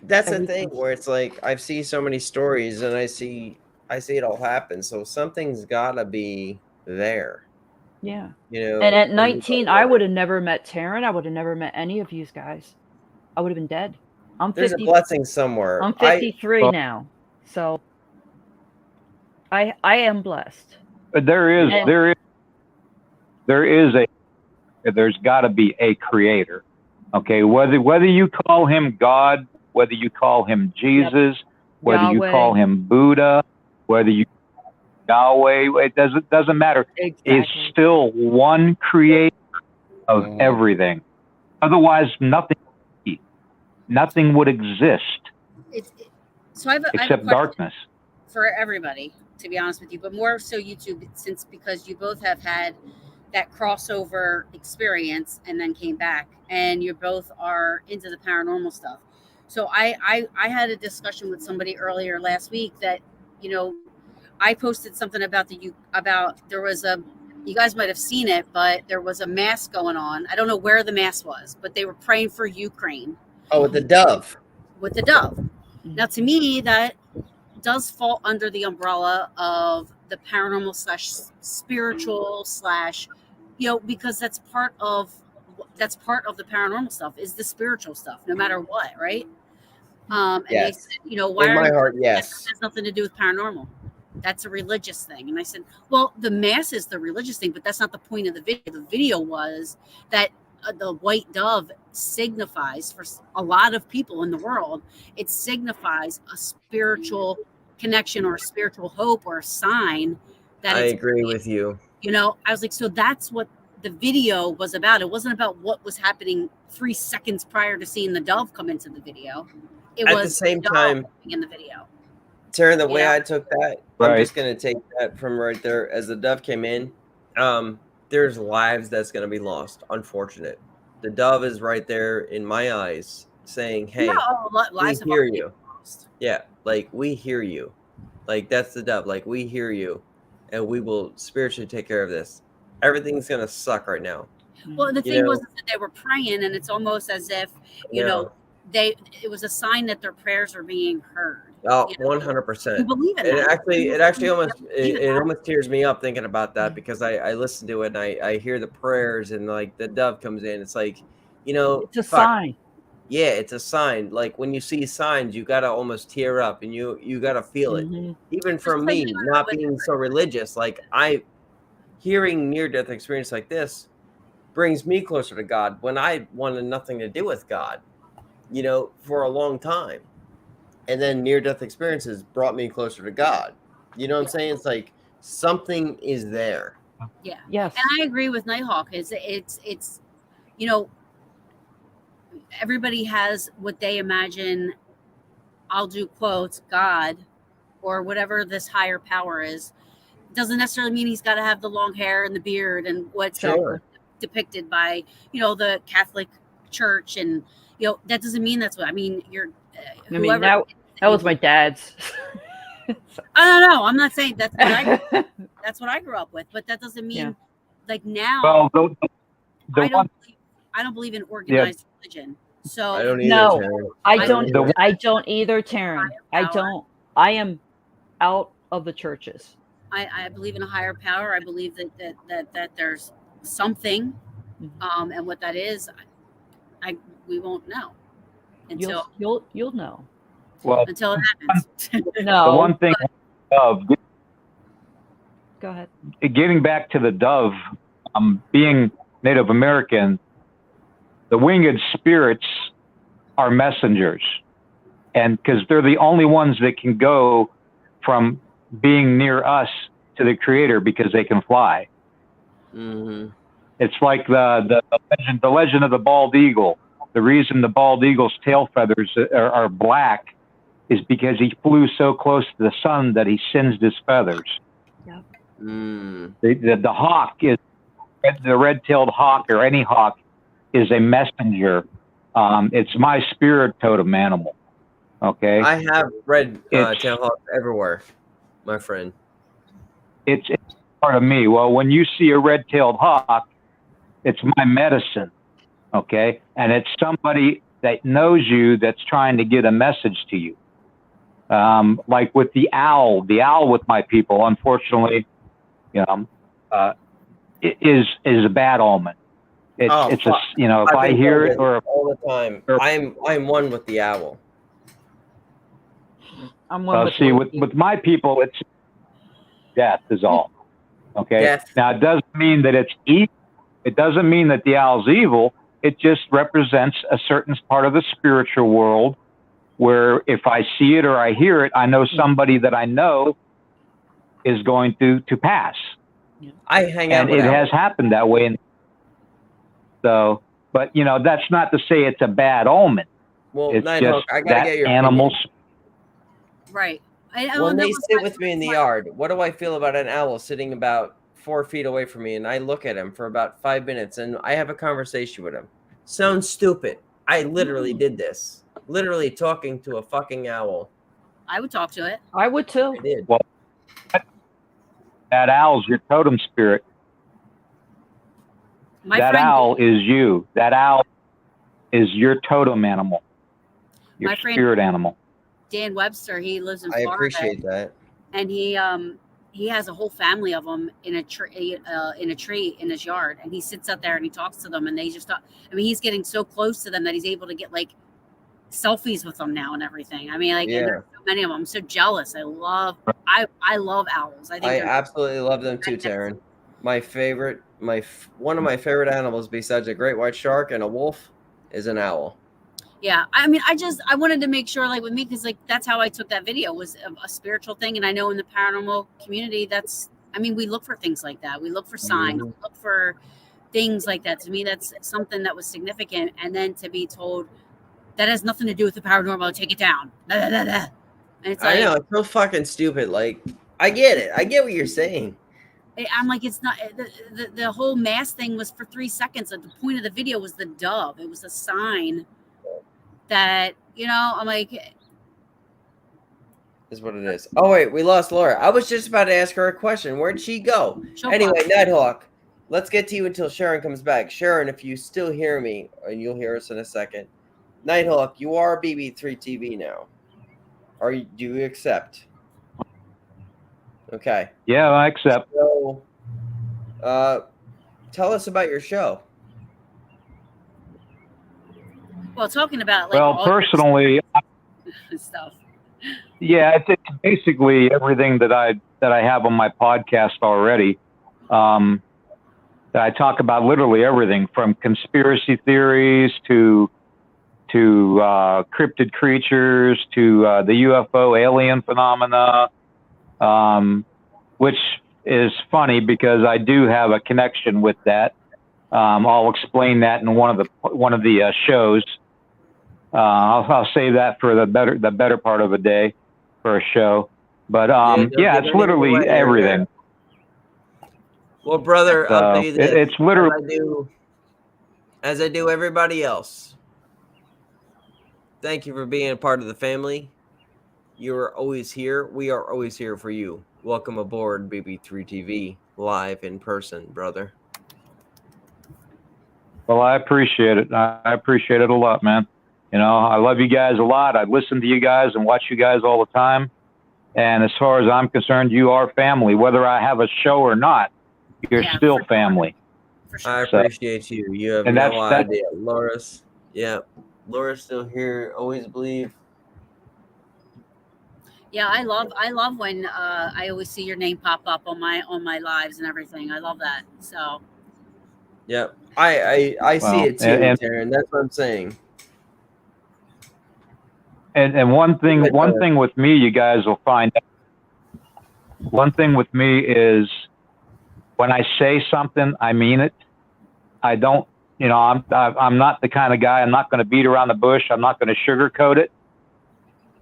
That's the thing everything's- where it's like I've seen so many stories and I see it all happen. So something's gotta be there. Yeah. And And at 19, I would have never met Taryn. I would have never met any of you guys. I would have been dead. There's a blessing somewhere. I'm 53 now, so I am blessed. But there's got to be a creator. Okay, whether you call him God, whether you call him Jesus, whether Yahweh. you call him Buddha, whether you Yahweh, it doesn't matter. Exactly. It's still one creator of everything. Otherwise, nothing would exist So I have a except question darkness. for everybody, to be honest with you, but more so you two, because you both have had that crossover experience and then came back, and you both are into the paranormal stuff. So I had a discussion with somebody earlier last week that, I posted something about there was you guys might have seen it, but there was a mass going on. I don't know where the mass was, but they were praying for Ukraine. Oh, with the dove. With the dove. Now, to me, that does fall under the umbrella of the paranormal / spiritual / because that's part of the paranormal stuff, is the spiritual stuff, no matter what, right? And Yes. they said, why In my heart, yes. that has nothing to do with paranormal. That's a religious thing. And I said, well, the mass is the religious thing, but that's not the point of the video. The video was that the white dove signifies, for a lot of people in the world, it signifies a spiritual connection or a spiritual hope or a sign that I agree with you. I was like, so that's what the video was about. It wasn't about what was happening 3 seconds prior to seeing the dove come into the video. It At was the same dove time, in the video. Taryn, the way I took that, I'm Right. just going to take that from right there. As the dove came in, there's lives that's going to be lost. Unfortunate. The dove is right there in my eyes saying, hey, we hear you. Yeah, like, we hear you. Like, that's the dove. Like, we hear you, and we will spiritually take care of this. Everything's going to suck right now. Well, the thing was that they were praying, and it's almost as if, it was a sign that their prayers are being heard. Oh, 100%. You believe in it that. actually almost tears me up thinking about that, because I listen to it and I hear the prayers, and like the dove comes in. It's like, it's a sign. Yeah, it's a sign. Like, when you see signs, you gotta almost tear up, and you gotta feel it. Even for me, not being so religious, like, hearing near-death experience like this brings me closer to God when I wanted nothing to do with God, for a long time. And then near-death experiences brought me closer to God. You know what I'm saying? It's like something is there. Yeah. Yes. And I agree with Nighthawk. It's everybody has what they imagine, I'll do quotes, God, or whatever this higher power is. It doesn't necessarily mean he's got to have the long hair and the beard and what's depicted by, the Catholic Church. And, that doesn't mean that's what, you're, whoever, that was my dad's. I don't know. I'm not saying that's what I grew up with, but that doesn't mean like now. Well, I don't believe in organized religion. So I don't either. I don't either, Taryn. I don't. I am out of the churches. I believe in a higher power. I believe that there's something, and what that is, we won't know until you'll know. Well, until it happens. No. The one thing of go ahead. Getting back to the dove, being Native American, the winged spirits are messengers, and because they're the only ones that can go from being near us to the Creator because they can fly. Mm-hmm. It's like the legend of the bald eagle. The reason the bald eagle's tail feathers are black is because he flew so close to the sun that he singed his feathers. Yep. Mm. The hawk is the red-tailed hawk, or any hawk, is a messenger. It's my spirit totem animal. Okay, I have red It's- tail hawks everywhere, my friend. it's part of me. Well, when you see a red-tailed hawk, it's my medicine. Okay, and it's somebody that knows you that's trying to get a message to you. Like with the owl with my people, unfortunately, is a bad omen. It's if I hear it or all the time, I'm one with the owl. I'm one with my people, it's death is all. Okay. Death. Now it doesn't mean that it's evil. It doesn't mean that the owl's evil. It just represents a certain part of the spiritual world where if I see it or I hear it, I know somebody that I know is going to pass. I hang out And with it owls. has happened that way. So, but that's not to say it's a bad omen. Well, It's Nighthawk, just I gotta that get your animals. opinion. Right. When they sit with me in the yard, what do I feel about an owl sitting about 4 feet away from me, and I look at him for about 5 minutes, and I have a conversation with him? Sounds stupid. I literally did this. Literally talking to a fucking owl. I would talk to it. I would too. I did. Well, that owl's your totem spirit. That owl is you. That owl is your totem animal. Your spirit animal. Dan Webster, he lives in I Florida. appreciate that. And he has a whole family of them in a tree in his yard, and he sits out there and he talks to them, and they just talk. I mean, he's getting so close to them that he's able to get like selfies with them now and everything. I mean, like, and there's so many of them. I'm so jealous. I love owls. I absolutely love them too, TARYN. My favorite, one of my favorite animals besides a great white shark and a wolf is an owl. Yeah, I mean, I wanted to make sure, like with me, because like that's how I took that video, was a spiritual thing, and I know in the paranormal community, we look for things like that. We look for signs, we look for things like that. To me, that's something that was significant, and then to be told that has nothing to do with the paranormal, take it down. Blah, blah, blah. And it's like, I know, it's so fucking stupid. Like, I get it. I get what you're saying. I'm like, it's not the whole mass thing was for 3 seconds. Like, the point of the video was the dove. It was a sign that, I'm like, is what it is. Oh wait, we lost Laura. I was just about to ask her a question. Where'd she go? Anyway, Nighthawk, let's get to you until Sharon comes back. Sharon, if you still hear me, and you'll hear us in a second, Nighthawk, you are BB3TV now. Do you accept? Okay. Yeah, I accept. So, tell us about your show. well, talking about like, Well, personally, stuff. Yeah, it's basically everything that I have on my podcast already. That I talk about literally everything from conspiracy theories to cryptid creatures to the UFO alien phenomena, which is funny because I do have a connection with that. I'll explain that in one of the shows. I'll save that for the better part of the day for a show. But it's literally everything. Well, brother, I'll tell you this. It's literally as I do everybody else. Thank you for being a part of the family. You are always here. We are always here for you. Welcome aboard BB3TV, live in person, brother. Well, I appreciate it. I appreciate it a lot, man. I love you guys a lot. I listen to you guys and watch you guys all the time. And as far as I'm concerned, you are family. Whether I have a show or not, you're still family. For sure. I appreciate you. You have and no idea. Laura's still here. Always believe. Yeah, I love when I always see your name pop up on my lives and everything. I love that. So. Yep. I see Well, it too, Taryn. That's what I'm saying. And one thing with me, you guys will find out. One thing with me is when I say something, I mean it. I don't, I'm not the kind of guy. I'm not going to beat around the bush. I'm not going to sugarcoat it.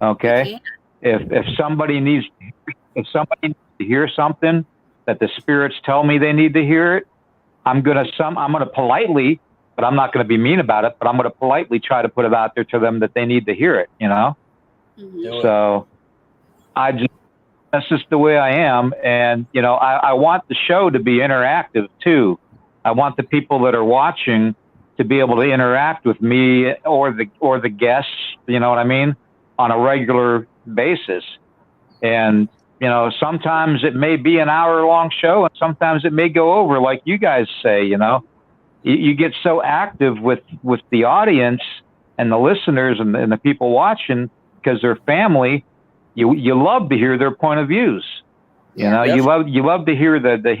Okay. If somebody needs to hear something that the spirits tell me they need to hear it, I'm gonna politely, but I'm not gonna be mean about it. But I'm gonna politely try to put it out there to them that they need to hear it. Mm-hmm. So that's just the way I am, and I want the show to be interactive too. I want the people that are watching to be able to interact with me or the guests. You know what I mean? On a regular basis. And, sometimes it may be an hour-long show, and sometimes it may go over, like you guys say. You get so active with the audience and the listeners and the people watching because they're family. You love to hear their point of views. You love to hear the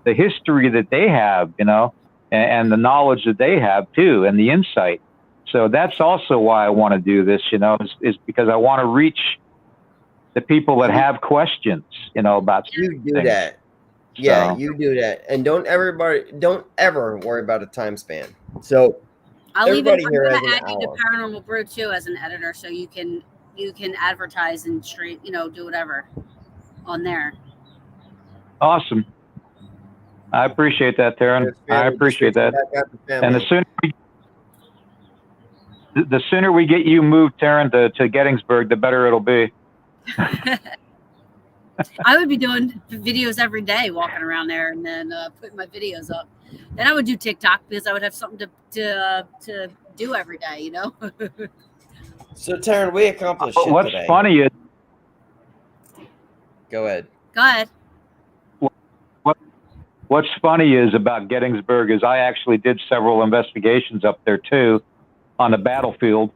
history that they have, and the knowledge that they have too, and the insight. So that's also why I want to do this, is because I want to reach the people that have questions, about you do things. that. Yeah, you do that, and don't ever worry about a time span. So I'm gonna add you to hour. Paranormal Brew too as an editor, so you can advertise and stream, do whatever on there. Awesome. I appreciate that, Taryn. I appreciate that. And the sooner we get you moved, Taryn, to Gettysburg, the better it'll be. I would be doing videos every day, walking around there, and then putting my videos up. Then I would do TikTok because I would have something to do every day, So, Taryn, we accomplished shit What's today. funny is... Go ahead. Go ahead. What's funny is about Gettysburg is I actually did several investigations up there too, on the battlefield.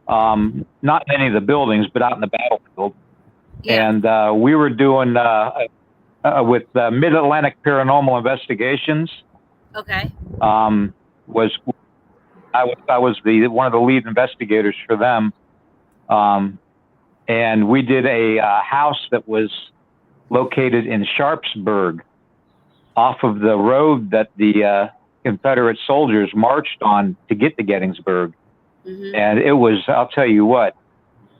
Not in any of the buildings, but out in the battlefield. Yeah. And we were doing with Mid-Atlantic Paranormal Investigations. Okay. I was one of the lead investigators for them. And we did a house that was located in Sharpsburg, off of the road that the Confederate soldiers marched on to get to Gettysburg. Mm-hmm. And it was, I'll tell you what,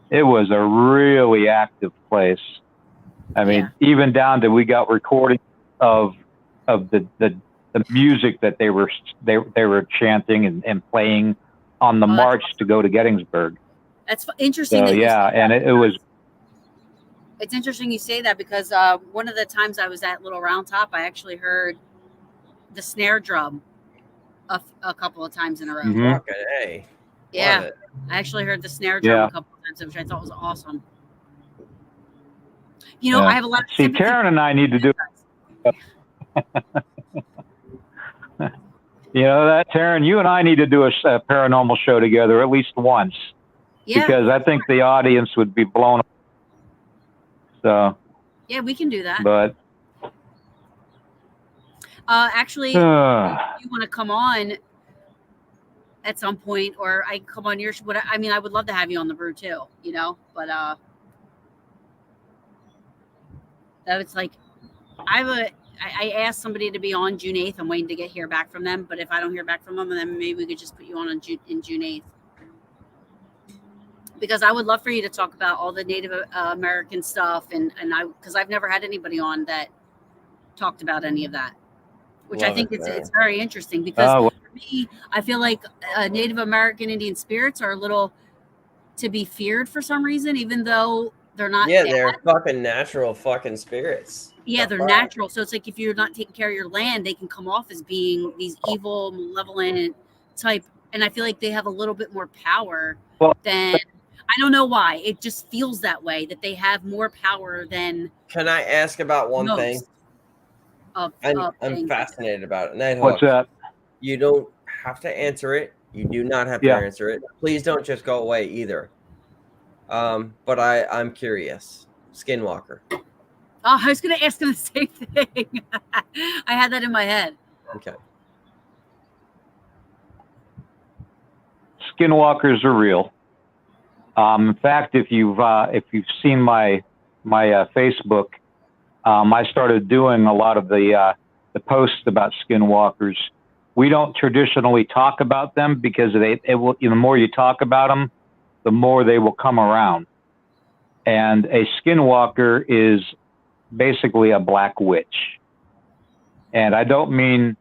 it was a really active place. I mean, even down to we got recordings of the music that they were chanting and playing on the march to go to Gettysburg. That's interesting. So, and it was. It's interesting you say that because one of the times I was at Little Round Top, I actually heard the snare drum a couple of times in a row. Mm-hmm. Okay. Yeah, I actually heard the snare drum a couple of times, which I thought was awesome. I have a lot of sympathy. Taryn and I need to do. Taryn, you and I need to do a paranormal show together at least once. Yeah. Because I think the audience would be blown away. So. Yeah, we can do that. But. Actually, if you want to come on at some point, or I come on your show. I would love to have you on the Brew too, but that was like, I asked somebody to be on June 8th. I'm waiting to hear back from them, but if I don't hear back from them, then maybe we could just put you on in June 8th. Because I would love for you to talk about all the Native American stuff, because I've never had anybody on that talked about any of that, which I think it's very interesting. Because for me, I feel like Native American Indian spirits are a little to be feared for some reason, even though they're not. Yeah, they're fucking natural fucking spirits. Yeah, they're natural. So it's like if you're not taking care of your land, they can come off as being these evil, malevolent type. And I feel like they have a little bit more power than. I don't know why. It just feels that way, that they have more power than. Can I ask about one thing? I'm fascinated about it. What's that? You don't have to answer it. You do not have to answer it. Please don't just go away either. But I'm curious. Skinwalker. Oh, I was going to ask him the same thing. I had that in my head. Okay. skinwalkers are real. In fact, if you've seen my Facebook, I started doing a lot of the posts about skinwalkers. We don't traditionally talk about them because the more you talk about them, the more they will come around. And a skinwalker is basically a black witch. And I don't mean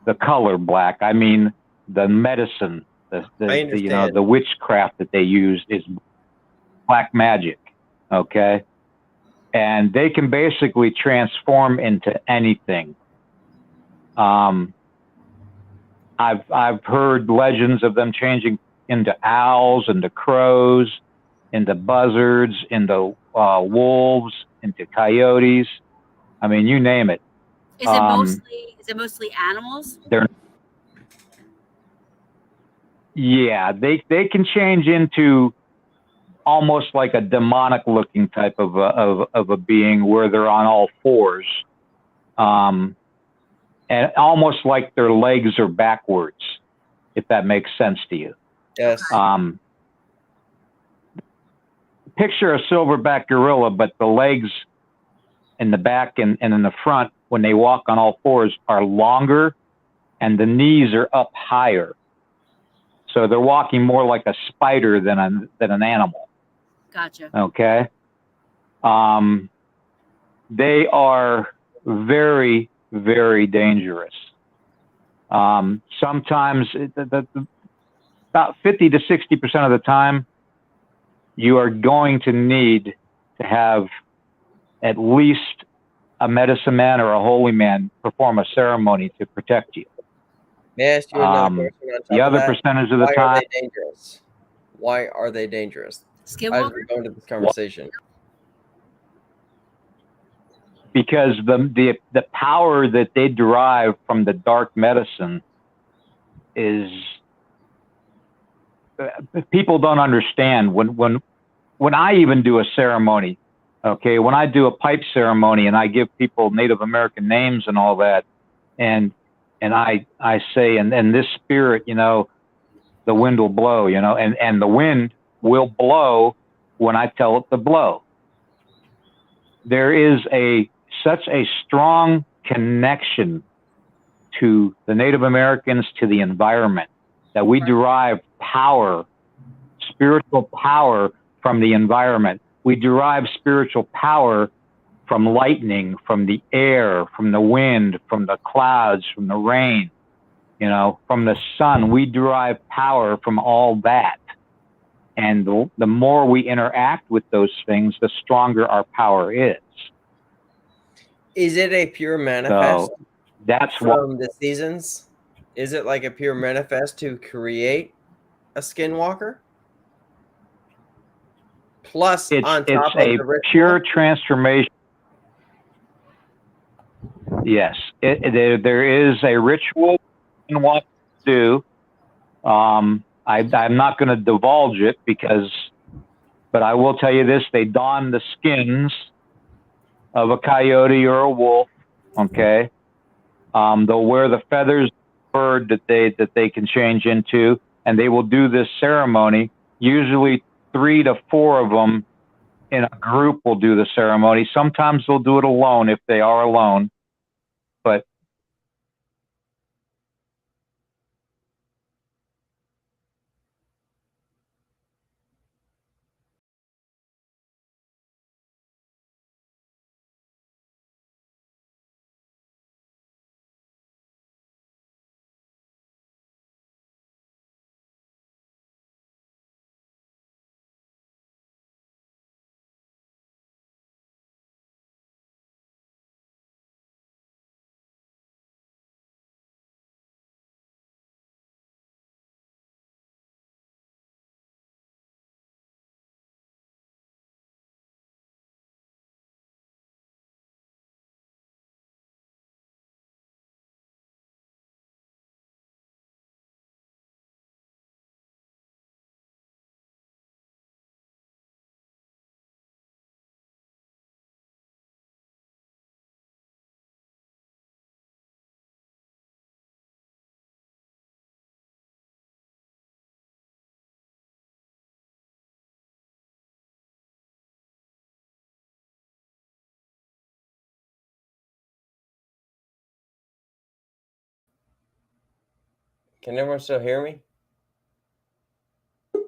the color black. I mean the medicine, the witchcraft that they use is black magic. Okay. And they can basically transform into anything. I've heard legends of them changing into owls, into crows, into buzzards, into wolves, into coyotes. I mean, you name it. Is it mostly animals? They can change into almost like a demonic looking type of a being where they're on all fours. And almost like their legs are backwards, if that makes sense to you. Yes. Picture a silverback gorilla, but the legs in the back and in the front, when they walk on all fours, are longer and the knees are up higher. So they're walking more like a spider than an animal. Gotcha. Okay. They are very, very dangerous. Sometimes about 50 to 60% of the time, you are going to need to have at least a medicine man or a holy man perform a ceremony to protect you. May I ask you another question on top the other of that? percentage of the Why time, are they dangerous? Why are they dangerous? As we Skinwalker? go into this conversation. because the power that they derive from the dark medicine is people don't understand. When I even do a ceremony, okay, when I do a pipe ceremony and I give people Native American names and all that, and I say, and this spirit, the wind will blow, and the wind will blow when I tell it to blow. There is such a strong connection to the Native Americans, to the environment, that we derive power, spiritual power from the environment. We derive spiritual power from lightning, from the air, from the wind, from the clouds, from the rain, from the sun. We derive power from all that. And the more we interact with those things, the stronger our power is. Is it a pure manifest that's from the seasons? Is it like a pure manifest to create a skinwalker? Plus, on top of the ritual? Pure transformation. Yes, there is a ritual in what to do. I'm not going to divulge it but I will tell you this: they don the skins of a coyote or a wolf. Okay, they'll wear the feathers of the bird that they can change into, and they will do this ceremony. Usually 3 to 4 of them in a group will do the ceremony. Sometimes they'll do it alone if they are alone. But Can everyone still hear me? All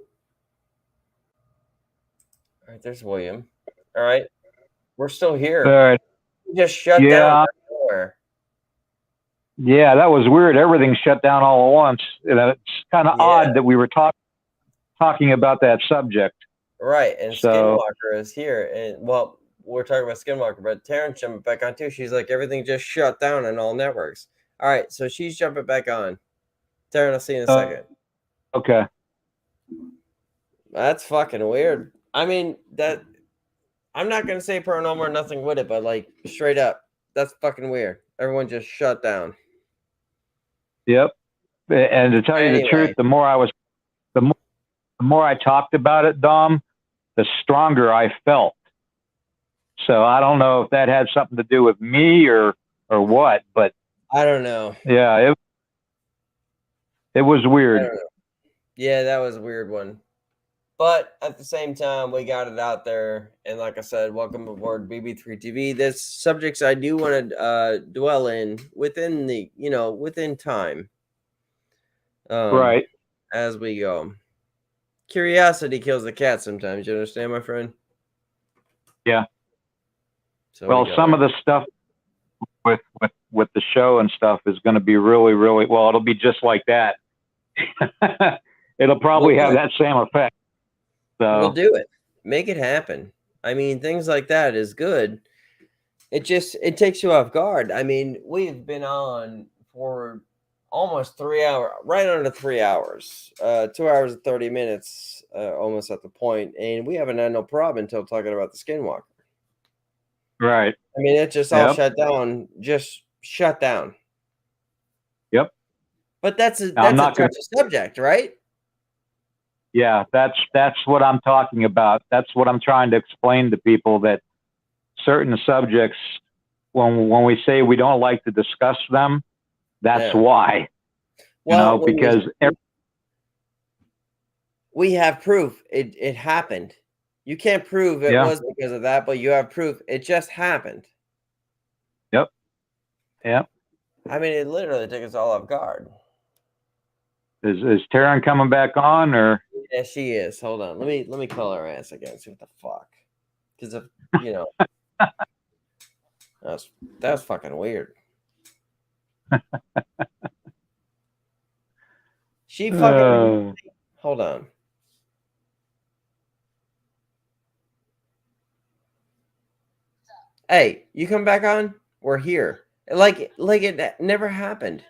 right, there's William. All right, we're still here. All right. You just shut down out of nowhere. Yeah, that was weird. Everything shut down all at once. It's kind of odd that we were talking about that subject. Right, and Skinwalker is here. And well, we're talking about Skinwalker, but TARYN jumping back on too. She's like, everything just shut down on all networks. All right, so she's jumping back on. TARYN, I'll see you in a second. Okay. That's fucking weird. I mean, that I'm not gonna say paranormal or nothing with it, but like straight up, that's fucking weird. Everyone just shut down. Yep. And to tell you the truth, the more I talked about it, Dom, the stronger I felt. So I don't know if that had something to do with me or what, but I don't know. Yeah, it was weird. Yeah, that was a weird one. But at the same time, we got it out there. And like I said, welcome aboard BB3TV. There's subjects I do want to dwell in within the, within time. Right. As we go. Curiosity kills the cat sometimes. You understand, my friend? Yeah. So well, some of the stuff with the show and stuff is going to be really, really, well, it'll be just like that. It'll probably have that same effect. So we'll do it. Make it happen. I mean, things like that is good. It takes you off guard. I mean, we've been on for almost 3 hours, right under 3 hours, 2 hours and 30 minutes, almost at the point, and we haven't had no problem until talking about the Skinwalker. Right. I mean, it just all shut down. Just shut down. Yep. But that's a touchy subject, right? Yeah, that's what I'm talking about. That's what I'm trying to explain to people, that certain subjects, when we say we don't like to discuss them, that's why. Well, because we have proof it happened. You can't prove it was because of that, but you have proof it just happened. Yep. Yep. I mean, it literally took us all off guard. Is TARYN coming back on, or? Yeah, she is. Hold on. Let me call her ass again. See what the fuck. Because of that was fucking weird. She fucking hold on. Hey, you come back on? We're here. Like it never happened.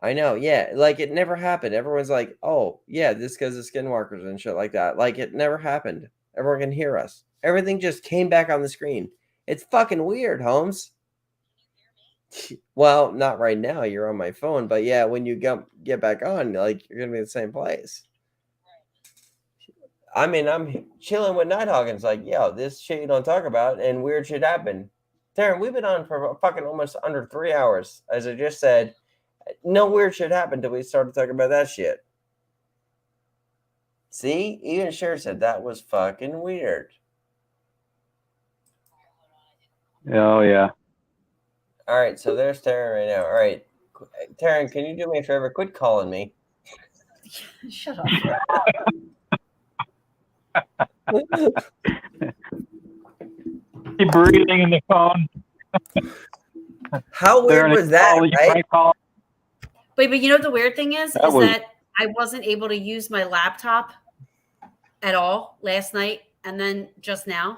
I know, yeah. Like it never happened. Everyone's like, oh, yeah, this because of skinwalkers and shit like that. Like it never happened. Everyone can hear us. Everything just came back on the screen. It's fucking weird, Holmes. Well, not right now. You're on my phone. But yeah, when you get back on, like you're going to be in the same place. I mean, I'm chilling with Nighthawk and it's like, yo, this shit you don't talk about and weird shit happened. TARYN, we've been on for fucking almost under 3 hours. As I just said, no weird shit happened until we started talking about that shit. See? Even Cher said that was fucking weird. Oh, yeah. All right, so there's TARYN right now. All right. TARYN, can you do me a favor? Quit calling me. Shut up. Keep breathing in the phone. How weird was that, right? But you know what the weird thing is that I wasn't able to use my laptop at all last night and then just now.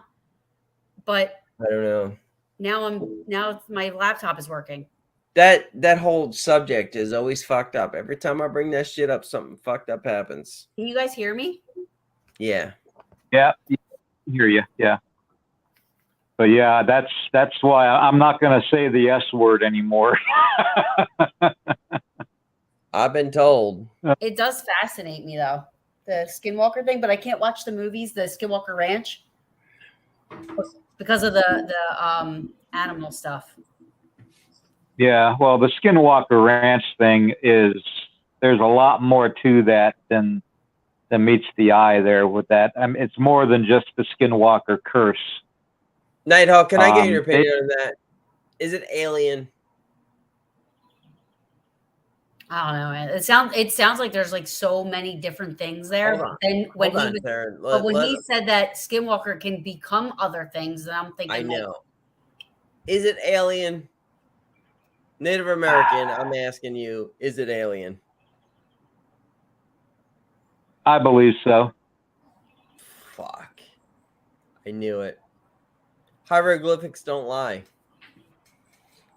But I don't know. Now my laptop is working. That whole subject is always fucked up. Every time I bring that shit up, something fucked up happens. Can you guys hear me? Yeah. Yeah, I hear you. Yeah. But yeah, that's why I'm not going to say the S word anymore. I've been told. It does fascinate me though, the Skinwalker thing, but I can't watch the movies, the Skinwalker Ranch, because of the animal stuff. Yeah, well, the Skinwalker Ranch thing there's a lot more to that than meets the eye there with that. I mean, it's more than just the Skinwalker curse. Nighthawk, can I get your opinion on that? Is it alien? I don't know, man. It sounds like there's like so many different things there. Hold on. Then when Hold he on, was, Taryn. but when he said that Skinwalker can become other things, then I'm thinking, I like, know. Is it alien? Native American, I'm asking you, is it alien? I believe so. Fuck. I knew it. Hieroglyphics don't lie.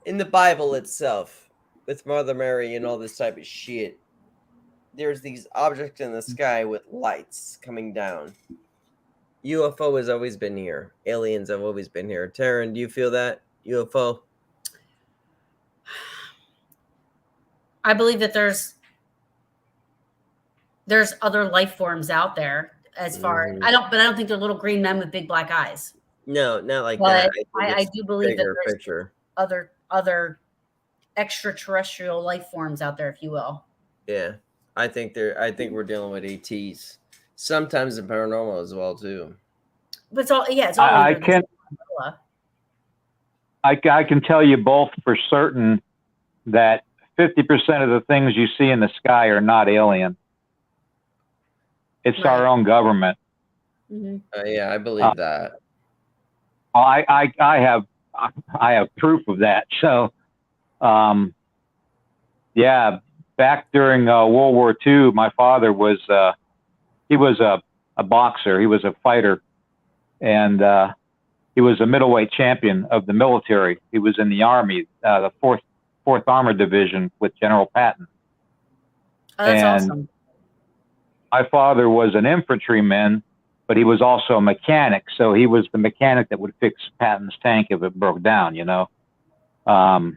In the Bible itself, with Mother Mary and all this type of shit, there's these objects in the sky with lights coming down. UFO has always been here. Aliens have always been here. Taryn, do you feel that? UFO? I believe that there's other life forms out there. As far Mhm. I don't think they're little green men with big black eyes. No, not like But that. I do believe that Bigger there's picture. other extraterrestrial life forms out there, if you will. Yeah, I think we're dealing with ETs. Sometimes the paranormal as well too. But it's all it's all I under this can umbrella. I can tell you both for certain that 50% of the things you see in the sky are not alien. It's Right. our own government. Mhm. Yeah, I believe that. I have proof of that. So, yeah, back during World War II, my father was he was a boxer. He was a fighter, and he was a middleweight champion of the military. He was in the Army, the Fourth Armored Division with General Patton. Oh, that's And awesome. my father was an infantryman, but he was also a mechanic. So he was the mechanic that would fix Patton's tank if it broke down, you know. But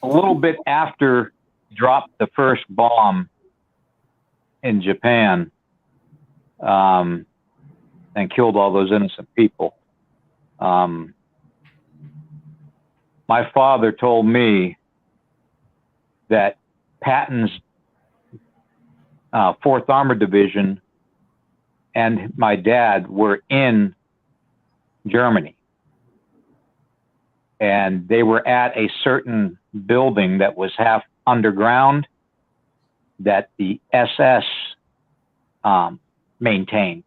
a little bit after he dropped the first bomb in Japan and killed all those innocent people, my father told me that Patton's Fourth Armored Division and my dad were in Germany. And they were at a certain building that was half underground that the SS maintained.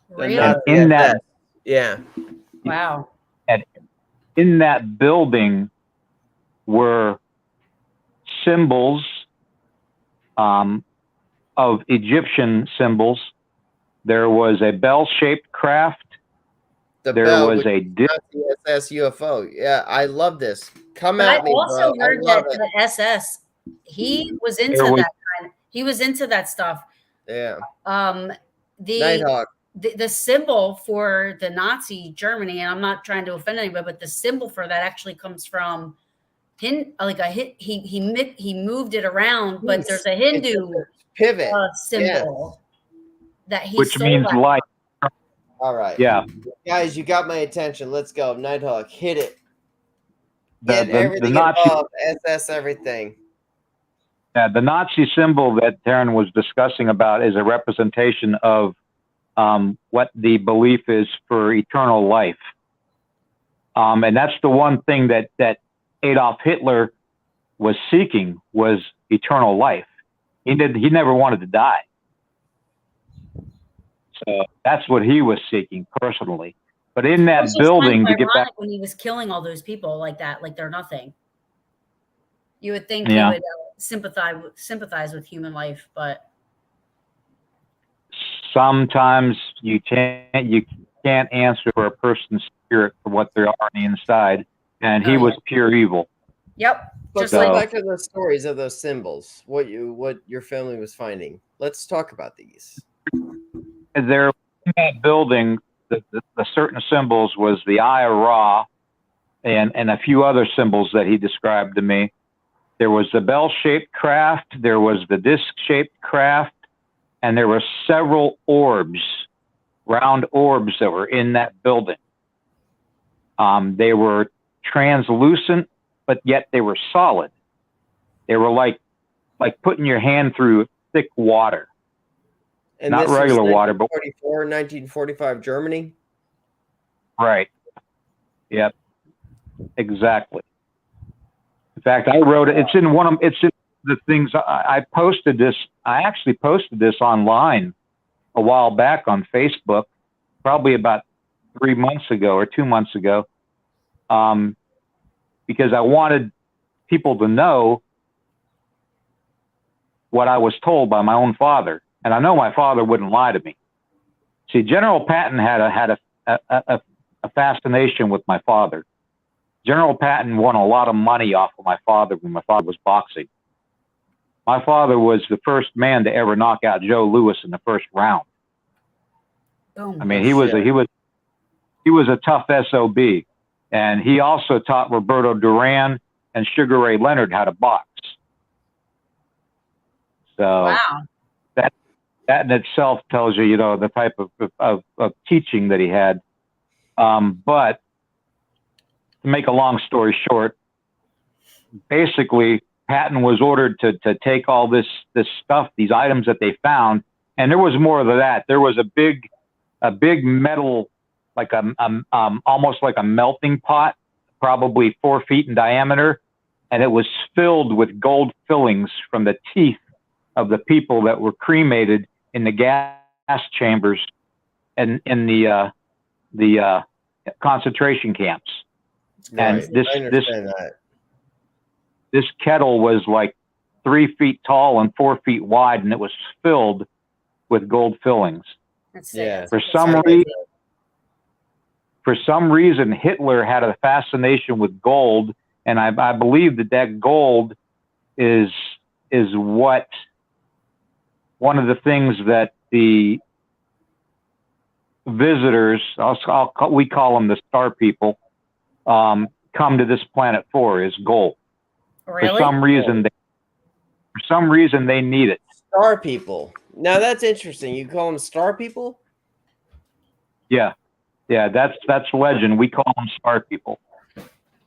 Really? And in that, yeah. Wow. and in that building were symbols of Egyptian symbols. There was a bell-shaped craft. There was a the SS UFO. Yeah, I love this. Come But at I me, also bro. heard I love that it. the SS, he was into There was- that kind. He was into that stuff. Yeah. The Nighthawk. the symbol for the Nazi Germany, and I'm not trying to offend anybody, but the symbol for that actually comes from he moved it around, but there's a Hindu Pivot. symbol that he which stole means that. light. All right. Yeah. Guys, you got my attention. Let's go. Nighthawk. Hit it. The Get everything Nazi, above. SS everything. the Nazi symbol that Taryn was discussing about is a representation of what the belief is for eternal life. And that's the one thing that Adolf Hitler was seeking was eternal life. He never wanted to die. So that's what he was seeking personally. But in that building, to get back, when he was killing all those people like that, like they're nothing. You would think Yeah. he would sympathize with human life, but sometimes you can't answer for a person's spirit for what they are on the inside, and he was pure evil. Yep. Let's go back to the stories of those symbols. What your family was finding. Let's talk about these. There in that building, the certain symbols was the Eye of Ra, and a few other symbols that he described to me. There was the bell-shaped craft, there was the disc-shaped craft, and there were several orbs, round orbs that were in that building. They were translucent, but yet they were solid. They were like putting your hand through thick water. And not this regular was water, but 1945 Germany. Right. Yep. Exactly. fact, I wrote it. It's in the things I posted this. I actually posted this online a while back on Facebook, probably about 3 months ago or 2 months ago, because I wanted people to know what I was told by my own father. And I know my father wouldn't lie to me. See, General Patton had a fascination with my father. General Patton won a lot of money off of my father when my father was boxing. My father was the first man to ever knock out Joe Louis in the first round. Oh, I mean, he was a tough SOB, and he also taught Roberto Duran and Sugar Ray Leonard how to box. So wow. that in itself tells you, you know, the type of teaching that he had. But to make a long story short, basically Patton was ordered to take all this stuff, these items that they found, and there was more of that. There was a big metal, like almost like a melting pot, probably 4 feet in diameter, and it was filled with gold fillings from the teeth of the people that were cremated in the gas chambers and in the concentration camps. Right. And this kettle was like 3 feet tall and 4 feet wide, and it was filled with gold fillings. Yeah. For some reason, Hitler had a fascination with gold, and I believe that gold is what one of the things that the visitors, we call them the star people, come to this planet for, is gold. Really? For some reason they need it. Star people. Now that's interesting. You call them star people? Yeah, that's legend. We call them star people.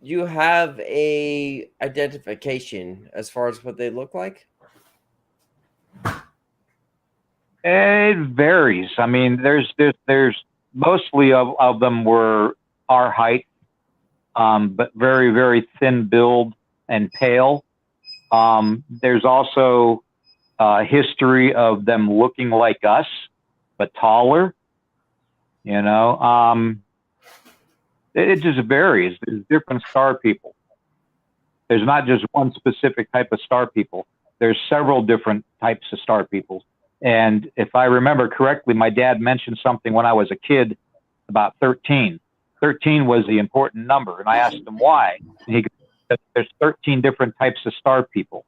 You have a identification as far as what they look like? It varies. I mean, there's mostly of them were our height, but very, very thin build and pale. There's also history of them looking like us, but taller. You know, it just varies. There's different star people. There's not just one specific type of star people. There's several different types of star people. And if I remember correctly, my dad mentioned something when I was a kid about 13. 13 was the important number. And I asked him why. And he said, there's 13 different types of star people.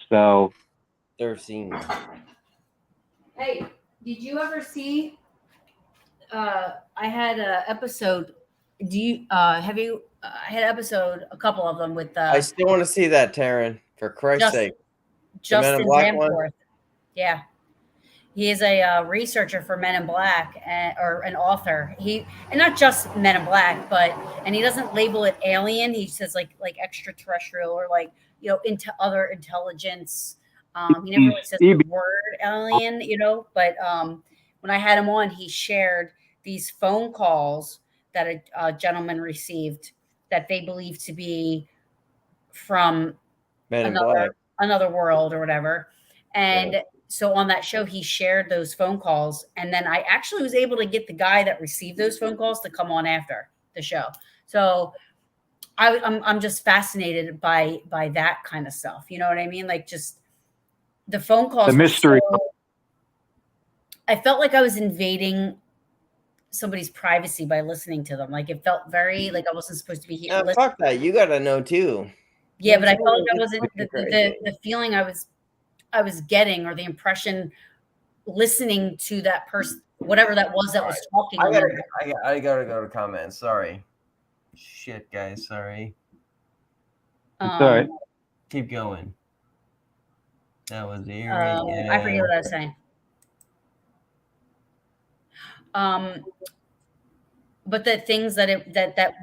So 13. Hey, did you ever see? I had an episode. Have you? I had an episode, a couple of them with. I still want to see that, Taryn. For Christ's sake. Justin Danforth. Yeah, he is a researcher for Men in Black or an author. And not just Men in Black, and he doesn't label it alien. He says like extraterrestrial or like into other intelligence. He never really says the word alien, But when I had him on, he shared these phone calls that a gentleman received that they believe to be from another world or whatever. And so on that show, he shared those phone calls. And then I actually was able to get the guy that received those phone calls to come on after the show. So I'm just fascinated by that kind of stuff. You know what I mean? Like just the phone calls. The mystery. I felt like I was invading somebody's privacy by listening to them. Like it felt very like I wasn't supposed to be here. Fuck that. You got to know too. Yeah, but I felt like I wasn't the feeling I was getting, or the impression listening to that person, whatever that was talking. I gotta go to comments. Sorry. Shit, guys. Sorry. Sorry. Keep going. That was eerie. I forget what I was saying. But the things that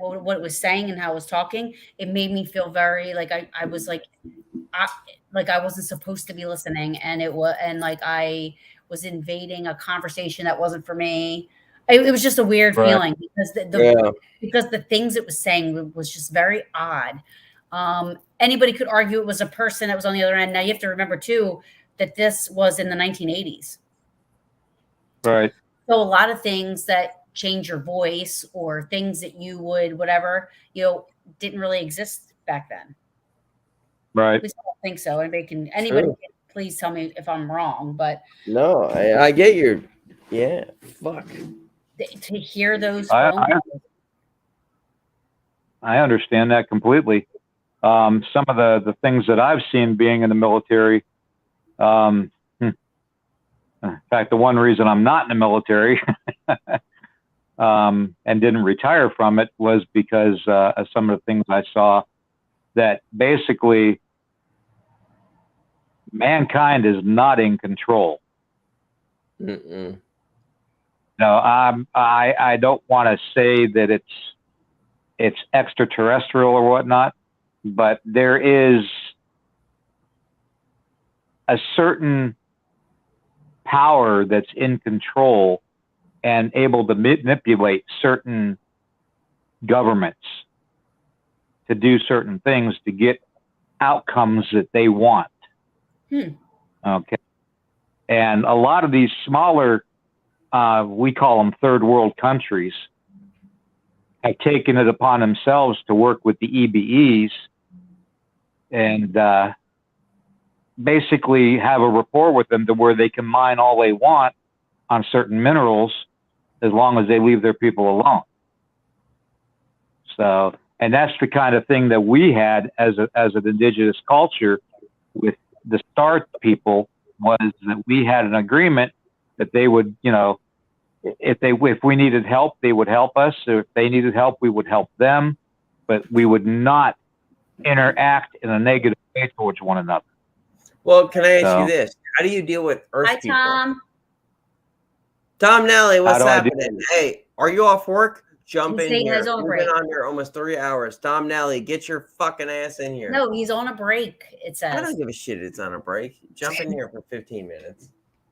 what it was saying and how it was talking, it made me feel very like I was like I wasn't supposed to be listening, and I was invading a conversation that wasn't for me. It was just a weird Right. feeling because because the things it was saying was just very odd. Anybody could argue it was a person that was on the other end. Now you have to remember too that this was in the 1980s. Right. So a lot of things that change your voice or things that you would whatever, didn't really exist back then. Right. At least I don't think so. Anybody can please tell me if I'm wrong, but No, I get your fuck. to hear those I understand that completely. Some of the things that I've seen being in the military, in fact, the one reason I'm not in the military and didn't retire from it was because of some of the things I saw that basically mankind is not in control. Mm-mm. No, I don't want to say that it's extraterrestrial or whatnot, but there is a certain power that's in control and able to manipulate certain governments to do certain things to get outcomes that they want. Okay. And a lot of these smaller, we call them third world countries, have taken it upon themselves to work with the EBEs and basically have a rapport with them to where they can mine all they want on certain minerals as long as they leave their people alone. So, and that's the kind of thing that we had as an indigenous culture with the Star people, was that we had an agreement that they would, if we needed help, they would help us. Or if they needed help, we would help them, but we would not interact in a negative way towards one another. Well, can I ask you this? How do you deal with Earth Hi, people? Tom. Tom Nally, what's happening? Hey, are you off work? Jump in here. He's on a We've break. been on here almost 3 hours. Tom Nally, get your fucking ass in here. No, he's on a break, it says. I don't give a shit it's on a break. Jump in here for 15 minutes.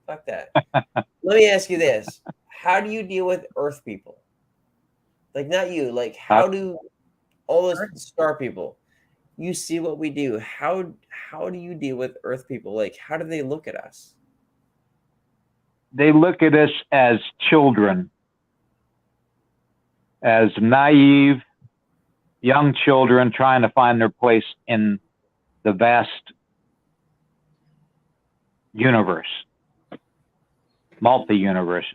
Fuck that. Let me ask you this. How do you deal with Earth people? Like, not you. Like, how do all those Star people, you see what we do. How do you deal with Earth people? Like, how do they look at us? They look at us as children, as naive young children trying to find their place in the vast universe, multi-universe.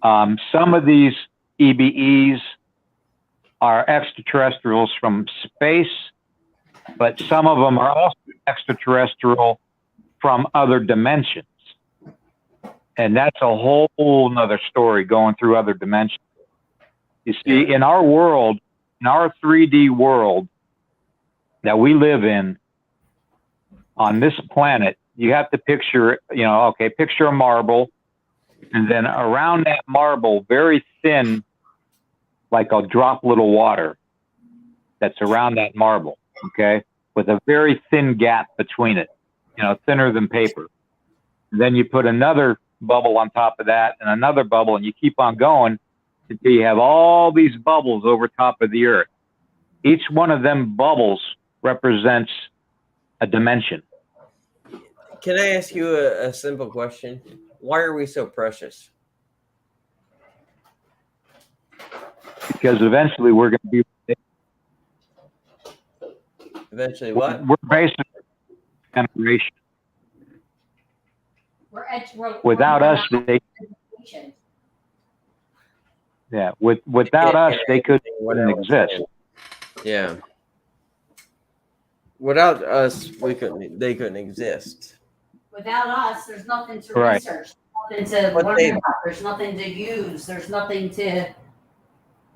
Some of these EBEs are extraterrestrials from space, but some of them are also extraterrestrial from other dimensions. And that's a whole nother story, going through other dimensions. You see, in our world, in our 3D world that we live in on this planet, you have to picture, picture a marble, and then around that marble, very thin, like a droplet of water that's around that marble, okay, with a very thin gap between it, thinner than paper. And then you put another bubble on top of that and another bubble, and you keep on going until you have all these bubbles over top of the Earth. Each one of them bubbles represents a dimension. Can I ask you a simple question? Why are we so precious? Because eventually we're going to be... Eventually what? We're basically a generation. Without us, without us, they couldn't exist. Yeah. Without us, they couldn't exist. Without us, there's nothing to research, nothing to learn about, there's nothing to use, there's nothing to...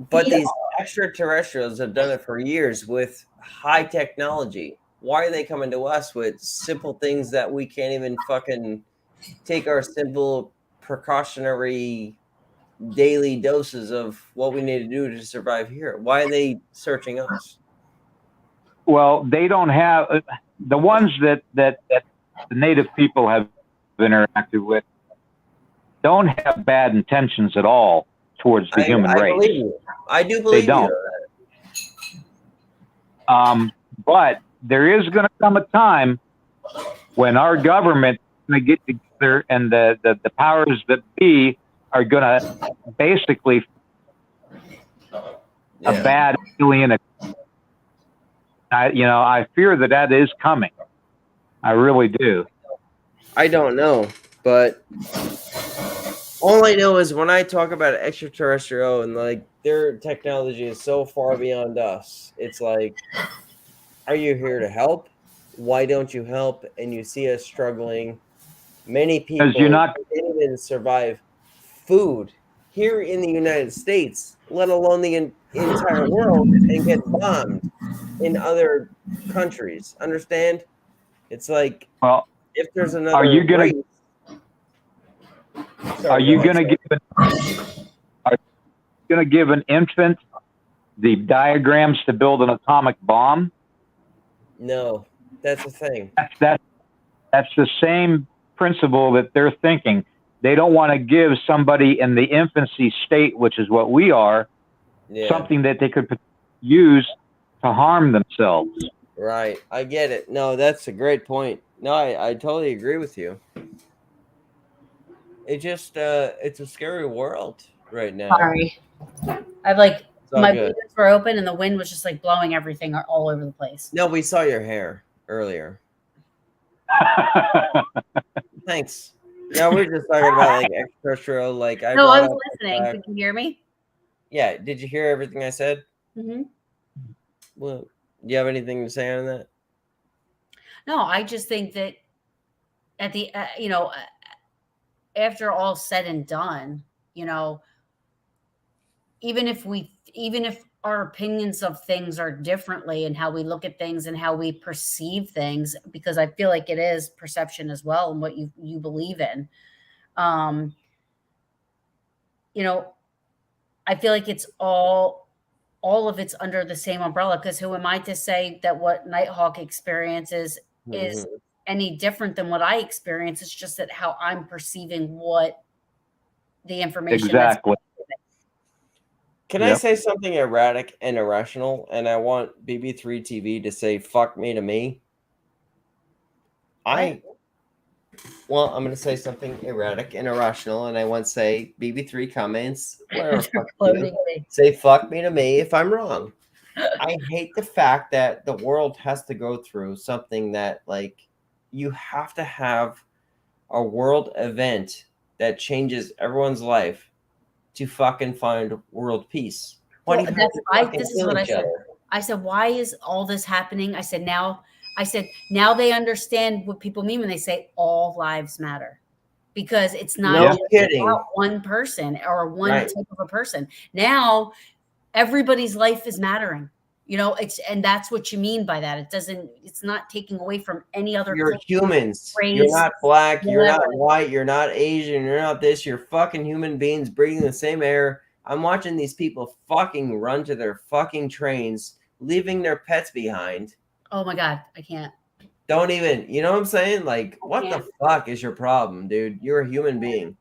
But these extraterrestrials have done it for years with high technology. Why are they coming to us with simple things that we can't even fucking take our simple precautionary daily doses of what we need to do to survive here? Why are they searching us? Well, they don't have the ones that the native people have interacted with don't have bad intentions at all. towards the human I race. believe you. I do believe don't. you. But there is going to come a time when our government is going to get together, and the powers that be are going to basically a bad alien. I fear that is coming. I really do. I don't know, but all I know is when I talk about extraterrestrial and like their technology is so far beyond us, it's like, are you here to help? Why don't you help? And you see us struggling. Many people can't even survive food here in the United States, let alone the entire world, and get bombed in other countries. Understand? It's like, well, if there's another, are you going to give an infant the diagrams to build an atomic bomb? No, that's the thing. That's the same principle that they're thinking. They don't want to give somebody in the infancy state, which is what we are, something that they could use to harm themselves. Right. I get it. No, that's a great point. No, I totally agree with you. It just it's a scary world right now. Sorry. I've like my windows were open and the wind was just like blowing everything all over the place. No, we saw your hair earlier. Thanks. Yeah, we're just talking about like extraterrestrial. Like I was listening. Did you hear me? Yeah. Did you hear everything I said? Mm-hmm. Well, do you have anything to say on that? No, I just think that at the after all said and done, even if our opinions of things are differently and how we look at things and how we perceive things, because I feel like it is perception as well and what you believe in. I feel like it's all of it's under the same umbrella, because who am I to say that what Nighthawk experiences is any different than what I experience? It's just that how I'm perceiving what the information exactly. Can I say something erratic and irrational? And I want BB3TV to say "fuck me" to me. I'm going to say something erratic and irrational, and I want to say BB3 comments. Say "fuck me" to me if I'm wrong. I hate the fact that the world has to go through something that, like, you have to have a world event that changes everyone's life to fucking find world peace. This is what I said. I said, why is all this happening? I said, now they understand what people mean when they say all lives matter, because it's not just about one person or one type of a person. Now everybody's life is mattering. And that's what you mean by that. It's not taking away from any other. You're humans. Race, you're not black. You're not white. You're not Asian. You're not this. You're fucking human beings breathing the same air. I'm watching these people fucking run to their fucking trains, leaving their pets behind. Oh my God. I can't. Don't even, you know what I'm saying? Like, what the fuck is your problem, dude? You're a human being.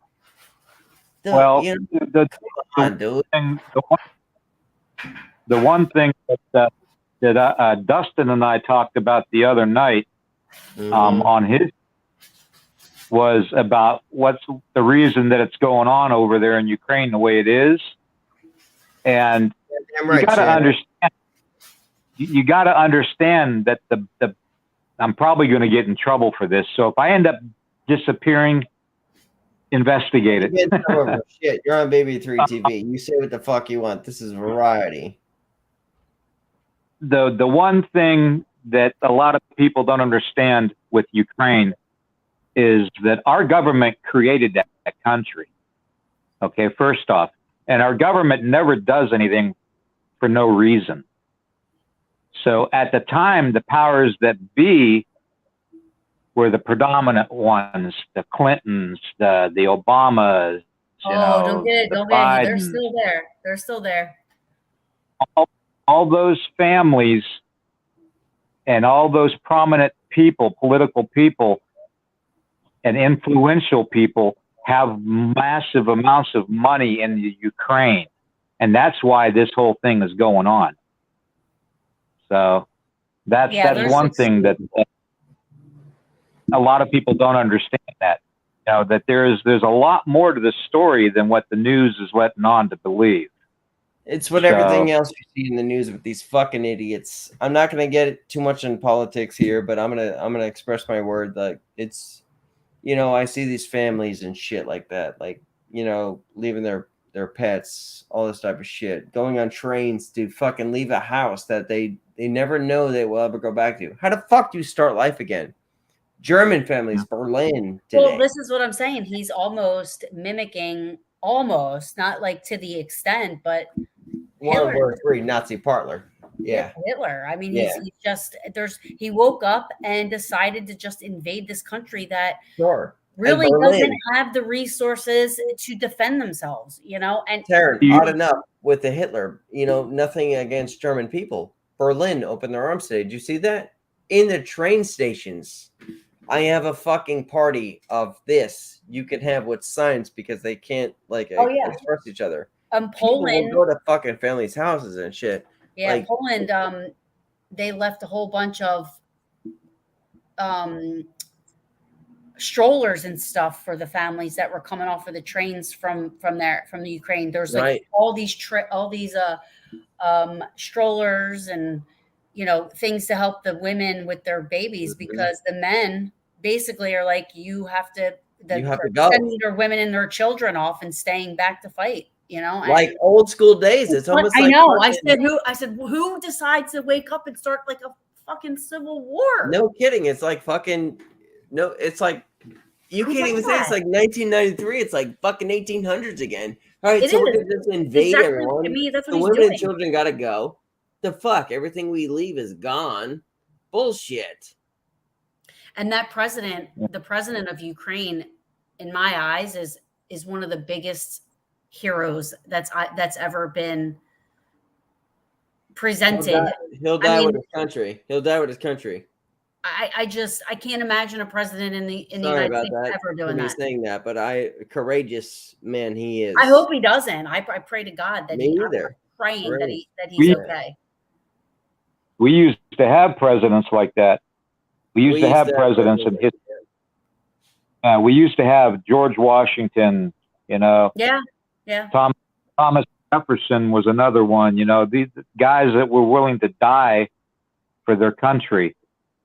The one thing that Dustin and I talked about the other night on his was about what's the reason that it's going on over there in Ukraine the way it is. And you got to understand. You got to understand that I'm probably going to get in trouble for this. So if I end up disappearing, investigate it. Shit, you're on BB3TV. You say what the fuck you want. This is variety. The one thing that a lot of people don't understand with Ukraine is that our government created that country. Okay, first off, and our government never does anything for no reason. So at the time, the powers that be were the predominant ones, the Clintons, the Obamas. Don't get it. They're still there. They're still there. All those families and all those prominent people, political people, and influential people have massive amounts of money in the Ukraine. And that's why this whole thing is going on. So that's one thing that a lot of people don't understand, that, you know, that there's a lot more to the story than what the news is letting on to believe. It's what everything else you see in the news with these fucking idiots. I'm not gonna get too much in politics here, but I'm gonna express my word. Like, it's, you know, I see these families and shit like that, like, you know, leaving their pets, all this type of shit, going on trains to fucking leave a house that they never know they will ever go back to. How the fuck do you start life again? German families, Berlin today. Well, this is what I'm saying. He's almost mimicking, almost, not like to the extent, but World War III Nazi partner. Yeah. Hitler. I mean, he's just, he woke up and decided to just invade this country that really doesn't have the resources to defend themselves, you know? And TARYN, odd enough, with the Hitler, you know, nothing against German people. Berlin opened their arms today. Did you see that? In the train stations, I have a fucking party of this you can have with signs because they can't, like, express each other. Poland will go to fucking families' houses and shit. Yeah, like, Poland, they left a whole bunch of strollers and stuff for the families that were coming off of the trains from the Ukraine. There's like all these strollers and, you know, things to help the women with their babies, because the men basically are like, you have to go. Sending their women and their children off and staying back to fight. You know, like old school days. It's almost like, I know. I said, who decides to wake up and start like a fucking civil war? No kidding. It's like fucking it's like, you can't even say it's like 1993. It's like fucking 1800s again. All right, so we're gonna just invade everyone. To me, that's what the he's women doing. And children gotta go. The fuck, everything we leave is gone. Bullshit. And that president, the president of Ukraine, in my eyes, is one of the biggest heroes that's ever been presented. He'll die with his country. He'll die with his country. I can't imagine a president in the United States ever doing that. Saying that, but courageous man he is. I hope he doesn't. I pray to God that I'm praying that he's okay. We used to have presidents like that. We used to have presidents in history. We used to have George Washington, you know. Yeah. Thomas Jefferson was another one, you know, these guys that were willing to die for their country,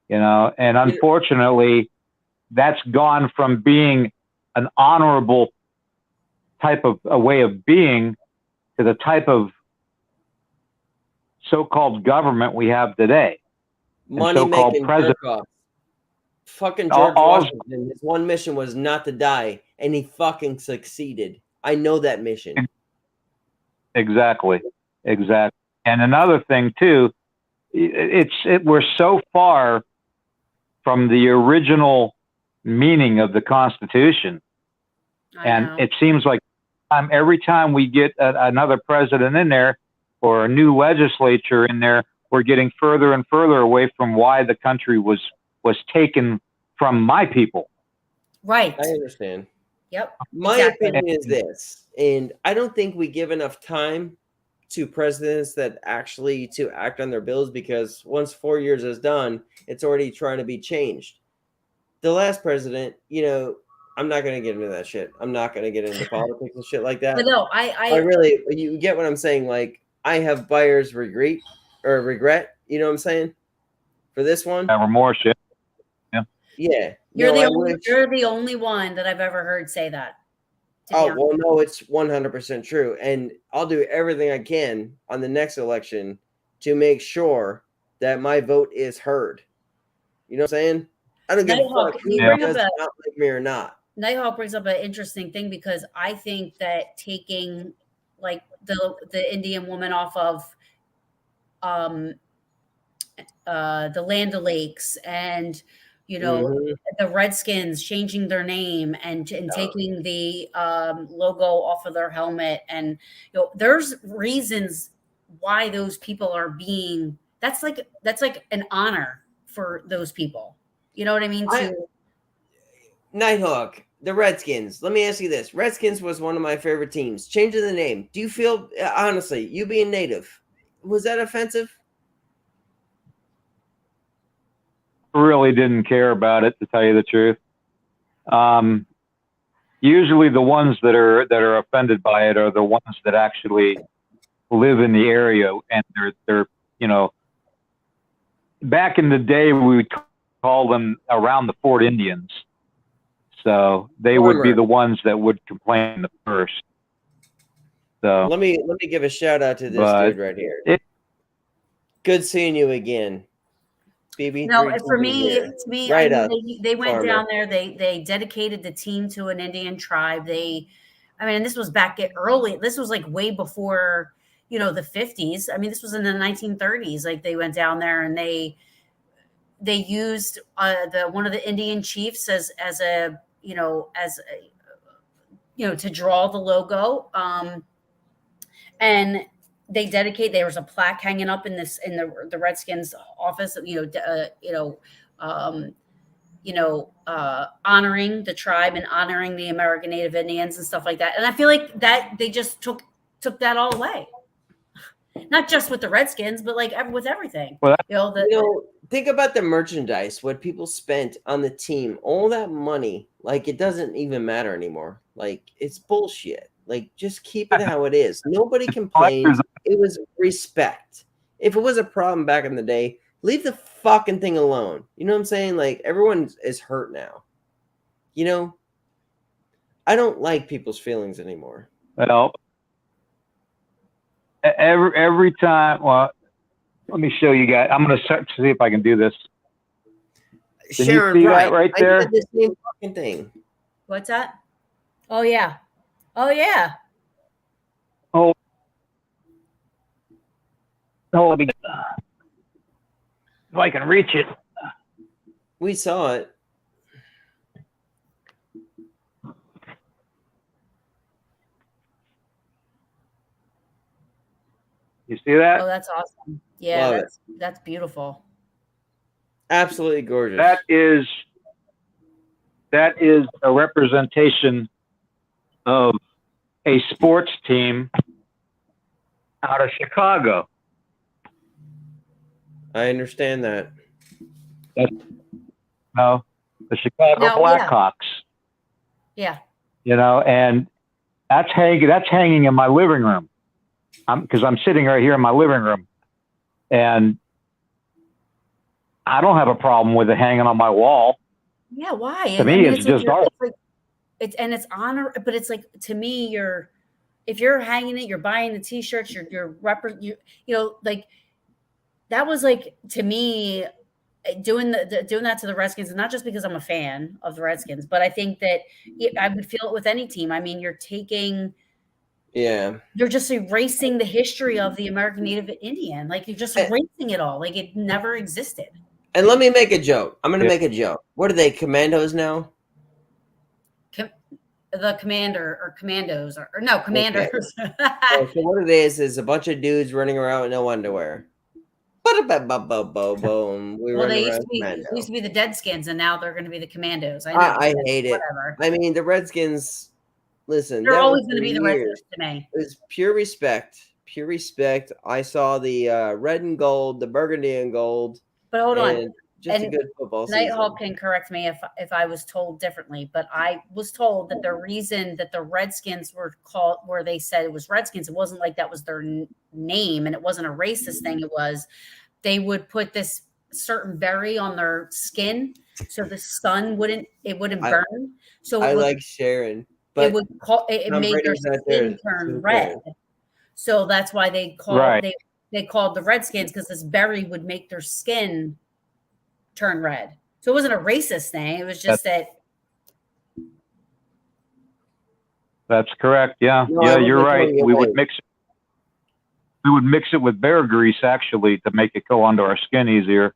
you know, and unfortunately that's gone from being an honorable type of a way of being to the type of so-called government we have today. Money-making jerk-off. Fucking George Washington, his one mission was not to die, and he fucking succeeded. I know that mission. Exactly. And another thing too, we're so far from the original meaning of the Constitution, and it seems like every time we get another president in there or a new legislature in there, we're getting further and further away from why the country was taken from my people. Right. I understand. Yep. My opinion is this, and I don't think we give enough time to presidents that actually to act on their bills, because once 4 years is done, it's already trying to be changed. The last president, you know, I'm not going to get into that shit. I'm not going to get into politics and shit like that. But no, I really, you get what I'm saying? Like, I have buyer's regret, you know what I'm saying? For this one. Remorse, yeah. Yeah. You're the only one that I've ever heard say that. Oh, well, no, it's 100% true. And I'll do everything I can on the next election to make sure that my vote is heard. You know what I'm saying? I don't give a fuck who does not like me or not. Nighthawk brings up an interesting thing, because I think that taking like the Indian woman off of the Land O'Lakes, and you know, the Redskins changing their name and taking the logo off of their helmet, and you know, there's reasons why those people are being. That's like an honor for those people. You know what I mean? Nighthawk, the Redskins. Let me ask you this: Redskins was one of my favorite teams. Changing the name. Do you feel honestly, you being native, was that offensive? Really didn't care about it, to tell you the truth. Usually the ones that are offended by it are the ones that actually live in the area, and they're back in the day we would call them around the Fort Indians. So they would be the ones that would complain the first. So let me give a shout out to this dude right here. Good seeing you again. BB3TV. No, for me, right they went down there. They dedicated the team to an Indian tribe. And this was back at early. This was like way before the 50s. I mean, this was in the 1930s. Like they went down there and they used one of the Indian chiefs as a to draw the logo. And there was a plaque hanging up in the Redskins office, honoring the tribe and honoring the American Native Indians and stuff like that. And I feel like that they just took that all away. Not just with the Redskins, but like with everything. Well, think about the merchandise, what people spent on the team, all that money, like it doesn't even matter anymore. Like it's bullshit. Like just keep it how it is. Nobody complains. It was respect. If it was a problem back in the day, leave the fucking thing alone. You know what I'm saying? Like everyone is hurt now. I don't like people's feelings anymore. Well, every time. Well, let me show you guys. I'm going to see if I can do this. Can Sharon, you see that right there? I did the same fucking thing. What's that? Oh yeah. Oh yeah. Oh, let me. If I can reach it. We saw it. You see that? Oh, that's awesome. Yeah, that's beautiful. Absolutely gorgeous. That is a representation of a sports team out of Chicago. I understand that. The Chicago Blackhawks. Yeah. And that's hanging in my living room. Because I'm sitting right here in my living room, and I don't have a problem with it hanging on my wall. Yeah, why? To me, it's just art. It's honor, but it's like, to me, if you're hanging it, you're buying the T-shirts, like that was like, to me, doing that to the Redskins, and not just because I'm a fan of the Redskins, but I think that I would feel it with any team. I mean, you're just erasing the history of the American Native Indian. Like you're just erasing it all. Like it never existed. And let me make a joke. I'm going to make a joke. What are they, commandos now? The commander or commandos or no commanders. Okay. So what it is a bunch of dudes running around with no underwear. Boom. They used to be the Deadskins, and now they're going to be the Commandos. I hate it. Whatever. I mean, the Redskins. Listen, they're always going to be the Redskins to me. It was pure respect. Pure respect. I saw the red and gold, the burgundy and gold. But hold on. Just a good football season. Nighthawk can correct me if I was told differently, but I was told that the reason that the Redskins were called, where they said it was Redskins, it wasn't like that was their name, and it wasn't a racist thing. It was they would put this certain berry on their skin so the sun wouldn't burn. So I like Sharon, but it would it made their skin turn red. So that's why they called they called the Redskins, because this berry would make their skin turn red. So it wasn't a racist thing. It was just That's correct. Yeah. No, you're right. We would mix it with bear grease, actually, to make it go onto our skin easier.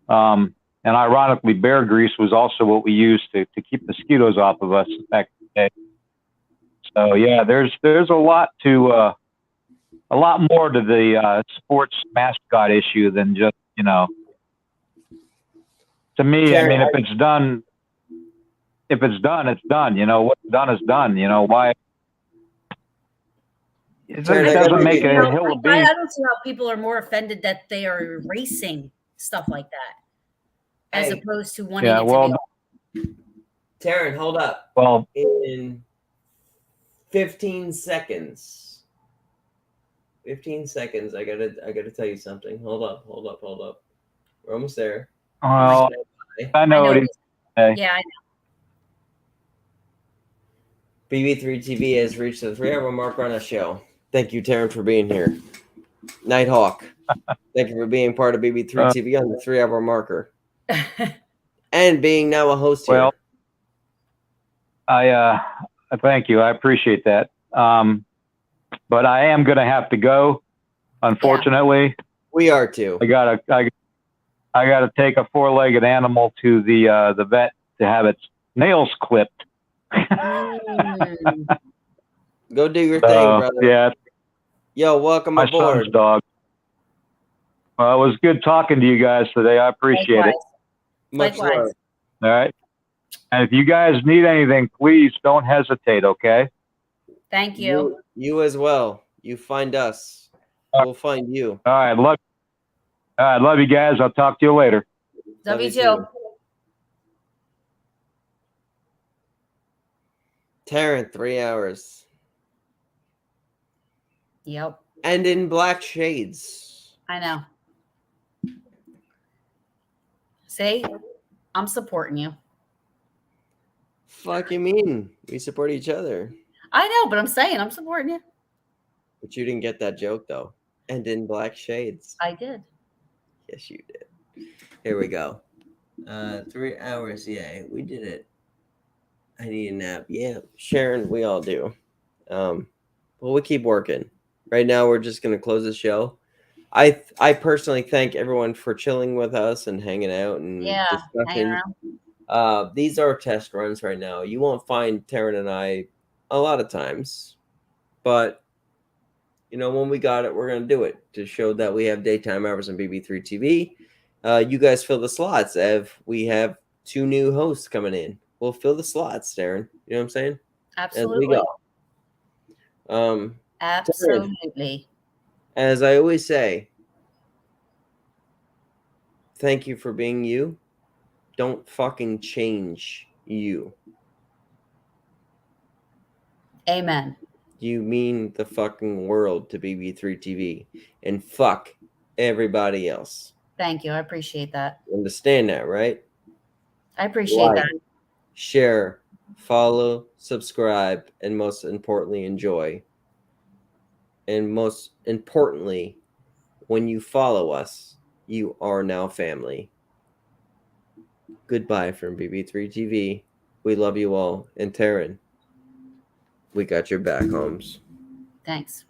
And ironically, bear grease was also what we used to keep mosquitoes off of us back in the day. So yeah, there's a lot more to the sports mascot issue than just, to me, I mean, if it's done if it's done, it's done. You know, what's done is done. You know, why? It doesn't make a hill of beans. I don't see how people are more offended that they are erasing stuff like that, as opposed to wanting it to be. TARYN, hold up. Well, in 15 seconds. 15 seconds. I gotta tell you something. Hold up. We're almost there. Well, I know what he's saying. Yeah, I know. BB3TV has reached the 3-hour mark on our show. Thank you, TARYN, for being here. Nighthawk, thank you for being part of BB3TV on the 3-hour marker. And being now a host here. Well, I thank you. I appreciate that. But I am going to have to go, unfortunately. Yeah. We are too. I gotta take a 4-legged animal to the vet to have its nails clipped. Go do your thing, brother. Yeah. Yo, welcome my aboard. son's dog. Well, it was good talking to you guys today. I appreciate it. Much love. All right. And if you guys need anything, please don't hesitate, okay? Thank you. You as well. You find us. We'll find you. All right. Love you guys. I'll talk to you later. Love you too. TARYN, 3 hours. Yep. And in black shades. I know. See? I'm supporting you. Fuck you mean? We support each other. I know, but I'm saying I'm supporting you. But you didn't get that joke, though. And in black shades. I did. Yes, you did. Here we go. 3 hours. Yeah, we did it. I need a nap. Yeah, Sharon, we all do. Well, we keep working. Right now, we're just going to close the show. I personally thank everyone for chilling with us and hanging out and discussing. These are test runs right now. You won't find TARYN and I a lot of times, but you know, when we got it, we're going to do it to show that we have daytime hours on BB3 TV. You guys fill the slots. We have 2 new hosts coming in. We'll fill the slots, TARYN. You know what I'm saying? Absolutely. As we go. Absolutely. As I always say, thank you for being you. Don't fucking change you. Amen. You mean the fucking world to BB3 TV. And fuck everybody else. Thank you. I appreciate that. Understand that, right? I appreciate that. Share, follow, subscribe, and most importantly, enjoy. And most importantly, when you follow us, you are now family. Goodbye from BB3 TV. We love you all. And TARYN, we got your back, Holmes. Thanks.